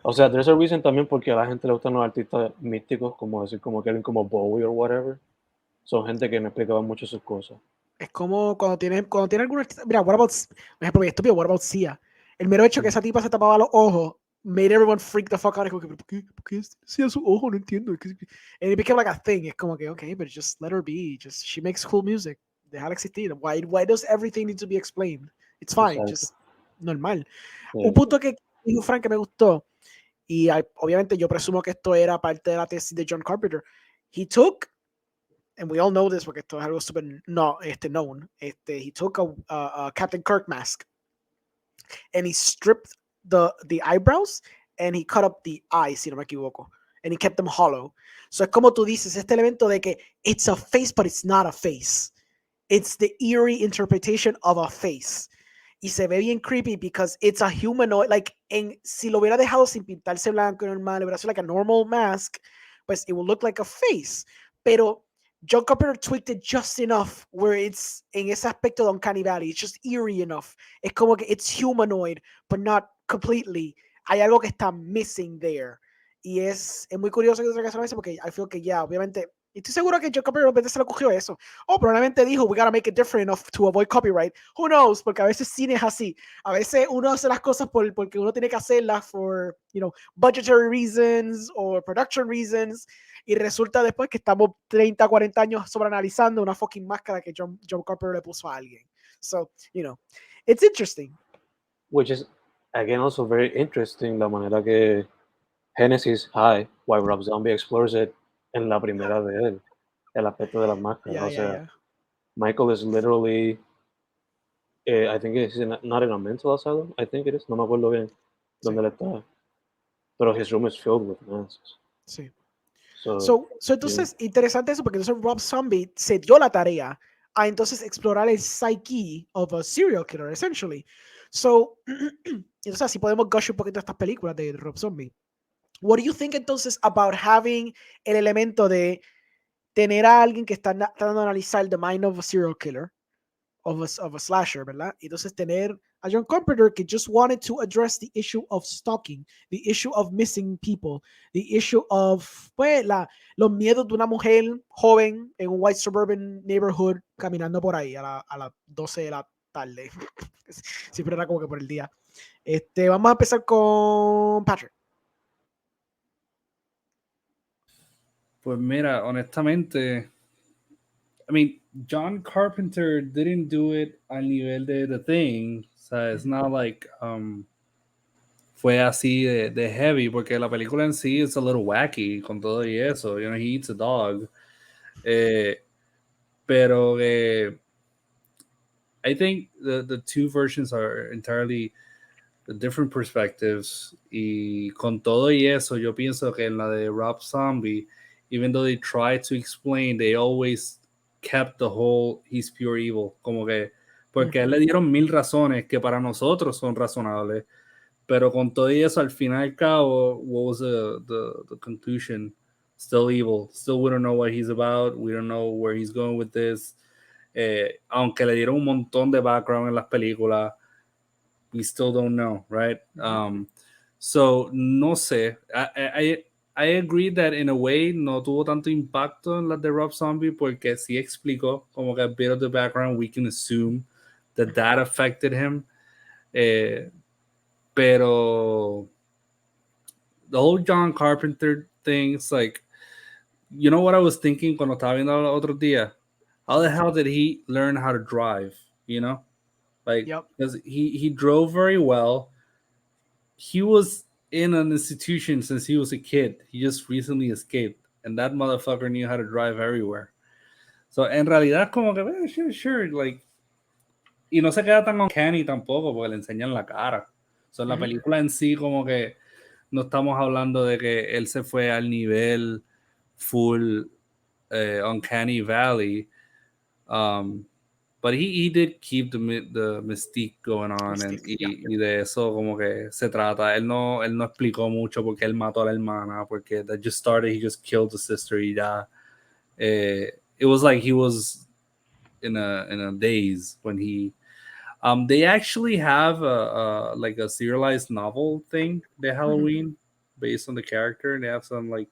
O sea, there's a reason también porque a la gente le gustan los artistas místicos, como decir, como Kevin, como Bowie o whatever. Son gente que no explicaba mucho sus cosas. Es como cuando tiene algún artista. Mira, por ejemplo, bien estúpido, what about Sia? El mero hecho que esa tipa se tapaba los ojos made everyone freak the fuck out. Como que, ¿por qué Sia su ojo? No entiendo. And it became like a thing. Es como que, okay, but just let her be. Just, she makes cool music. Déjala existir. Why does everything need to be explained? It's fine. Exacto. Just normal. Yeah. Un punto que dijo Frank que me gustó, y obviamente yo presumo que esto era parte de la tesis de John Carpenter. He took, and we all know this porque esto es algo super known, he took a Captain Kirk mask and he stripped the eyebrows and he cut up the eyes, si no me equivoco, and he kept them hollow. So es como tú dices, este elemento de que it's a face, but it's not a face. It's the eerie interpretation of a face. Y se ve bien creepy because it's a humanoid. Like, si lo hubiera dejado sin pintarse blanco normal, hubiera sido like a normal mask, pues it would look like a face. Pero John Carpenter tweaked it just enough where it's en ese aspecto de Uncanny Valley. It's just eerie enough. Es como que it's humanoid, but not completely. Hay algo que está missing there. Y es muy curioso que se lo porque I feel que ya, obviamente, y estoy seguro que John Carpenter se le ocurrió eso. O probablemente dijo, we gotta make it different enough to avoid copyright. Who knows? Porque a veces cine es así. A veces uno hace las cosas porque uno tiene que hacerlas for, budgetary reasons or production reasons. Y resulta después que estamos 30, 40 años sobreanalizando una fucking máscara que John Carpenter le puso a alguien. So, it's interesting. Which is, again, also very interesting la manera que Genesis High, why Rob Zombie explores it en la primera de él, el aspecto de las máscaras. Yeah. Michael is literally, I think it's not in a mental asylum, I think it is, no me acuerdo bien dónde él está, pero his room is filled with masks. Sí. So entonces, interesante eso, porque entonces Rob Zombie se dio la tarea a entonces explorar el psyche of a serial killer, essentially. So, entonces así podemos gush un poquito de estas películas de Rob Zombie. What do you think entonces about having el elemento de tener a alguien que está tratando de analizar the mind of a serial killer, of a slasher, ¿verdad? Y entonces tener a John Carpenter que just wanted to address the issue of stalking, the issue of missing people, the issue of, pues, los miedos de una mujer joven en un white suburban neighborhood caminando por ahí a las 12 de la tarde. Siempre era como que por el día. Vamos a empezar con Patrick. Pues mira, honestamente, I mean, John Carpenter didn't do it al nivel de The Thing. O sea, it's not like fue así de heavy, porque la película en sí es a little wacky con todo y eso. He eats a dog. Pero I think the two versions are entirely different perspectives. Y con todo y eso, yo pienso que en la de Rob Zombie, even though they tried to explain, they always kept the whole he's pure evil. Como que, porque a él le dieron 1000 razones que para nosotros son razonables. Pero con todo y eso, al final y al cabo, what was the conclusion? Still evil. Still we don't know what he's about. We don't know where he's going with this. Aunque le dieron un montón de background en las películas, we still don't know, right? So, no sé. I agree that in a way no tuvo tanto impacto en las de Rob Zombie porque sí explicó como que a bit of the background, we can assume that affected him. Pero the whole John Carpenter thing, it's like, you know what I was thinking cuando estaba viendo el otro día? How the hell did he learn how to drive? Like, because he drove very well. He was in an institution since he was a kid. He just recently escaped, and that motherfucker knew how to drive everywhere. So, en realidad, como que, sure, like, y no se queda tan uncanny tampoco porque le enseñan la cara. So, en la película en sí, como que no estamos hablando de que él se fue al nivel full Uncanny Valley. But he did keep the mystique going on. Y de eso como que se trata. Él no explicó mucho porque él mató a la hermana, porque that just started, he just killed the sister y ya. It was like he was in a daze when he... they actually have like a serialized novel thing de Halloween based on the character, and they have some like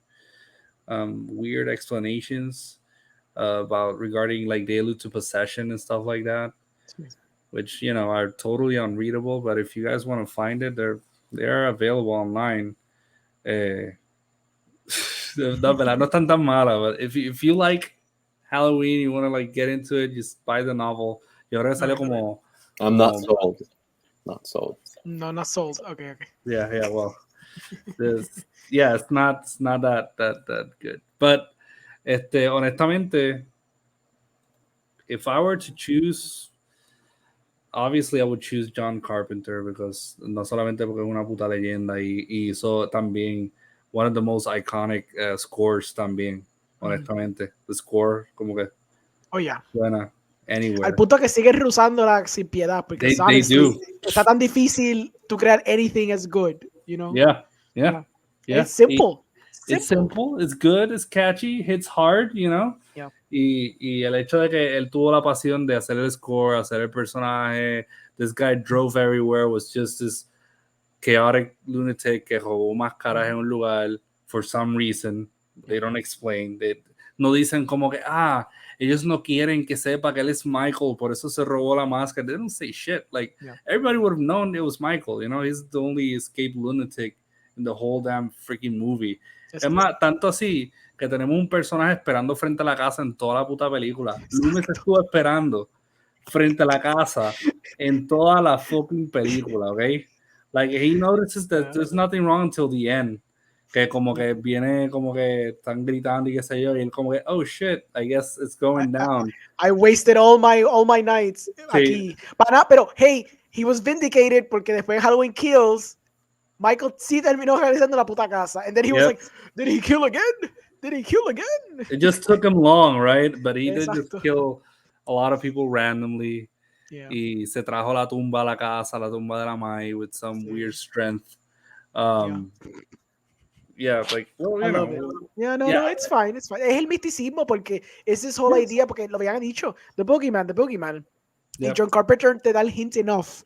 weird explanations about regarding like they allude to possession and stuff like that, which are totally unreadable. But if you guys want to find it, they're available online. No están tan mala, but if you like Halloween, you want to like get into it, just buy the novel. Yo creo que salió como. I'm not sold. Not sold. No, not sold. Okay. Yeah. Well, it's not that good. But honestamente, if I were to choose, obviously I would choose John Carpenter, because no solamente porque es una puta leyenda y hizo también one of the most iconic scores también, honestamente. The score como que suena anywhere. Al punto que siguen reusándola sin piedad, porque they do. Está tan difícil to create anything as good, Yeah. It's simple. It's simple, it's good, it's catchy, hits hard, Yeah. Y el hecho de que él tuvo la pasión de hacer el score, hacer el personaje, this guy drove everywhere, was just this chaotic lunatic que robó máscaras en un lugar for some reason. They don't explain. No dicen como que, ellos no quieren que sepa que él es Michael, por eso se robó la máscara. They don't say shit. Like, everybody would have known it was Michael, he's the only escaped lunatic in the whole damn freaking movie. Es más, tanto así que tenemos un personaje esperando frente a la casa en toda la puta película. Loomis estuvo esperando frente a la casa en toda la fucking película, ¿ok? Like, he notices that there's nothing wrong until the end. Que como que viene, como que están gritando y qué sé yo, y él como que, oh shit, I guess it's going down. I wasted all my nights aquí. Pero, hey, he was vindicated porque después de Halloween Kills, Michael sí terminó realizando la puta casa. And then he was like, did he kill again? It just took him long, right? But he did just kill a lot of people randomly. Yeah. Y se trajo la tumba a la casa, la tumba de la Mai, with some weird strength. Like, well, I love it. No, it's fine. Es el misticismo, porque esa es la idea, porque lo habían dicho, the boogeyman. Y John Carpenter te da el hint enough,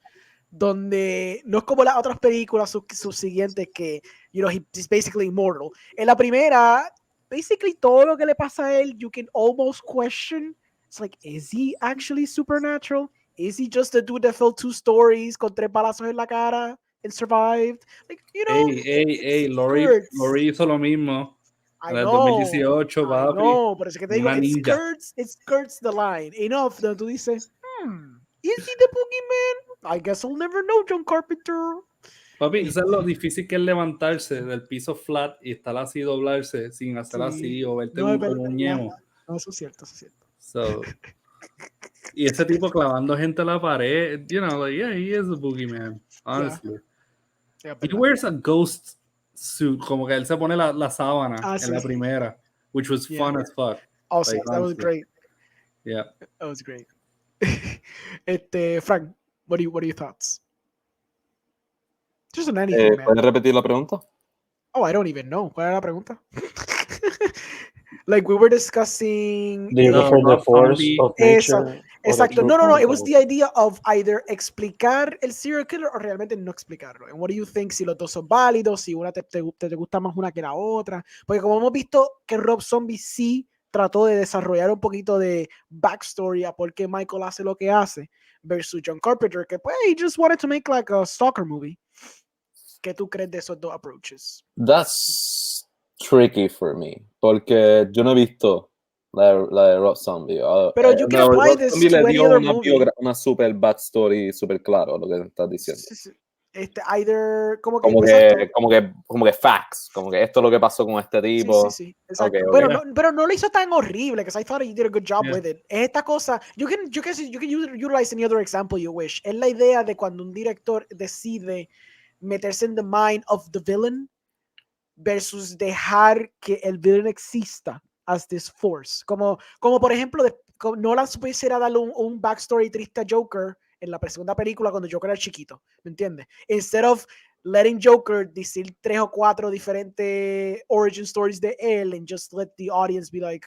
donde no es como las otras películas sus siguientes que, he's basically immortal. En la primera, basically todo lo que le pasa a él, you can almost question. It's like, is he actually supernatural? Is he just a dude that fell 2 stories con 3 balazos en la cara and survived? Like, Laurie hizo lo mismo. En el 2018, papi. No, pero es que te digo, it skirts the line enough donde tú dices, is he the boogeyman? I guess I'll never know, John Carpenter. Papi, eso es lo difícil que es levantarse del piso flat y estar así, doblarse sin hacer así o verte como un ñemo. No, eso es cierto. So, y ese tipo clavando gente a la pared, he is a boogeyman, honestly. He wears a ghost suit, como que él se pone la sábana en la primera, which was fun as fuck. Awesome, that was great. Yeah. That was great. Frank, what are your thoughts? Just on anything, man. ¿Puedes repetir la pregunta? Oh, I don't even know. ¿Cuál era la pregunta? Like, we were discussing... Do you go for the force of nature? Exacto. No. It was the idea of either explicar el serial killer o realmente no explicarlo. And what do you think? Si los dos son válidos, si una te gusta más una que la otra. Porque como hemos visto que Rob Zombie sí trató de desarrollar un poquito de backstory a por qué Michael hace lo que hace, versus John Carpenter, que pues, he just wanted to make like a stalker movie. ¿Qué tú crees de esos dos approaches? That's tricky for me, porque yo no he visto la de Rob Zombie. Pero you can apply this to any other movie. Una super backstory, super claro lo que estás diciendo. Sí. Either como que facts, como que esto es lo que pasó con este tipo. Sí, exacto. Okay. Pero no lo hizo tan horrible, because I thought he did a good job with it. Esta cosa, you can utilize any other example you wish. Es la idea de cuando un director decide meterse en the mind of the villain versus dejar que el villain exista as this force. Como por ejemplo, Nolan quisiera darle un backstory triste a Joker en la segunda película cuando Joker era chiquito, ¿me entiendes? Instead of letting Joker decir 3 o 4 diferentes origin stories de él and just let the audience be like,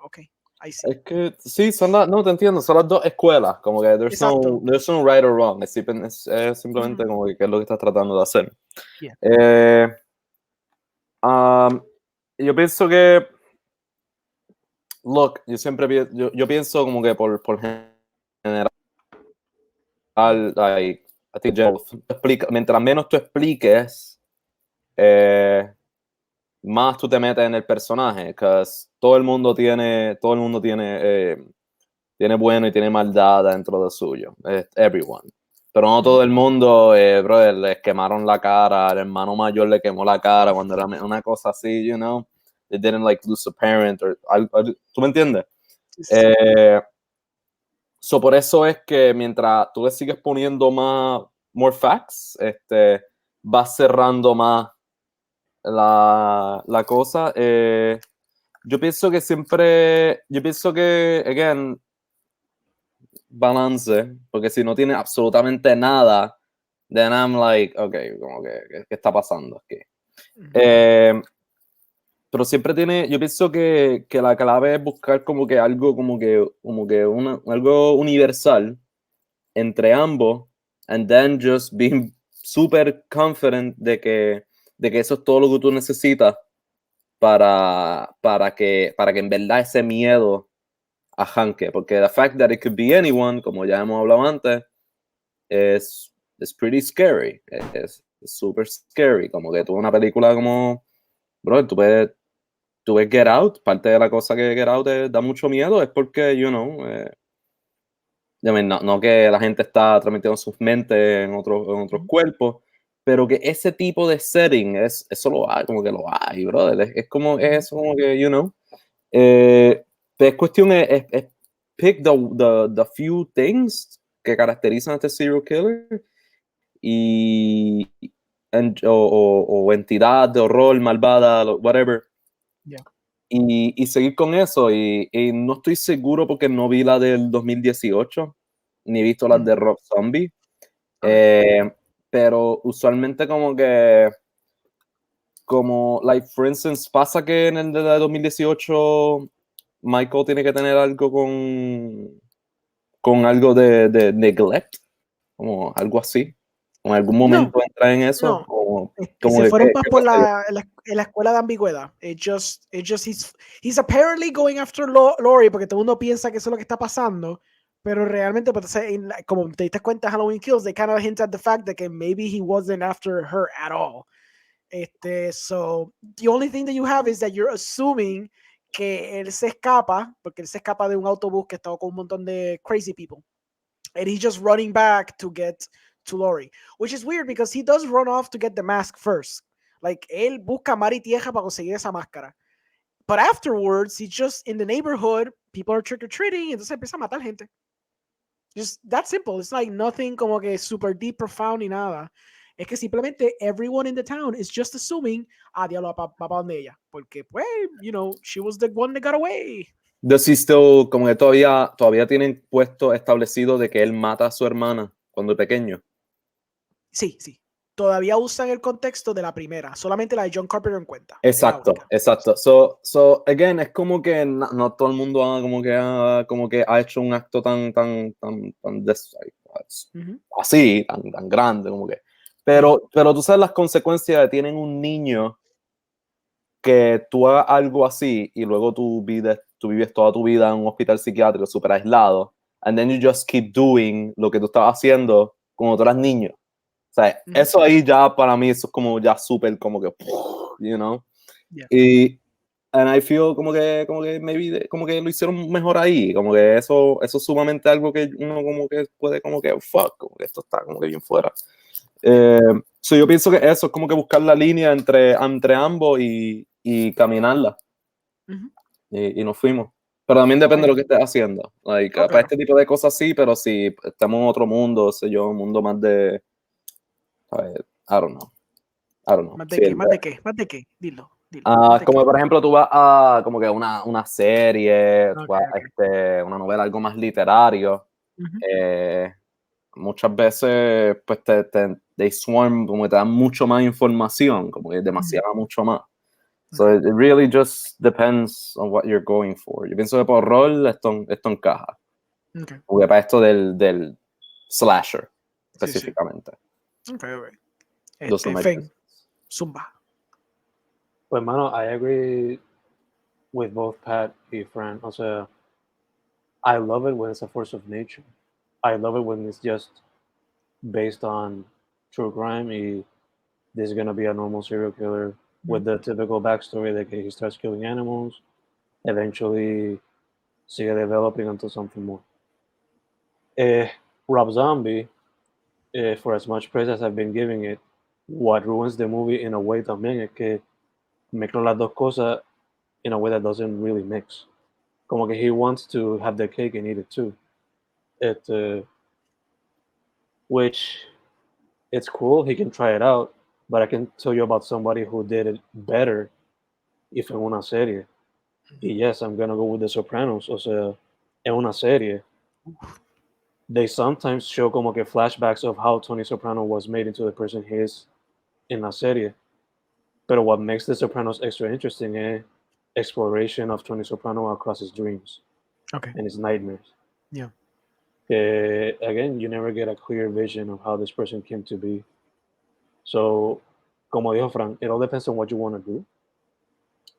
okay, I see. Es que sí, no te entiendo, son las dos escuelas, como que there's no right or wrong, es simplemente como que qué es lo que estás tratando de hacer. Yeah. Yo pienso que, look, yo pienso como que por general, like, I think mientras menos tú expliques, más tú te metes en el personaje, porque todo el mundo tiene bueno y tiene maldad dentro de suyo, everyone. Pero no todo el mundo, brother, les quemaron la cara, al hermano mayor le quemó la cara cuando era una cosa así, you know, they didn't like lose a parent, ¿tú me entiendes? Sí. So por eso es que mientras tú le sigues poniendo more facts, vas cerrando más la cosa. Yo pienso que, again, balance, porque si no tiene absolutamente nada, then I'm like, okay, como que, ¿qué está pasando aquí? Pero siempre yo pienso que la clave es buscar como que algo, algo universal entre ambos, and then just being super confident de que eso es todo lo que tú necesitas para que en verdad ese miedo arranque, porque the fact that it could be anyone, como ya hemos hablado antes, es pretty scary, es super scary, como que tú una película como, bro, tú ves Get Out, parte de la cosa que Get Out da mucho miedo es porque, you know, no que la gente está transmitiendo sus mentes en otros cuerpos, pero que ese tipo de setting, eso lo hay, como que lo hay, brother, es como que, you know, es cuestión es pick the few things que caracterizan a este serial killer o entidad de horror, malvada, whatever, y seguir con eso. Y no estoy seguro porque no vi la del 2018, ni he visto las de Rob Zombie, pero usualmente like, for instance, pasa que en el de 2018 Michael tiene que tener algo con algo de neglect, como algo así. ¿En algún momento entra en eso? No. Como se fueron más por la escuela de ambigüedad. He's apparently going after Lori porque todo el mundo piensa que eso es lo que está pasando, pero realmente, pues, como te diste cuenta, Halloween Kills, they kind of hint at the fact that maybe he wasn't after her at all. So the only thing that you have is that you're assuming que él se escapa, porque él se escapa de un autobús que estaba con un montón de crazy people, and he's just running back to get to Lori, which is weird because he does run off to get the mask first. Like, él busca mar y tierra para conseguir esa máscara. But afterwards, he's just in the neighborhood, people are trick-or-treating, entonces empieza a matar gente. Just that simple. It's like nothing como que super deep, profound ni nada. Es que simplemente everyone in the town is just assuming, diablo, va para donde ella. Porque, pues, you know, she was the one that got away. Does he still, como que todavía tienen puesto establecido de que él mata a su hermana cuando es pequeño? Sí. Todavía usan el contexto de la primera. Solamente la de John Carpenter en cuenta. Exacto. So, again, es como que no todo el mundo como que ha hecho un acto tan así, tan grande, como que. Pero tú sabes las consecuencias de tener un niño que tú hagas algo así y luego tú vives toda tu vida en un hospital psiquiátrico súper aislado, and then you just keep doing lo que tú estabas haciendo cuando tú eras niño. O sea, eso ahí ya para mí eso es como ya súper como que, you know. And I feel como que maybe como que lo hicieron mejor ahí, como que eso es sumamente algo que uno como que puede como que fuck, como que esto está como que bien fuera. So yo pienso que eso es como que buscar la línea entre ambos y caminarla. Y nos fuimos. Pero también depende de lo que estés haciendo. Like, para este tipo de cosas sí, pero si estamos en otro mundo, sé yo, un mundo más de... I don't know. ¿Más de qué? Dilo. Como por ejemplo tú vas a como que una serie, una novela, algo más literario. Muchas veces pues they swarm, como que te dan mucho más información, como que demasiada mucho más. So it really just depends on what you're going for. Yo pienso que por rol esto encaja. Porque para esto del slasher específicamente. Fen, zumba. Pues, mano, I agree with both Pat y Fran. O sea, I love it when it's a force of nature. I love it when it's just based on true crime. This is gonna be a normal serial killer with the typical backstory that he starts killing animals, eventually sigue developing into something more. Rob Zombie, for as much praise as I've been giving it, what ruins the movie in a way también es que mezcla las dos cosas in a way that doesn't really mix. Como que he wants to have the cake and eat it too. Which it's cool, he can try it out, but I can tell you about somebody who did it better if en una serie. Y yes, I'm gonna go with The Sopranos. O sea, en una serie, they sometimes show como que flashbacks of how Tony Soprano was made into the person he is in la serie. Pero what makes The Sopranos extra interesting is exploration of Tony Soprano across his dreams and his nightmares. Yeah. Again, you never get a clear vision of how this person came to be. So, como dijo Frank, it all depends on what you want to do.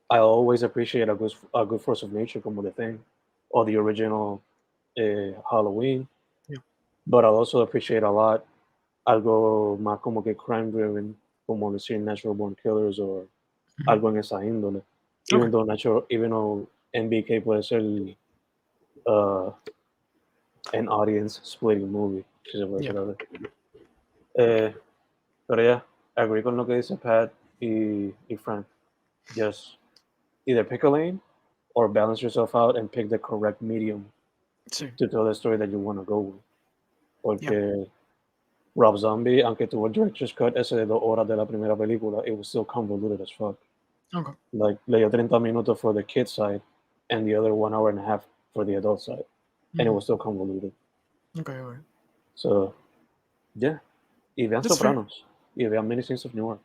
I always appreciate a good force of nature, como The Thing, or the original Halloween. Yeah. But I'll also appreciate a lot algo más como que crime driven, como decir Natural Born Killers or algo en esa índole. Even though NBK puede ser an audience splitting movie. Pero yeah, agree con lo que dice Pat y Frank. Just either pick a lane or balance yourself out and pick the correct medium to tell the story that you want to go with. Porque Rob Zombie, aunque tuvo el director's cut ese de 2 horas de la primera película, it was still convoluted as fuck. Okay. Like, le dio 30 minutos for the kid side and the other 1 hour and a half for the adult side. And it was still convoluted. Okay. So, yeah. Y vean Sopranos. Y vean Many Saints of Newark.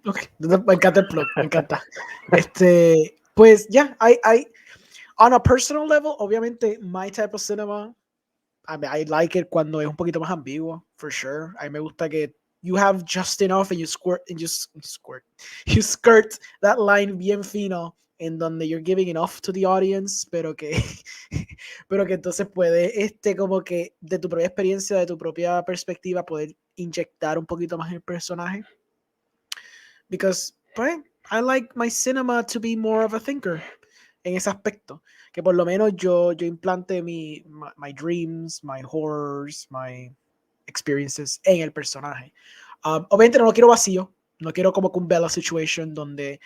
Okay. Me encanta el plug. Me encanta. Pues, yeah, I on a personal level, obviamente, my type of cinema, I like it cuando es un poquito más ambiguo, for sure. A mí me gusta que you have just enough and you skirt that line bien fino en donde you're giving enough to the audience, pero que entonces puede, como que de tu propia experiencia, de tu propia perspectiva, poder inyectar un poquito más el personaje. Because, pues, I like my cinema to be more of a thinker en ese aspecto, que por lo menos yo implante my dreams, my horrors, my experiences en el personaje. Obviamente no lo quiero vacío, no quiero como que un Bella situation donde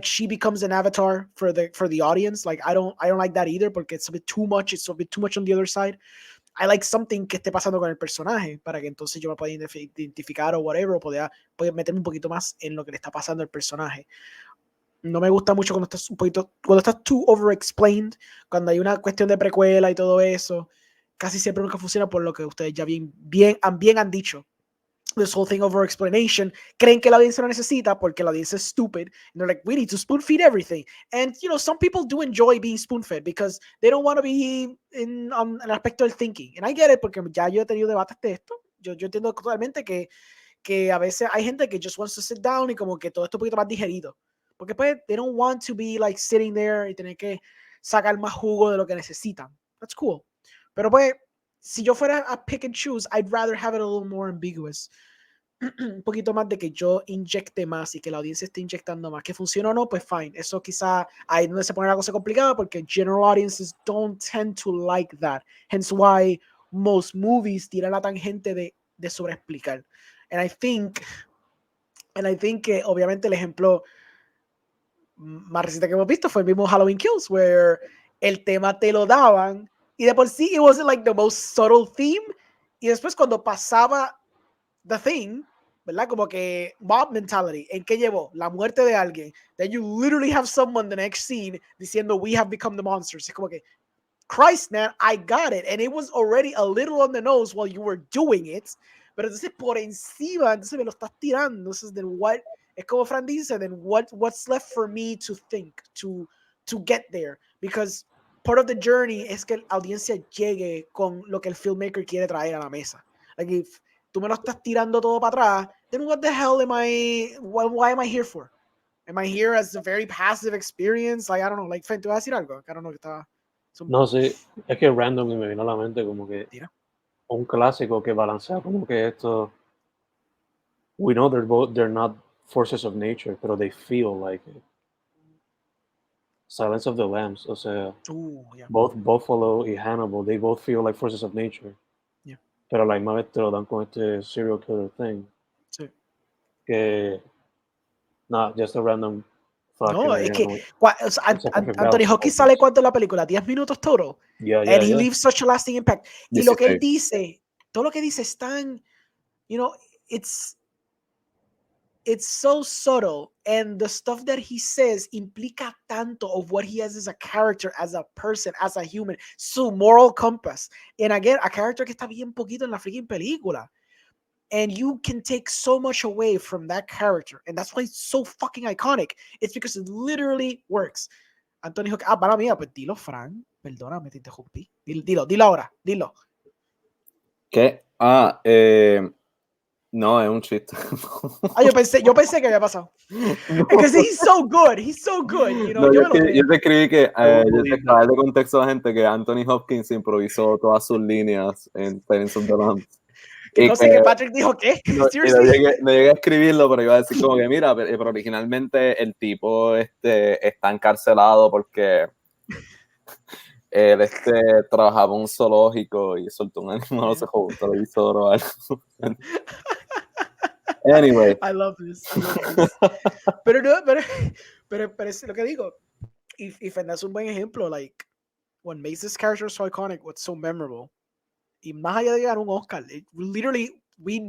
she becomes an avatar for the audience. Like I don't like that either porque it's a bit too much on the other side. I like something que esté pasando con el personaje para que entonces yo me pueda identificar o whatever, o pueda meterme un poquito más en lo que le está pasando al personaje. No me gusta mucho cuando estás too over-explained, cuando hay una cuestión de precuela y todo eso. Casi siempre nunca funciona por lo que ustedes ya bien han dicho. This whole thing over explanation. Creen que la audiencia lo necesita porque la audiencia es stupid. And they're like, we need to spoon feed everything. And, some people do enjoy being spoon fed because they don't want to be in el aspecto del thinking. And I get it porque ya yo he tenido debates de esto. Yo entiendo totalmente que a veces hay gente que just wants to sit down y como que todo esto un poquito más digerido. Porque pues, they don't want to be like sitting there y tener que sacar más jugo de lo que necesitan. That's cool. Pero pues, si yo fuera a pick and choose, I'd rather have it a little more ambiguous. Un poquito más de que yo inyecte más y que la audiencia esté inyectando más. Que funcione o no, pues fine. Eso quizá ahí donde se pone la cosa complicada porque general audiences don't tend to like that. Hence why most movies tiran la tangente de sobreexplicar. And I think que obviamente el ejemplo más reciente que hemos visto fue el mismo Halloween Kills, where el tema te lo daban y de por sí it wasn't like the most subtle theme, y después cuando pasaba the thing, ¿verdad? Como que mob mentality, ¿en qué llevó? La muerte de alguien. Then you literally have someone the next scene diciendo we have become the monsters. Es como que Christ, man, I got it. And it was already a little on the nose while you were doing it. Pero entonces por encima, entonces me lo estás tirando. Entonces, then what? Es como Fran dice, then what's left for me to think, to get there? Because part of the journey es que la audiencia llegue con lo que el filmmaker quiere traer a la mesa. Like, if tú me lo estás tirando todo para atrás, then what the hell why am I here for? Am I here as a very passive experience? Like, I don't know, like, Fen, ¿te vas a decir algo? I don't know que estaba... No, sí, es que random me vino a la mente como que un clásico que balancea como que esto... We know they're not forces of nature, pero they feel like it. Silence of the Lambs, o sea, both Buffalo y Hannibal, they both feel like forces of nature. Yeah. Pero a la misma vez te lo dan con este serial killer thing. Sí. Que, just a random thought. No, es que Anthony Hopkins sale ¿cuánto en la película? 10 minutos total. And he leaves such a lasting impact. Y lo que él dice, todo lo que dice es tan, you know, it's so subtle, and the stuff that he says implica tanto of what he has as a character, as a person, as a human, su moral compass. And again, a character que está bien poquito en la freaking película. And you can take so much away from that character. And that's why it's so fucking iconic. It's because it literally works. Anthony Hopkins, para mía, pues dilo, Fran. Perdóname, te interrumpí. Dilo ahora, dilo. ¿Qué? No, es un chiste. Yo pensé que había pasado. Because he's so good, you know. No, yo te escribí que yo te traje de contexto a la gente que Anthony Hopkins improvisó todas sus líneas en Silence of the Lambs. Que no sé qué Patrick dijo, ¿qué? No llegué a escribirlo, pero iba a decir como que mira, pero originalmente el tipo está encarcelado porque él trabajaba en un zoológico y soltó un animal, no sé, un televisor o algo. Anyway. I love this. Pero es lo que digo. And that's un buen ejemplo. Like, what makes this character so iconic, what's so memorable. Y más allá de ganar un Oscar, literally, we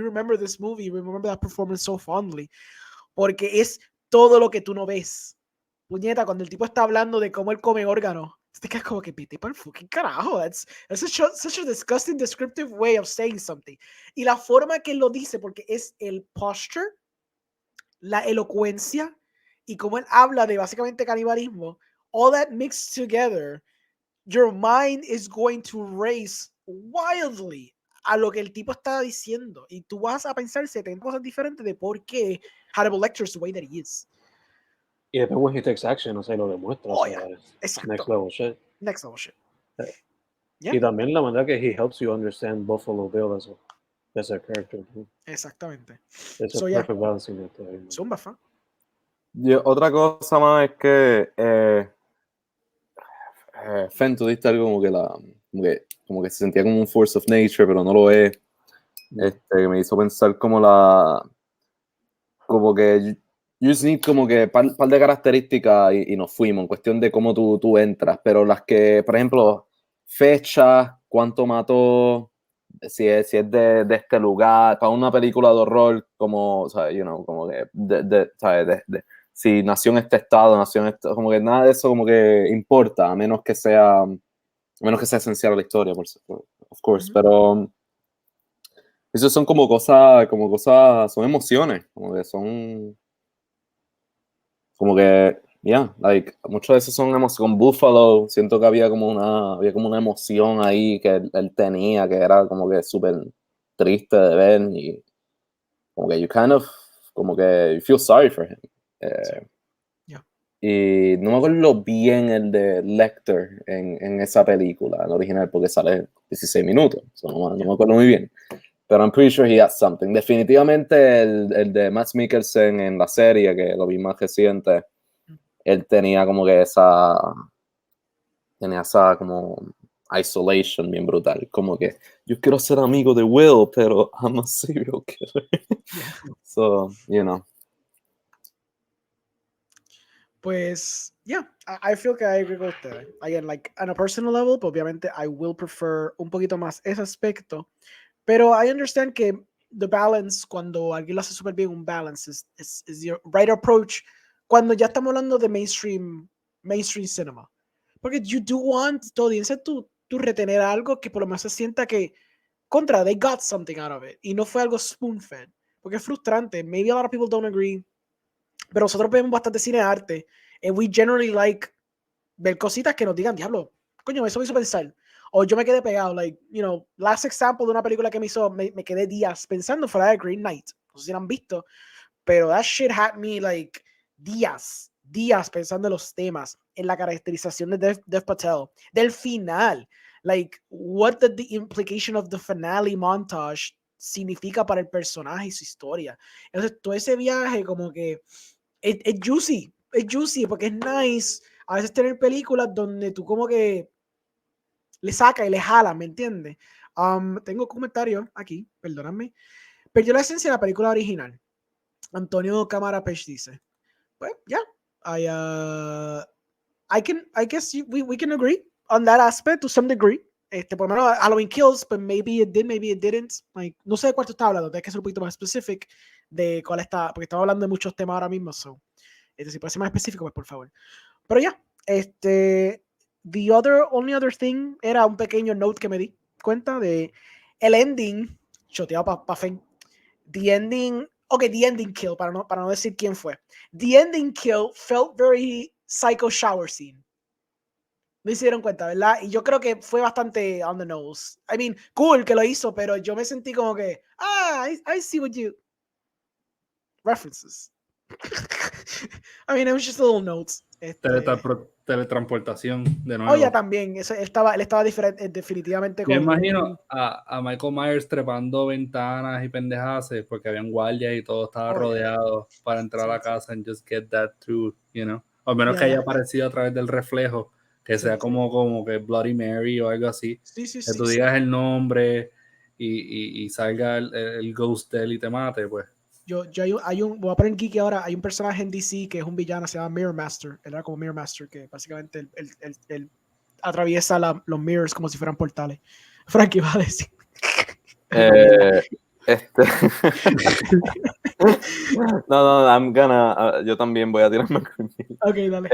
remember this movie, we remember that performance so fondly. Porque es todo lo que tú no ves. Puñeta, cuando el tipo está hablando de cómo él come órganos, te quedas como que vete para el fucking carajo. That's such a disgusting, descriptive way of saying something. Y la forma que él lo dice, porque es el posture, la elocuencia, y cómo él habla de básicamente canibalismo, all that mixed together, your mind is going to race wildly a lo que el tipo está diciendo. Y tú vas a pensar 70 cosas diferentes de por qué Hannibal Lecter is the way that he is. Y después when he takes action, o sea, lo demuestra. Oh, o yeah. sea, next level shit. Next level shit. Yeah. Y también la manera que he helps you understand Buffalo Bill as a character. Exactamente. Es a perfect balancing act. Zumba, fan. Otra cosa más es que Fen, tú diste algo como que se sentía como un force of nature, pero no lo es. Que me hizo pensar como que you just need como que par de características y nos fuimos en cuestión de cómo tú entras, pero las que, por ejemplo, fecha, cuánto mató, si es de este lugar, para una película de horror, como, o sea, como que, ¿sabes? Si nació en este estado, como que nada de eso como que importa, a menos que sea esencial a la historia, of course, pero eso son como cosas, son emociones, como que, like, muchas veces son emociones. Con Buffalo siento que había como una emoción ahí que él tenía, que era como que súper triste de ver, y como que como que you feel sorry for him. Y no me acuerdo bien el de Lecter en esa película, el original, porque sale 16 minutos, no me acuerdo muy bien. Pero I'm pretty sure he had something. Definitivamente el de Mads Mikkelsen en la serie, que lo vi más reciente, él tenía como que esa como isolation bien brutal. Como que yo quiero ser amigo de Will, pero I'm a serial killer. So, Pues, I feel que I agree with that. Again, like, on a personal level, pues, obviamente, I will prefer un poquito más ese aspecto. Pero I understand que the balance, cuando alguien lo hace súper bien, un balance is your right approach cuando ya estamos hablando de mainstream cinema. Porque you do want tu audiencia tú retener algo que por lo menos se sienta que they got something out of it. Y no fue algo spoon-fed. Porque es frustrante. Maybe a lot of people don't agree. Pero nosotros vemos bastante cine de arte. And we generally like ver cositas que nos digan, diablo, coño, eso me hizo pensar. O yo me quedé pegado, like, last example de una película que me quedé días pensando fue la de Green Knight. No sé si la han visto, pero that shit had me, like, días pensando en los temas, en la caracterización de Dev Patel, del final, like, what the implication of the finale montage significa para el personaje y su historia. Entonces, todo ese viaje como que es juicy, porque es nice a veces tener películas donde tú como que le saca y le jala, ¿me entiendes? Tengo comentarios aquí, perdóname. Perdió la esencia de la película original. Antonio Cámara Pech dice, pues, yeah, I guess we can agree on that aspect to some degree. Por lo menos Halloween Kills, but maybe it did, maybe it didn't. Like, no sé de cuál tú estás hablando, tienes que ser un poquito más específico de cuál está, porque estamos hablando de muchos temas ahora mismo, so, si puede ser más específico, pues por favor. Pero ya, the only other thing era un pequeño note que me di cuenta de el ending, choteado para Fen. The ending kill, para no decir quién fue. The ending kill felt very psycho shower scene. No se dieron cuenta, ¿verdad? Y yo creo que fue bastante on the nose. I mean, cool que lo hizo, pero yo me sentí como que, I see what you... References. I mean, it was just little notes. Teletransportación de nuevo. Oye, también, él estaba definitivamente con... Yo imagino a Michael Myers trepando ventanas y pendejadas porque habían guardias y todo estaba rodeado para entrar a la casa and just get that through, you know. O menos que haya aparecido a través del reflejo, que sea como que Bloody Mary o algo así. Que tú digas el nombre y salga el ghost de él y te mate, pues. Voy a poner geeky ahora, hay un personaje en DC que es un villano, se llama Mirror Master, él era como Mirror Master, que básicamente él atraviesa los mirrors como si fueran portales. Frankie va a decir. No, yo también voy a tirarme. Ok, dale.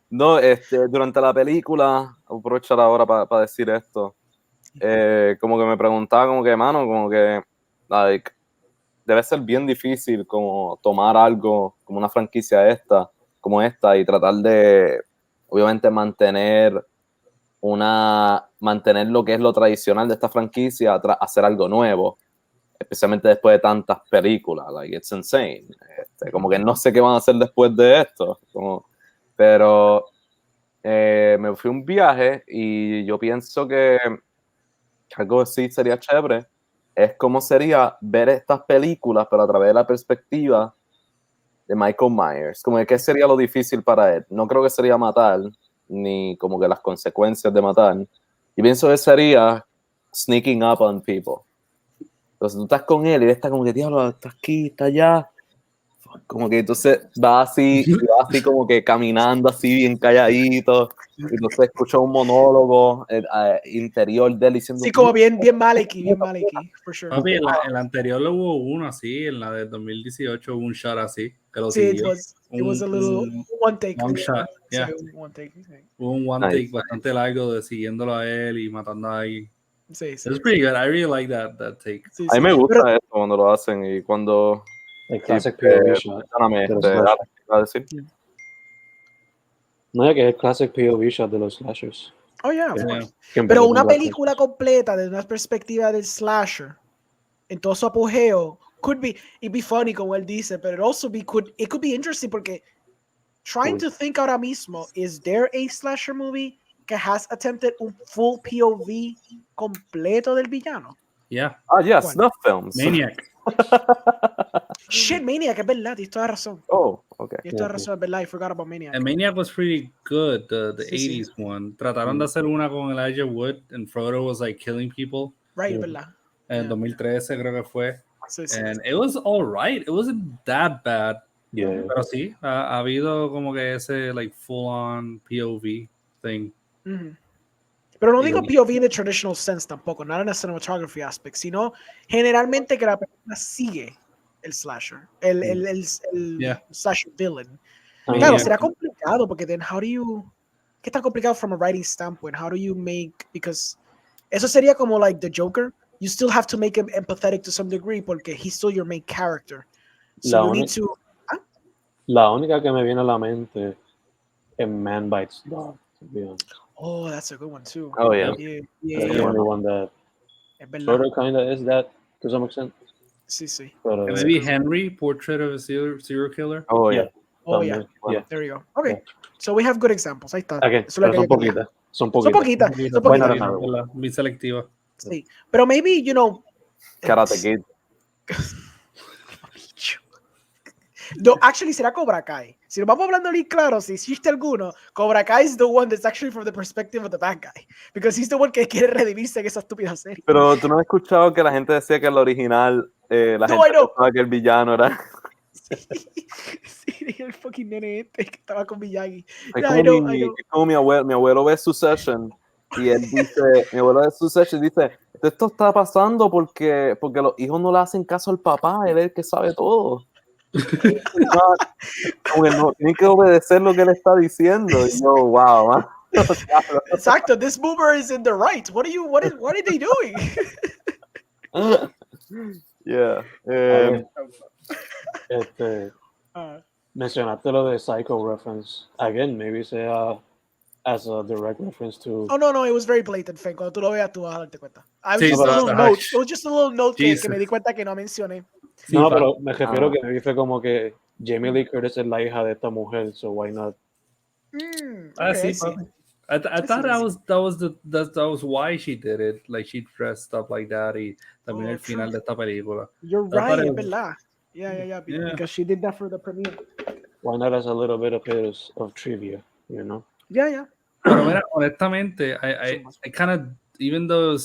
Durante la película, aprovechar ahora para decir esto, como que me preguntaba como que, like, debe ser bien difícil como tomar algo como una franquicia como esta y tratar de, obviamente, mantener lo que es lo tradicional de esta franquicia, hacer algo nuevo, especialmente después de tantas películas. Like, it's insane. Como que no sé qué van a hacer después de esto. Pero me fui a un viaje y yo pienso que algo así sería chévere. Es como sería ver estas películas, pero a través de la perspectiva de Michael Myers. Como que qué sería lo difícil para él. No creo que sería matar, ni como que las consecuencias de matar. Y pienso que sería sneaking up on people. Entonces tú estás con él y él está como que, diablo, está aquí, está allá. Como que entonces va así como que caminando así bien calladito. Y entonces escucha un monólogo interior de él diciendo... Sí, como bien Maliki, for sure. Papi, en la anterior hubo uno así, en la de 2018 hubo un shot así, que lo siguió. It was a little one take. Long shot, yeah. One take. Hubo un one take bastante largo de siguiéndolo a él y matando a alguien. Sí. It's pretty good. I really like that take. Sí. A mí me gusta eso cuando lo hacen y cuando... El classic POV shot. No, ya que es el classic POV shot de los slashers. Oh, yeah, of course. Pero una película completa desde una perspectiva del slasher, en todo su apogeo, it'd be funny, como él dice, pero it could be interesting, porque trying to think ahora mismo, is there a slasher movie que has attempted un full POV completo del villano? Yeah. Yeah, snuff films. Maniac. Shit, Maniac, es verdad, tienes toda razón. Oh, okay. Tienes toda razón, es verdad, I forgot about Maniac. And Maniac was pretty good, the 80s one. Trataron de hacer una con Elijah Wood, and Frodo was like killing people. Right, es verdad. En 2013 creo que fue. Sí. And it was alright, it wasn't that bad. Yeah. Pero sí, ha habido como que ese like full-on POV thing. Mm-hmm. Pero no digo POV in the traditional sense tampoco, not in a cinematography aspect, sino generalmente que la persona sigue el slasher, el slasher villain. Claro, será complicado porque then ¿qué tan complicado from a writing standpoint? How do you make, because eso sería como like the Joker, you still have to make him empathetic to some degree porque he's still your main character. So you need to... La única que me viene a la mente es Man Bites Dog, to be honest. Oh, that's a good one too. Oh, yeah. That's the only one that sort of kind of is that to some extent. Sí. Maybe Henry, Portrait of a Serial Killer. Oh, yeah. Oh, yeah. Bueno. There you go. Okay. Yeah. So we have good examples. Ahí está. Okay, Eso es lo pero que son yo quería. poquitas. Son Son poquitas. poquitas. Son poquitas. Muy selectiva. Sí. Pero maybe, you know. Karate Kid. No, actually, será Cobra Kai. Si nos vamos hablando bien claro, si existe alguno, Cobra Kai is the one that's actually from the perspective of the bad guy. Because he's the one que quiere redimirse en esa estúpida serie. Pero tú no has escuchado que la gente decía que el original, la No, gente I know. pensaba que el villano era... Sí, el fucking nene este que estaba con Miyagi. Es Yeah, como, I know. es como mi abuelo ve Succession y él dice, mi abuelo ve Succession y dice, esto está pasando porque los hijos no le hacen caso al papá, él es el que sabe todo. Como que no, tienen que obedecer lo que él está diciendo. Y yo, wow, man. Exacto, this boomer is in the right. What are they doing? Yeah. Mencionaste lo de Psycho reference. Again, maybe sea as a direct reference to... Oh, no, it was very blatant, Fen. Cuando tú lo veas, tú vas a darte cuenta. Sí, It was just a little note que me di cuenta que no mencioné. Sí, no, pero me refiero que me fue como que Jamie Lee Curtis es la hija de esta mujer, so why not? Okay, sí, I thought that was why she did it. Like she dressed up like that. Y también el final de esta película. You're right, es verdad. Yeah. Because she did that for the premiere. Why not as a little bit of trivia, you know? Yeah. Pero mira, honestamente, I kind of, even though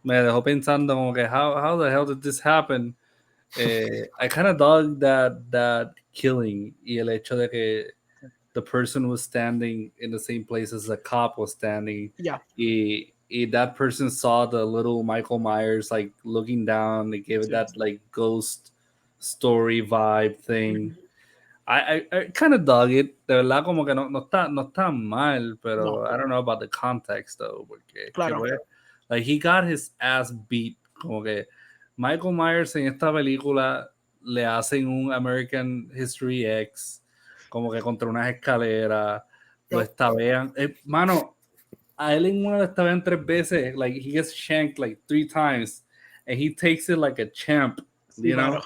me dejó pensando como que how the hell did this happen? I kind of dug that killing y el hecho de que the person was standing in the same place as the cop was standing. Yeah. Y that person saw the little Michael Myers like looking down. They gave it that like ghost story vibe thing. I kind of dug it. De verdad como que no está mal, pero I don't know about the context though. Porque claro. Like he got his ass beat. Como que Michael Myers en esta película le hacen un American History X, como que contra unas escaleras, lo estabean. Mano, a él en una lo estabean 3 veces. Like he gets shanked like 3 times, and he takes it like a champ. You know,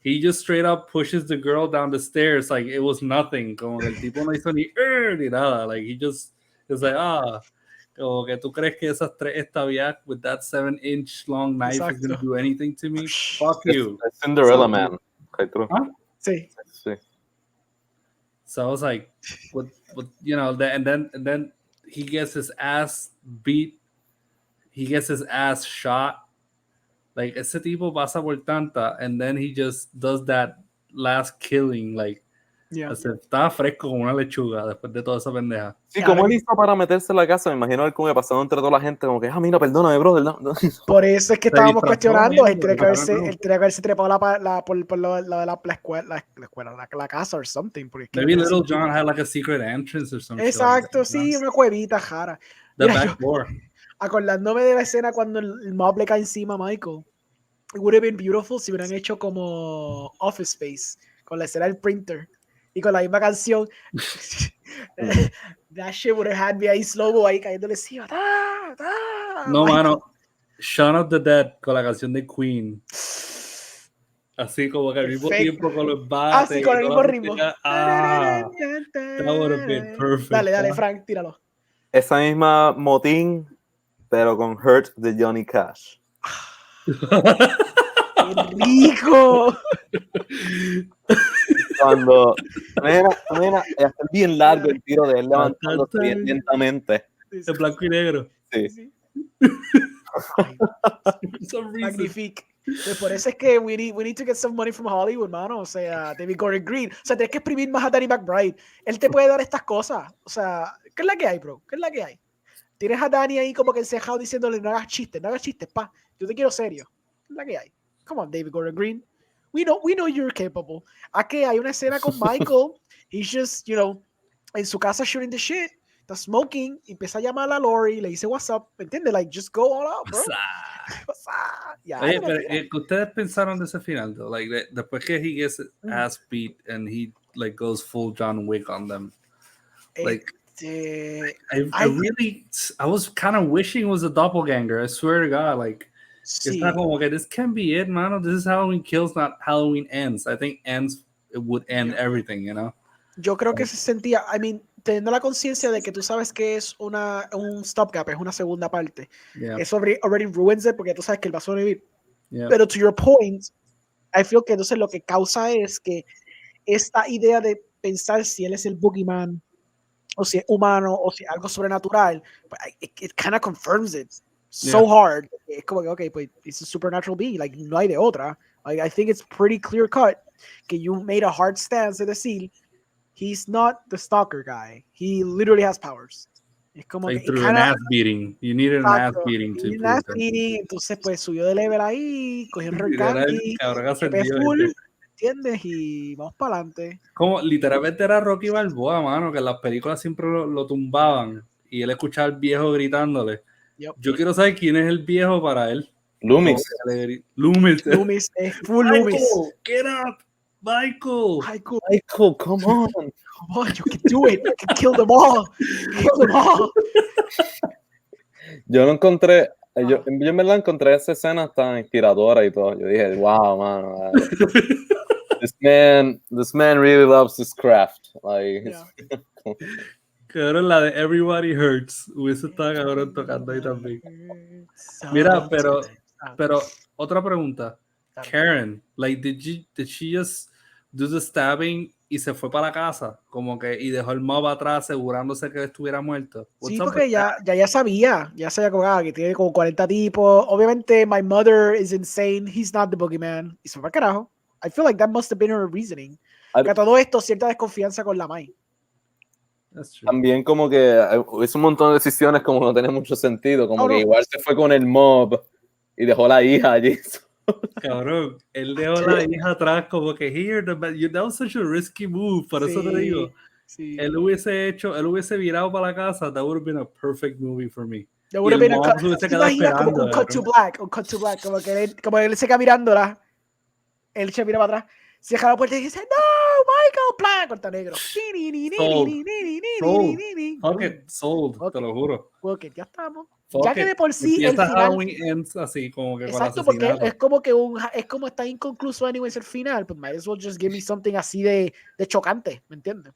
he just straight up pushes the girl down the stairs like it was nothing. Como que el tipo no hizo ni nada. Like he just is like como que tú crees que esas 3 estabias with that 7-inch long knife is going to do anything to me? Fuck you. It's Cinderella Man. Huh? Sí. So I was like, what you know, and then he gets his ass beat. He gets his ass shot. Like ese tipo pasa por tanta, and then he just does that last killing, like estaba fresco como una lechuga después de toda esa pendeja. Sí, como él hizo para meterse en la casa, me imagino él como que pasando entre toda la gente, como que, mira, perdóname, brother. No. Por eso es que estábamos cuestionando, él tenía que haberse trepado por lo de la escuela, la casa or something. Maybe Little John had like a secret entrance or something. Exacto, like sí, una cuevita jara. The back door. Acordándome de la escena cuando el mob le cae encima a Michael. It would have been beautiful si hubieran hecho como Office Space, con la escena del printer y con la misma canción. That shit would have had me ahí slow-mo ahí cayéndole encima. No, Michael. Mano. Shaun of the Dead con la canción de Queen. Así como que al mismo tiempo con los bates. Así con el mismo ritmo. That would have been perfect. Dale, Frank, tíralo. Esa misma motín, pero con Hurt de Johnny Cash. ¡Qué rico! Cuando es bien largo el tiro de él levantándose bien lentamente. En blanco y negro. Sí. Magnifique. Por eso es que we need to get some money from Hollywood, mano. O sea, David Gordon Green. O sea, tienes que exprimir más a Danny McBride. Él te puede dar estas cosas. O sea, ¿qué es la que hay, bro? ¿Qué es la que hay? Tienes a Danny ahí como que encejado diciéndole no hagas chistes, pa. Yo te quiero serio. ¿Qué es la que hay? Come on, David Gordon Green. We know you're capable. Aquí hay una escena con Michael. He's just, you know, en su casa shooting the shit. Está smoking. Y empieza a llamar a Lori. Le dice, what's up? ¿Me entiendes? Like, just go all out, bro. What's up? Yeah, oye, pero ¿qué ustedes pensaron de ese final, though? Like, después que he gets his ass beat and he, like, goes full John Wick on them. Like, I was kind of wishing it was a doppelganger. I swear to God, like, it's not como que this can be it, man. This is Halloween Kills, not Halloween Ends. I think Ends, it would end everything, you know? Yo creo que se sentía, I mean, teniendo la conciencia de que tú sabes que es un stopgap, es una segunda parte. Eso already ruins it porque tú sabes que él va a sobrevivir. Pero to your point, I feel que entonces lo que causa es que esta idea de pensar si él es el boogeyman o si es humano o si es algo sobrenatural, it kind of confirms it so hard. Es como que, okay, pues it's a supernatural being, like no hay de otra. Like, I think it's pretty clear cut que you made a hard stance de decir he's not the stalker guy. He literally has powers. Es como like que through an ass beating. You needed an ass beating to prove that. Entonces, pues subió de level ahí, cogió el Ranking, full, ¿entiendes? Y vamos para adelante. Como literalmente era Rocky Balboa, mano, que en las películas siempre lo tumbaban y él escuchaba al viejo gritándole. Yo quiero saber quién es el viejo para él. Loomis. Loomis, full Loomis. Get up! Michael, come on. Come on, you can do it. You can kill them all. Kill them all. Yo no encontré, yo en verdad encontré esa escena tan inspiradora y todo. Yo dije, wow, man. This man really loves his craft. Like, cabrón, la de Everybody Hurts. Hubiese estado cabrón tocando ahí también. Mira, pero otra pregunta. Karen, like, did she just do the stabbing y se fue para la casa? Como que, y dejó el mob atrás asegurándose que estuviera muerto. Sí, porque ya sabía como que tiene como 40 tipos. Obviamente, my mother is insane. He's not the boogeyman. Y se fue para carajo. I feel like that must have been her reasoning. Que a todo esto, cierta desconfianza con la Mai. También como que es un montón de decisiones como no tiene mucho sentido. Como que igual se fue con el mob y dejó la hija allí. Cabrón, él dejó la hija atrás como que that was such a risky move, por eso te digo. Sí. Él hubiese virado para la casa, that would have been a perfect movie for me. That would have been un cut to black, como él se queda mirándola, él se mira para atrás, cierra la puerta y dice, no, Michael, plan, corta negro. Sold, te lo juro. Ok, ya estamos. Ya que de por sí el final ends así como que exacto, porque es como que es como está inconcluso anyways el final, pues might as well just give me something así de chocante, ¿me entiendes?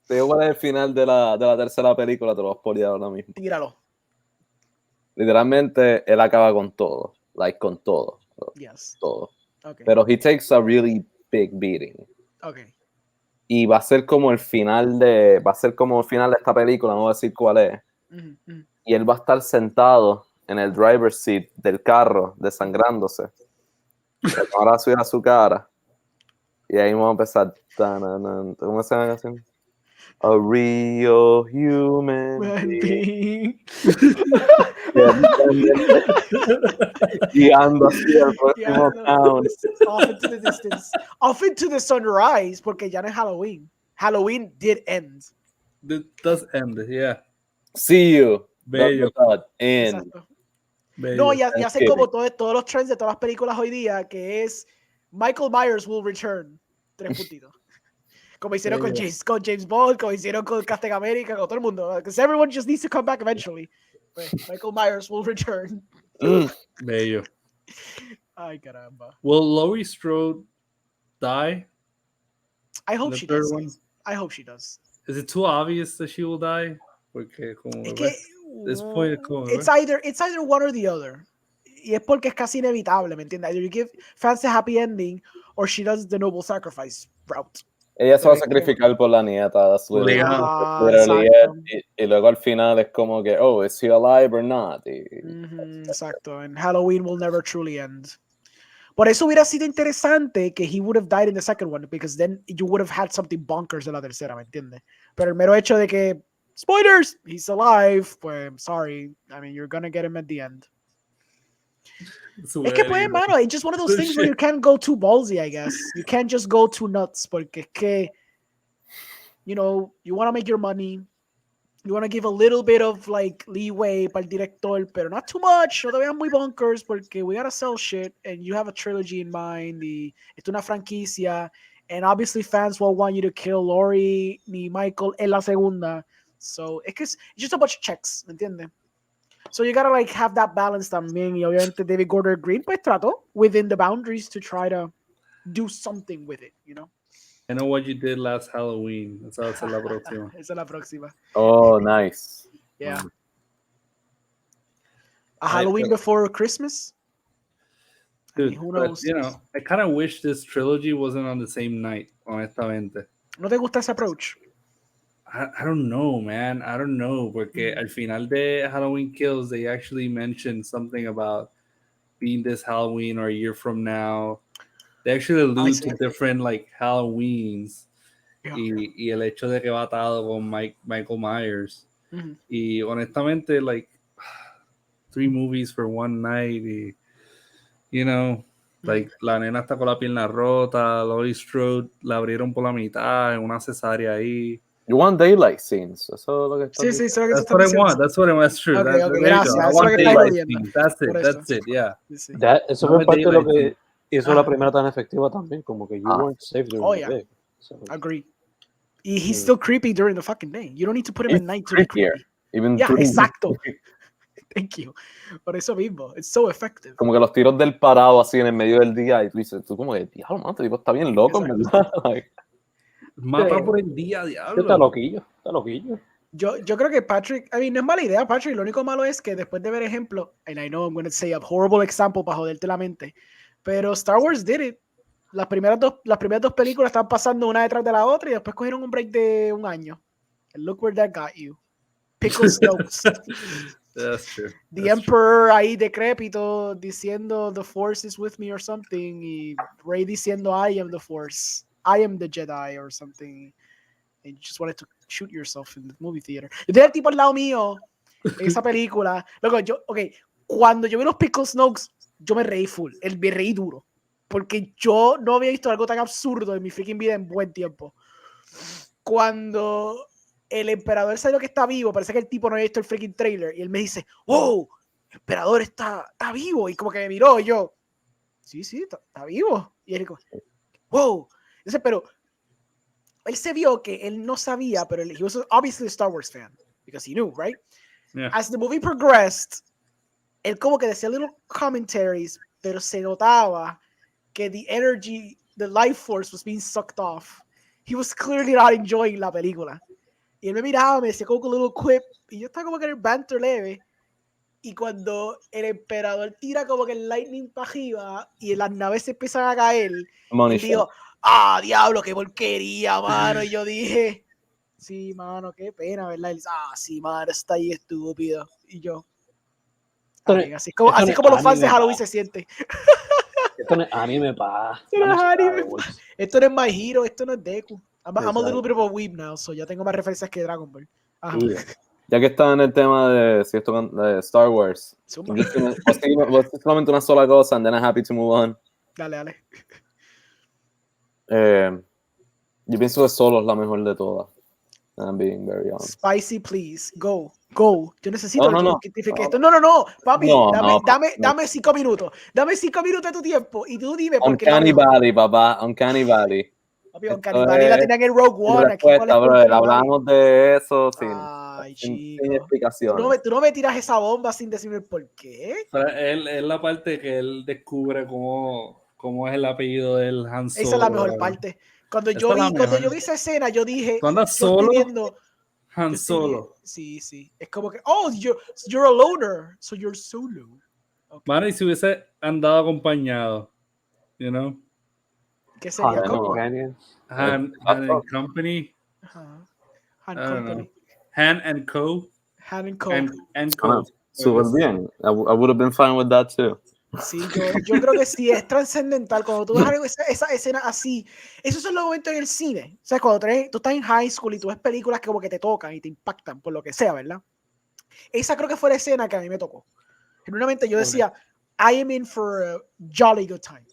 Te digo cuál es el final de la tercera película, te lo vas a spoilear ahora mismo. Tíralo. Literalmente él acaba con todo, con todo. Yes. Todo. Okay. Pero he takes a really big beating. Okay. Y va a ser como el final de esta película, no voy a decir cuál es. Y él va a estar sentado en el driver's seat del carro, desangrándose. Ahora va a subir a su cara. Y ahí vamos a empezar. ¿Cómo se llama la canción? A real human being. Guiando así al próximo town. Off into the distance. Off into the sunrise, porque ya no es Halloween. Halloween did end. It does end, yeah. See you. Bello. No, ya sé como todos los trends de todas las películas hoy día, que es Michael Myers will return. 3 puntitos. Como hicieron con James Bond, como hicieron con Captain America, con todo el mundo. Because everyone just needs to come back eventually. But Michael Myers will return. Bello. Ay, caramba. Will Laurie Strode die? I hope she does. I hope she does. Is it too obvious that she will die? Porque como this point, it's either one or the other. Y es porque es casi inevitable, ¿me entiendes? Either you give fans a happy ending or she does the noble sacrifice route. Ella se va a sacrificar por la nieta. Y luego al final es como que, oh, is he alive or not? Exacto. And Halloween will never truly end. Por eso hubiera sido interesante que he would have died in the second one, because then you would have had something bonkers en la tercera, ¿me entiendes? Pero el mero hecho de que, spoilers, he's alive, pues, sorry, I mean, you're gonna get him at the end. Es que pues, mano, it's just one of those things where you can't go too ballsy, I guess. You can't just go too nuts, porque es que, you know, you want to make your money, you want to give a little bit of, like, leeway para el director, pero not too much, no te veas muy bonkers, porque we gotta sell shit, and you have a trilogy in mind, y es una franquicia, and obviously fans will want you to kill Laurie ni Michael en la segunda, so it's just a bunch of checks, ¿me entiendes? So you gotta like have that balance también. Y obviamente David Gordon Green pues trató within the boundaries to try to do something with it, you know. I know what you did last Halloween. Esa es la próxima. Esa es la próxima. Oh, nice. Yeah. A Halloween before Christmas? Dude, I mean, who knows? But, you know, I kind of wish this trilogy wasn't on the same night, honestamente. ¿No te gusta ese approach? I don't know, man. I don't know, porque al final de Halloween Kills, they actually mentioned something about being this Halloween or a year from now. They actually allude to different, like, Halloweens. Yeah. Y el hecho de que va atado con Michael Myers. Y honestamente, like, 3 movies for one night. Y, you know, like, la nena está con la pierna rota, Laurie Strode la abrieron por la mitad, en una cesárea ahí. You want daylight scenes. Eso es lo que sí, sí, eso es lo que that's what I want. That's what I want. That's true. Okay, okay, gracias. I want daylight scenes. That's it. Yeah. Eso fue parte de lo que hizo la primera tan efectiva también, como que you weren't safe during the day. So. Agree. He's still creepy during the fucking day. You don't need to put him at night to be creepy. Even exacto. Thank you. Por eso mismo. It's so effective. Como que los tiros del parado así en el medio del día y tú dices, tú como que, diablo, man, este tipo está bien loco, ¿verdad? Mata por el día, diablo. Está loquillo. Yo creo que Patrick, I mean, no es mala idea, Patrick. Lo único malo es que después de ver ejemplo, and I know I'm going to say a horrible example para joderte la mente, pero Star Wars did it. Las primeras dos películas estaban pasando una detrás de la otra y después cogieron un break de un año. And look where that got you. Pickle Snokes. That's true. The Emperor ahí decrépito diciendo the Force is with me or something y Rey diciendo I am the Force. I am the Jedi or something. And you just wanted to shoot yourself in the movie theater. Yo tenía el tipo al lado mío en esa película. Loco, cuando yo vi los Pickle Snokes, yo me reí full. Me reí duro. Porque yo no había visto algo tan absurdo en mi freaking vida en buen tiempo. Cuando el emperador sabe que está vivo, parece que el tipo no había visto el freaking trailer, y él me dice, ¡oh! El emperador está vivo. Y como que me miró, y yo, sí, está vivo. Y él dijo, ¡wow! Entonces, pero él se vio que él no sabía, pero he was obviously a Star Wars fan, because he knew, right? Yeah. As the movie progressed, él como que decía little commentaries, pero se notaba que the energy, the life force was being sucked off. He was clearly not enjoying la película. Y él me miraba, me decía como un little quip, y yo estaba como que en el banter leve. Y cuando el emperador tira como que el lightning para arriba y las naves se empiezan a caer, y digo, diablo, qué porquería, mano. Y yo dije, sí, mano, qué pena, ¿verdad? Y dice, sí, mano, está ahí estúpido. Y yo, así como los fans de Halloween se sienten. Esto no es anime, pa. Esto no es My Hero, esto no es Deku. I'm a little bit of a weeb now, so ya tengo más referencias que Dragon Ball. Ya que está en el tema de Star Wars, voy a decir solamente una sola cosa, and then I'm happy to move on. Dale. Yo pienso que Solo es la mejor de todas. I'm being very honest. Spicy, please. Go. Yo necesito esto. No, papi. Dame 5 minutos. Dame 5 minutos de tu tiempo y tú dime por qué. Uncanny Valley, papá. Uncanny Valley. Papi, Uncanny Valley la tenían en Rogue One. Hablamos de eso sin explicación. Tú no me tiras esa bomba sin decirme el por qué. Es la parte que él descubre cómo es el apellido del Han Solo. Esa es la mejor parte. Cuando yo vi esa escena, yo dije, ¿cuándo yo solo? estoy viendo Han Solo. Sí. Es como que, you're a loner, so you're solo. Okay. Mano, y si hubiese andado acompañado, you know? ¿Qué sería? Han and Company. Han and Co. And Co. Súper bien. I would have been fine with that too. Sí, yo creo que sí, es trascendental. Cuando tú ves esa escena así, esos son los momentos en el cine. O sea, cuando tú estás en high school y tú ves películas que como que te tocan y te impactan por lo que sea, ¿verdad? Esa creo que fue la escena que a mí me tocó. Genuinamente yo decía, I am in for a jolly good time.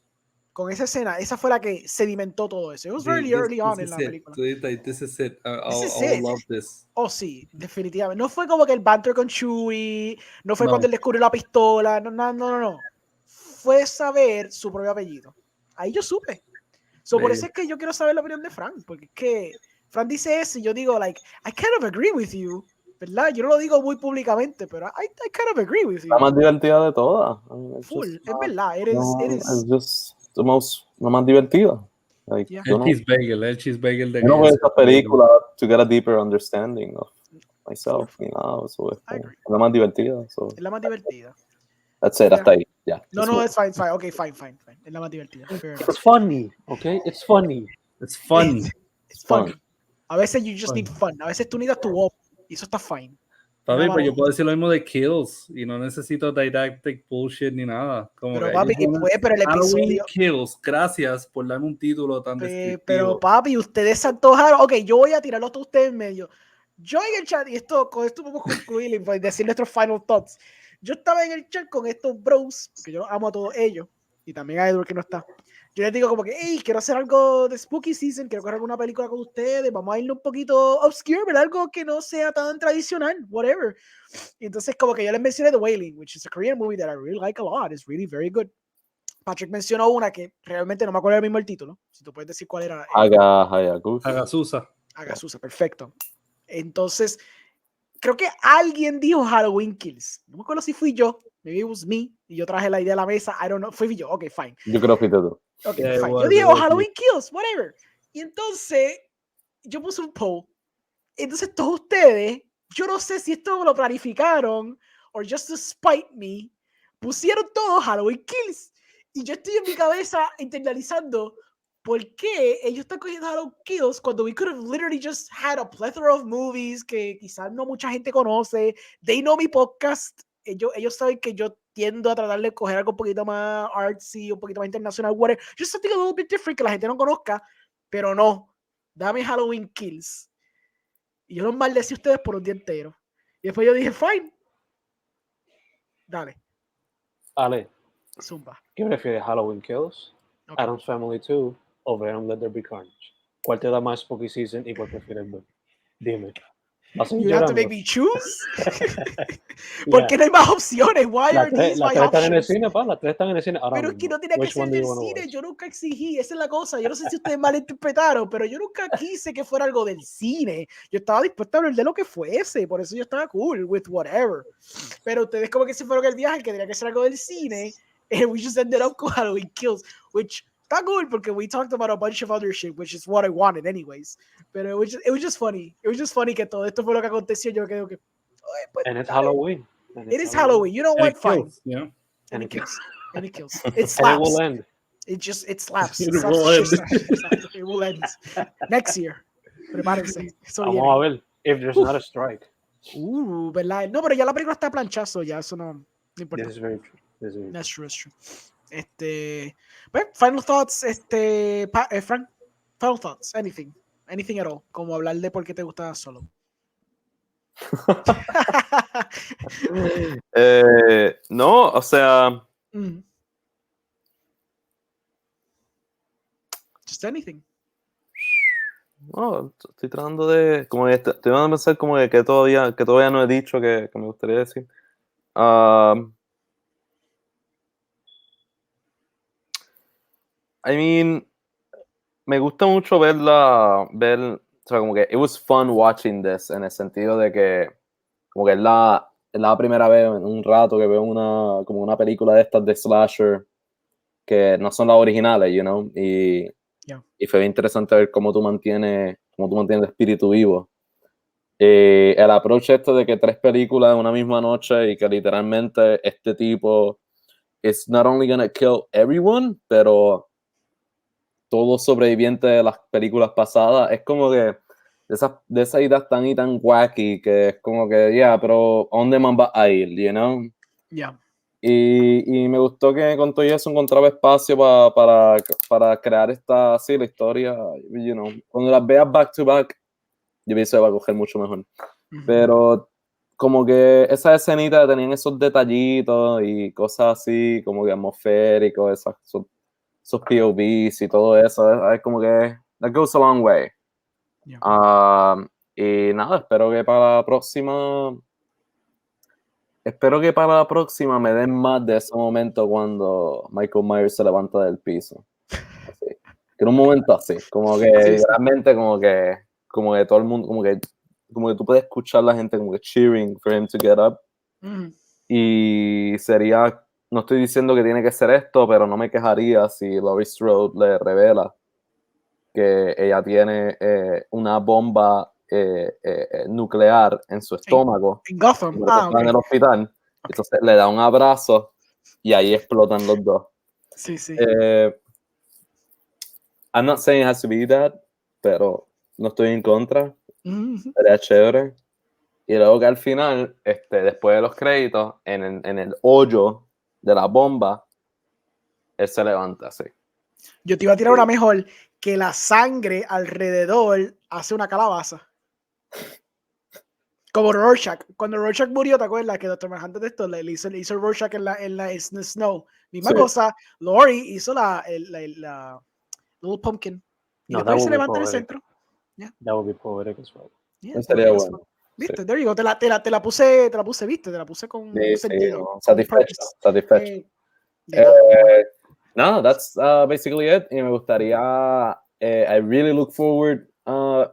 Con esa escena, esa fue la que sedimentó todo eso. It was very early on en la película. This is it. I love this. Oh, sí, definitivamente. No fue como que el banter con Chewie, no fue cuando él descubrió la pistola, no. Fue saber su propio apellido. Ahí yo supe. Por eso es que yo quiero saber la opinión de Fran, porque es que Fran dice eso y yo digo, like, I kind of agree with you, ¿verdad? Yo no lo digo muy públicamente, pero I kind of agree with you. La más divertida de todas. Full, es verdad. It is just la más divertida. Like, Yeah. El cheeseburger de yo no veo que esta película to get a deeper understanding of myself, ni nada, so, es la más divertida. So. Es la más divertida. That's it, hasta ahí. Yeah, no, it's fine. Okay, fine. Es la más divertida. It's funny, okay? It's funny. It's fun. It's funny. A veces you just need fun. A veces tú necesitas tu voz. Y eso está fine. Papi, pero yo puedo decir lo mismo de Kills y no necesito didactic bullshit ni nada. Como pero que papi, pero el Halloween episodio... Kills, gracias por darme un título tan descriptivo. Pero papi, ustedes se antojaron. Ok, yo voy a tirarlo a todos ustedes en medio. Yo en el chat, y con esto podemos concluir y decir nuestros final thoughts. Yo estaba en el chat con estos bros, que yo amo a todos ellos, y también a Edward que no está. Yo les digo como que, hey, quiero hacer algo de Spooky Season, quiero hacer alguna película con ustedes, vamos a irle un poquito obscure, ¿verdad? Algo que no sea tan tradicional, whatever. Y entonces como que yo les mencioné The Wailing, which is a Korean movie that I really like a lot, it's really very good. Patrick mencionó una que realmente no me acuerdo el mismo el título, si tú puedes decir cuál era. Hagasusa, perfecto. Entonces, creo que alguien dijo Halloween Kills. No me acuerdo si fui yo, maybe it was me, y yo traje la idea a la mesa, I don't know, fui yo, ok, fine. Yo creo que tú. Ok, fine. Yo dije, Halloween Kills, whatever. Y entonces, yo puse un poll. Entonces, todos ustedes, yo no sé si esto lo planificaron, o just to spite me, pusieron todos Halloween Kills. Y yo estoy en mi cabeza internalizando por qué ellos están cogiendo Halloween Kills cuando we could have literally just had a plethora of movies que quizás no mucha gente conoce. They know mi podcast. Ellos saben que yo tiendo a tratar de coger algo un poquito más artsy, un poquito más internacional, whatever. Just something a little bit different que la gente no conozca, pero no. Dame Halloween Kills. Y yo los maldecí a ustedes por un día entero. Y después yo dije, fine. Dale. Ale. Zumba. ¿Qué prefieres, Halloween Kills, okay, Addams Family 2 o Venom Let There Be Carnage? ¿Cuál te da más Spooky Season y cuál prefieres ver? Dime. You have to make me choose. ¿Por qué no hay más opciones? Why are these my options? Las tres están en el cine, pa. Las tres están en el cine ahora pero mismo. Es que no tenía que ser del cine. Yo nunca exigí. Esa es la cosa. Yo no sé si ustedes malinterpretaron, pero yo nunca quise que fuera algo del cine. Yo estaba dispuesto a hablar de lo que fuese. Por eso yo estaba cool with whatever. Pero ustedes como que se fueron el viaje que tenía que ser algo del cine. And we just ended up with Halloween Kills, which está cool porque we talked about a bunch of other shit, which is what I wanted anyways. Pero it was just funny. It was just funny que todo esto fue lo que aconteció. Yo creo que... Pues, and it's Halloween. It is Halloween. You know what? Fine. Yeah. And it kills. And it kills. It slaps. And it will end. It slaps. It will end. It will end. Next year. Prepárense. Vamos a ver. If there's not a strike. ¿Verdad? No, pero ya la película está planchazo. Ya eso no importa. This is very true. That's true. Well, final thoughts, Frank. Final thoughts. Anything at all. Como hablar de por qué te gusta Solo. No, o sea. Just anything. No, estoy tratando de. Como estoy tratando de pensar como que todavía no he dicho que me gustaría decir. I mean, me gusta mucho ver, o sea, como que it was fun watching this, en el sentido de que como que es la primera vez en un rato que veo como una película de estas de slasher que no son las originales, you know, y fue bien interesante ver cómo tú mantienes el espíritu vivo. El approach de que 3 películas en una misma noche y que literalmente este tipo is not only gonna kill everyone, pero todos sobrevivientes de las películas pasadas, es como que de esa idea tan y tan wacky que es como que, pero ¿a dónde más va a ir, you know? Yeah. Y me gustó que con todo eso encontraba espacio para crear la historia, you know. Cuando las veas back to back, yo pienso que va a coger mucho mejor. Pero como que esas escenitas tenían esos detallitos y cosas así, como que atmosféricos, esos POVs y todo eso, es como que that goes a long way. Yeah. Y nada, espero que para la próxima me den más de ese momento cuando Michael Myers se levanta del piso. Así. Que en un momento así, como que realmente como que todo el mundo, como que tú puedes escuchar a la gente como que cheering for him to get up. Y sería, no estoy diciendo que tiene que ser esto, pero no me quejaría si Laurie Strode le revela que ella tiene una bomba nuclear en su estómago. En Gotham. Está en el hospital. Entonces le da un abrazo y ahí explotan los dos. Sí, sí. I'm not saying it has to be that, pero no estoy en contra. Mm-hmm. Sería chévere. Y luego que al final, después de los créditos, en el hoyo de la bomba, él se levanta así. Yo te iba a tirar una mejor, que la sangre alrededor hace una calabaza. Como Rorschach. Cuando Rorschach murió, ¿te acuerdas? Que Dr. Manhattan de esto le hizo Rorschach en la Snow. Misma cosa, Laurie hizo la Little Pumpkin. Y después se levanta en el centro. Yeah. That would be poetic as well. Yeah, sería bueno. ¿Viste? Sí. There you go. Te la puse, ¿viste? Te la puse con sentido. Satisfecho. No, that's basically it. Y me gustaría, I really look forward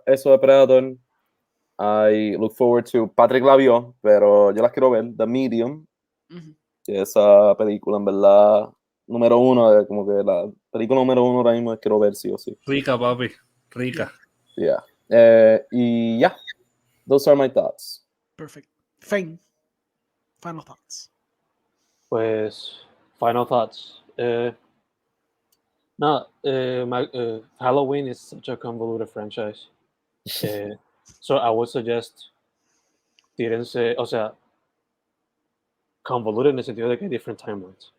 eso de Predator. I look forward to, Patrick la vio, pero yo la quiero ver, The Medium. Que esa película, en verdad, número uno, como que la película número uno ahora mismo quiero ver sí o sí. Rica, papi, rica. Yeah. Y yeah, those are my thoughts. Perfect. Final thoughts. Pues, final thoughts. Halloween is such a convoluted franchise. So I would suggest tírense, o sea, convoluted en el sentido de que hay different timelines.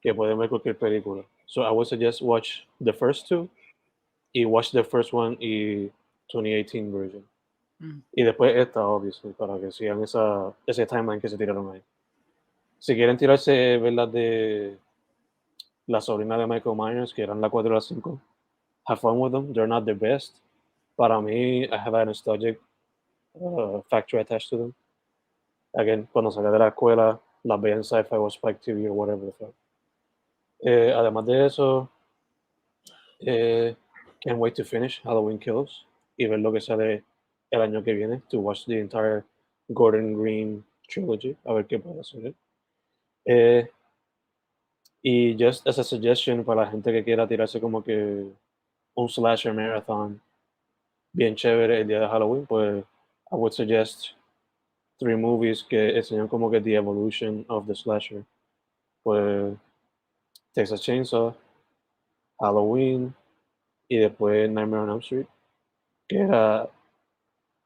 Que pueden ver cualquier película. So I would suggest watch the first two y watch the first one y 2018 version. Y después esta, obviously, para que sigan ese timeline que se tiraron ahí. Si quieren tirarse, ver las de la sobrina de Michael Myers, que eran la 4 y la 5, have fun with them. They're not the best. Para mí, I have a nostalgic factor attached to them. Again, cuando salí de la escuela, las veía en Sci-Fi o Spike TV o whatever the fuck. Además de eso, can't wait to finish Halloween Kills y ver lo que sale el año que viene, to watch the entire Gordon Green trilogy, a ver qué puede hacer. Y just as a suggestion para la gente que quiera tirarse como que un slasher marathon bien chévere el día de Halloween, pues I would suggest 3 movies que enseñan como que the evolution of the slasher. Pues Texas Chainsaw, Halloween y después Nightmare on Elm Street, que era,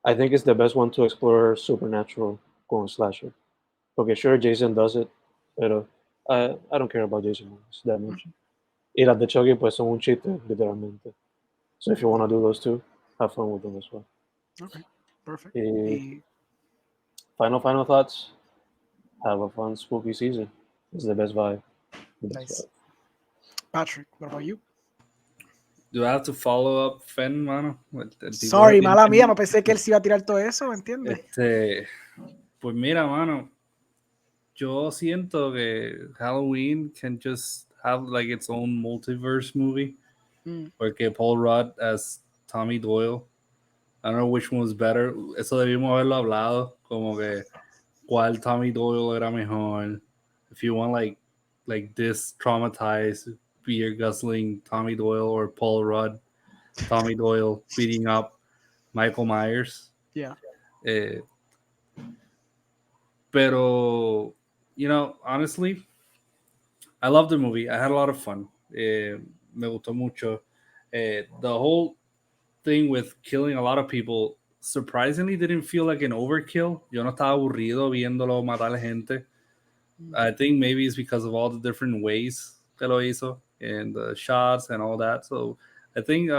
I think it's the best one to explore supernatural con slasher. Porque sure, Jason does it, pero I don't care about Jason that much. Y las de Chucky pues son un chiste, literalmente. So if you want to do those two, have fun with them as well. Okay, perfect. Final thoughts. Have a fun spooky season. It's the best vibe. Nice. Patrick, what about you? Do I have to follow up Fen, mano? Sorry, mala mía, no pensé que él se iba a tirar todo eso, ¿me entiendes? Pues mira, mano, yo siento que Halloween can just have like its own multiverse movie. Porque Paul Rudd as Tommy Doyle, I don't know which one was better. Eso debimos haberlo hablado, como que cuál Tommy Doyle era mejor. If you want like this traumatized, beer guzzling Tommy Doyle or Paul Rudd, Tommy Doyle beating up Michael Myers. Yeah. Pero, you know, honestly, I love the movie. I had a lot of fun. Me gustó mucho. The whole thing with killing a lot of people surprisingly didn't feel like an overkill. Yo no estaba aburrido viéndolo matar gente. I think maybe it's because of all the different ways que lo hizo and the shots and all that. So I think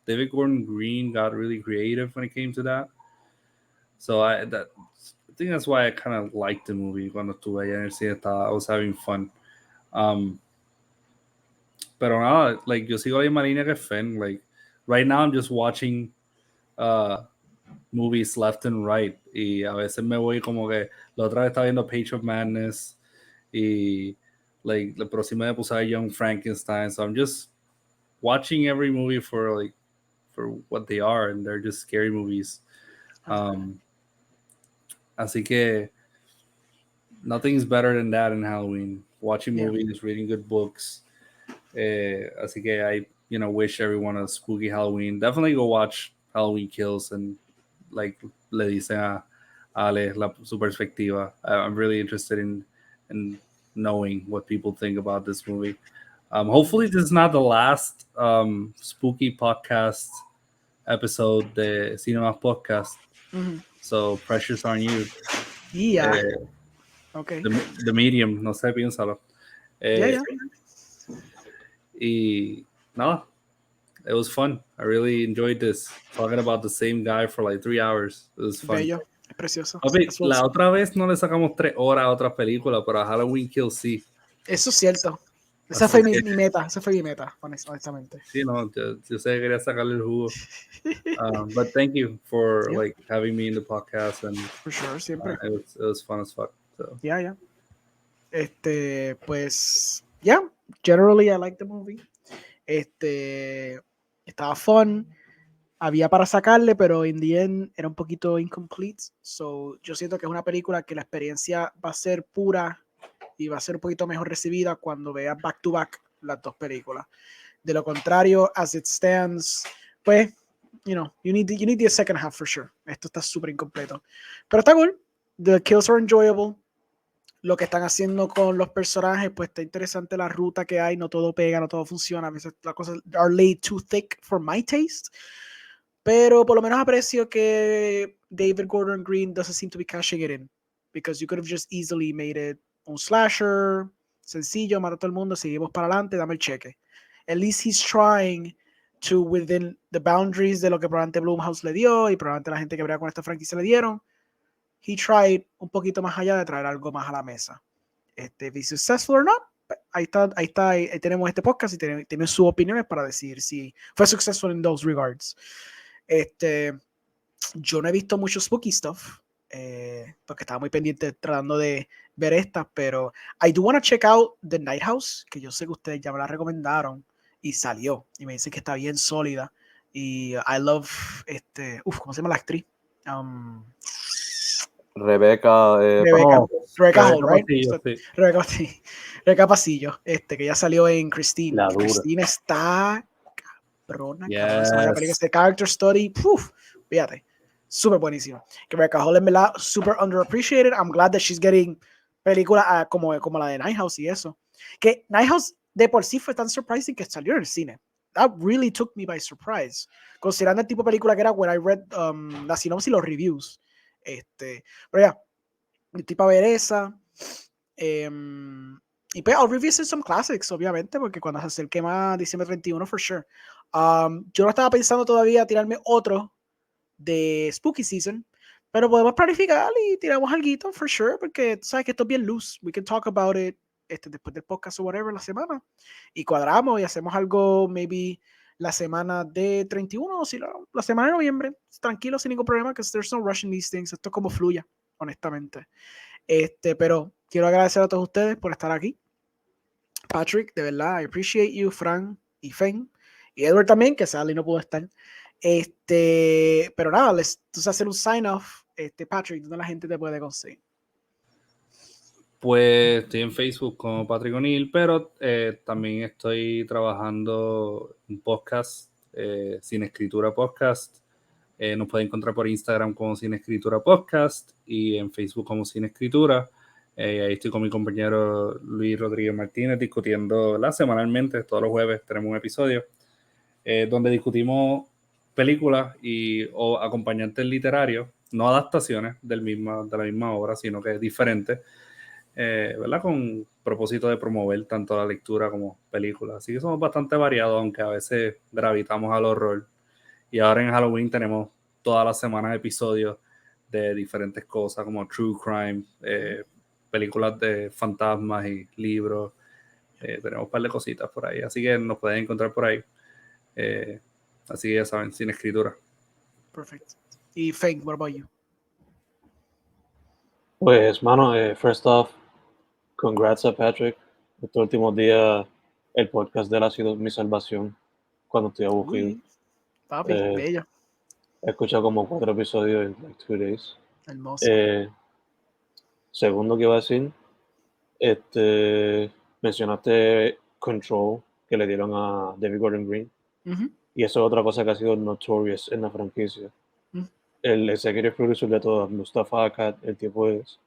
David Gordon Green got really creative when it came to that. So I think that's why I kind of liked the movie. Cuando estuve allá en el cine, I was having fun. Pero nada, like yo sigo la misma línea que Fen. Like right now, I'm just watching movies left and right. Y a veces me voy como que la otra vez estaba viendo Page of Madness y like la próxima me puse a Young Frankenstein. So I'm just watching every movie for what they are, and they're just scary movies. Así que nothing's better than that in Halloween. Watching movies, reading good books. Así que wish everyone a spooky Halloween. Definitely go watch Halloween Kills and like le dice a Ale su perspectiva. I'm really interested in knowing what people think about this movie. Hopefully this is not the last spooky podcast episode de CINE MÁS podcast. So pressure's on you. Yeah. Okay. The medium, no sé, piénsalo. Yeah. Y nada, it was fun. I really enjoyed this. Talking about the same guy for like 3 hours. It was fun. Bello, es precioso. La otra vez no le sacamos 3 horas a otra película, pero a Halloween Kills sí. Eso es cierto. Esa fue mi meta. Esa fue mi meta, honestamente. Sí, no, yo sé que quería sacarle el jugo. But thank you for like having me in the podcast, and for sure, siempre. It was fun as fuck. So. Yeah. Pues, generally I like the movie. Estaba fun. Había para sacarle, pero in the end era un poquito incomplete. So, yo siento que es una película que la experiencia va a ser pura y va a ser un poquito mejor recibida cuando veas back to back las dos películas. De lo contrario, as it stands, pues, you need the second half for sure. Esto está súper incompleto. Pero está cool. The kills are enjoyable. Lo que están haciendo con los personajes, pues está interesante la ruta que hay. No todo pega, no todo funciona. A veces las cosas are laid too thick for my taste. Pero por lo menos aprecio que David Gordon Green doesn't seem to be cashing it in. Because you could have just easily made it un slasher, sencillo, mata a todo el mundo, seguimos para adelante, dame el cheque. At least he's trying to, within the boundaries de lo que probablemente Blumhouse le dio y probablemente la gente que brega con esta franquicia le dieron, he tried un poquito más allá de traer algo más a la mesa. If he's successful or not, ahí tenemos este podcast y tiene sus opiniones para decir si fue successful in those regards. Yo no he visto mucho spooky stuff, porque estaba muy pendiente tratando de ver estas, pero I do want to check out The Night House, que yo sé que ustedes ya me la recomendaron y salió, y me dicen que está bien sólida, y I love, ¿cómo se llama la actriz? Rebecca Hall, right? Pasillo, sí. Rebecca Pasillo, que ya salió en Christine. La dura. Christine está cabrona, Yes. cabrona. Este character study, fíjate, súper buenísimo. Que Rebecca Hall en verdad super underappreciated. I'm glad that she's getting películas como la de Night House y eso. Que Night House de por sí fue tan surprising que salió en el cine. That really took me by surprise. Considerando el tipo de película que era when I read la sinopsis y los reviews. Pero ya, estoy para ver esa. Y pues I'll revisit some classics, obviamente, porque cuando se acerque más diciembre 31, for sure. Yo no estaba pensando todavía tirarme otro de Spooky Season, pero podemos planificar y tiramos algo, for sure, porque tú sabes que esto es bien loose. We can talk about it después del podcast o whatever la semana. Y cuadramos y hacemos algo, maybe la semana de 31 o si la semana de noviembre. Tranquilo, sin ningún problema, because there's no rush in these things. Esto es como fluya, honestamente. Pero quiero agradecer a todos ustedes por estar aquí. Patrick, de verdad, I appreciate you, Fran y Fen, y Edward también, que Sally no pudo estar. Pero nada, tú sabes hacer un sign off. Patrick, ¿dónde la gente te puede conseguir? Pues estoy en Facebook como Patrick O'Neill, pero también estoy trabajando en podcast, Cinescritura Podcast. Nos pueden encontrar por Instagram como Cinescritura Podcast y en Facebook como Cinescritura. Ahí estoy con mi compañero Luis Rodríguez Martínez discutiendo semanalmente, todos los jueves tenemos un episodio donde discutimos películas o acompañantes literarios, no adaptaciones de la misma obra, sino que es diferente, ¿verdad? Con propósito de promover tanto la lectura como películas. Así que somos bastante variados, aunque a veces gravitamos al horror. Y ahora en Halloween tenemos todas las semanas episodios de diferentes cosas como true crime, películas de fantasmas y libros. Tenemos un par de cositas por ahí, así que nos pueden encontrar por ahí. Así que ya saben, Cinescritura. Perfecto. Y Feng, what about you? Pues, mano, first off, congrats a Patrick. Estos últimos días el podcast de él ha sido mi salvación cuando estoy aburrido. Papi, bello. He escuchado como 4 episodios en like 2 days. Hermoso. Segundo que iba a decir, mencionaste Control que le dieron a David Gordon Green. Y eso es otra cosa que ha sido notorious en la franquicia. El executive producer de todo, Mustafa Akkad, el tipo es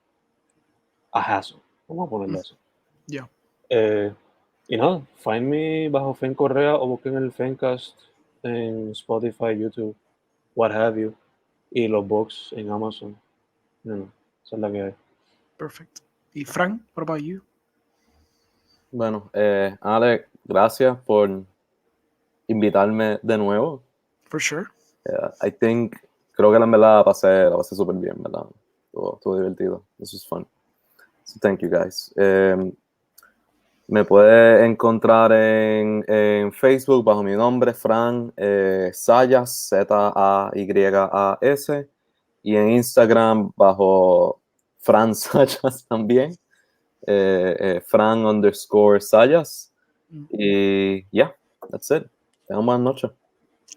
a hassle, vamos a ponerle eso. Y nada, find me bajo Fran Correa o busquen el Fencast en Spotify, YouTube, what have you, y los box en Amazon. Esa es la que hay. Perfecto. ¿Y Fran, what about you? Bueno, Ale, gracias por invitarme de nuevo. For sure. Creo que en verdad la pasé súper bien, ¿verdad? Estuvo divertido. This was fun. So thank you guys. Me puede encontrar en Facebook bajo mi nombre, Fran Zayas, Zayas, y en Instagram bajo Fran Zayas también, Fran_Zayas. Y that's it. Tengan buenas noches.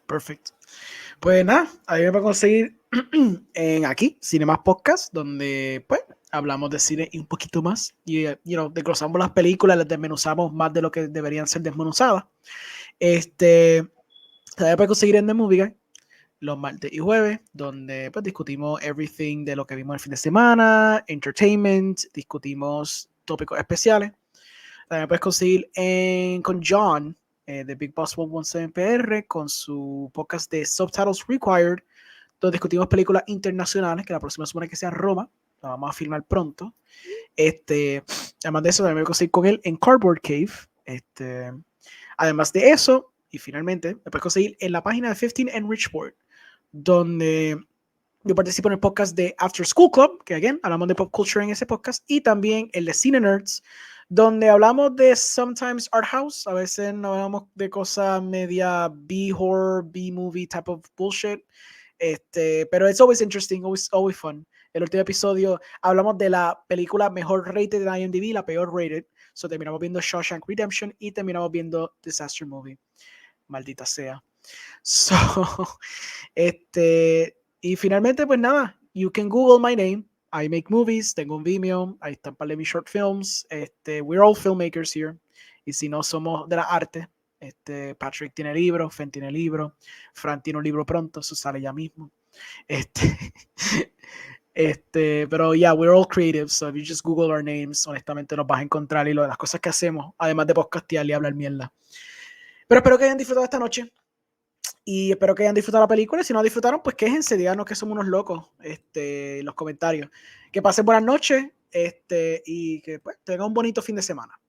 Perfecto. Pues nada, ahí me va a conseguir en aquí, CINE MÁS Podcast, donde pues hablamos de cine y un poquito más. Y desglosamos las películas, las desmenuzamos más de lo que deberían ser desmenuzadas. También puede conseguir en The Movie Guy los martes y jueves, donde pues discutimos everything de lo que vimos el fin de semana, entertainment, discutimos tópicos especiales. También puedes conseguir con John de Big Boss 117 PR con su podcast de Subtitles Required, donde discutimos películas internacionales, que la próxima semana que sea Roma, la vamos a filmar pronto. Además de eso, también me voy a conseguir con él en Cardboard Cave. Además de eso, y finalmente, me puedes conseguir en la página de 15 and Richport, donde yo participo en el podcast de After School Club, que again, hablamos de pop culture en ese podcast, y también el de Cine Nerds, donde hablamos de sometimes art house, a veces no hablamos de cosas media B-horror, B-movie type of bullshit, pero it's always interesting, always fun. El último episodio hablamos de la película mejor rated de IMDb, la peor rated, so terminamos viendo Shawshank Redemption y terminamos viendo Disaster Movie, maldita sea. So, y finalmente pues nada, you can Google my name. I make movies, tengo un Vimeo, ahí están para mis short films. We're all filmmakers here. Y si no somos de la arte, Patrick tiene libro, Fen tiene libro, Fran tiene un libro pronto, eso sale ya mismo. Pero yeah, we're all creative, so if you just Google our names, honestamente nos vas a encontrar y lo de las cosas que hacemos, además de podcastear y hablar mierda. Pero espero que hayan disfrutado esta noche. Y espero que hayan disfrutado la película. Si no la disfrutaron, pues quéjense, díganos que somos unos locos en los comentarios. Que pasen buenas noches y que pues tengan un bonito fin de semana.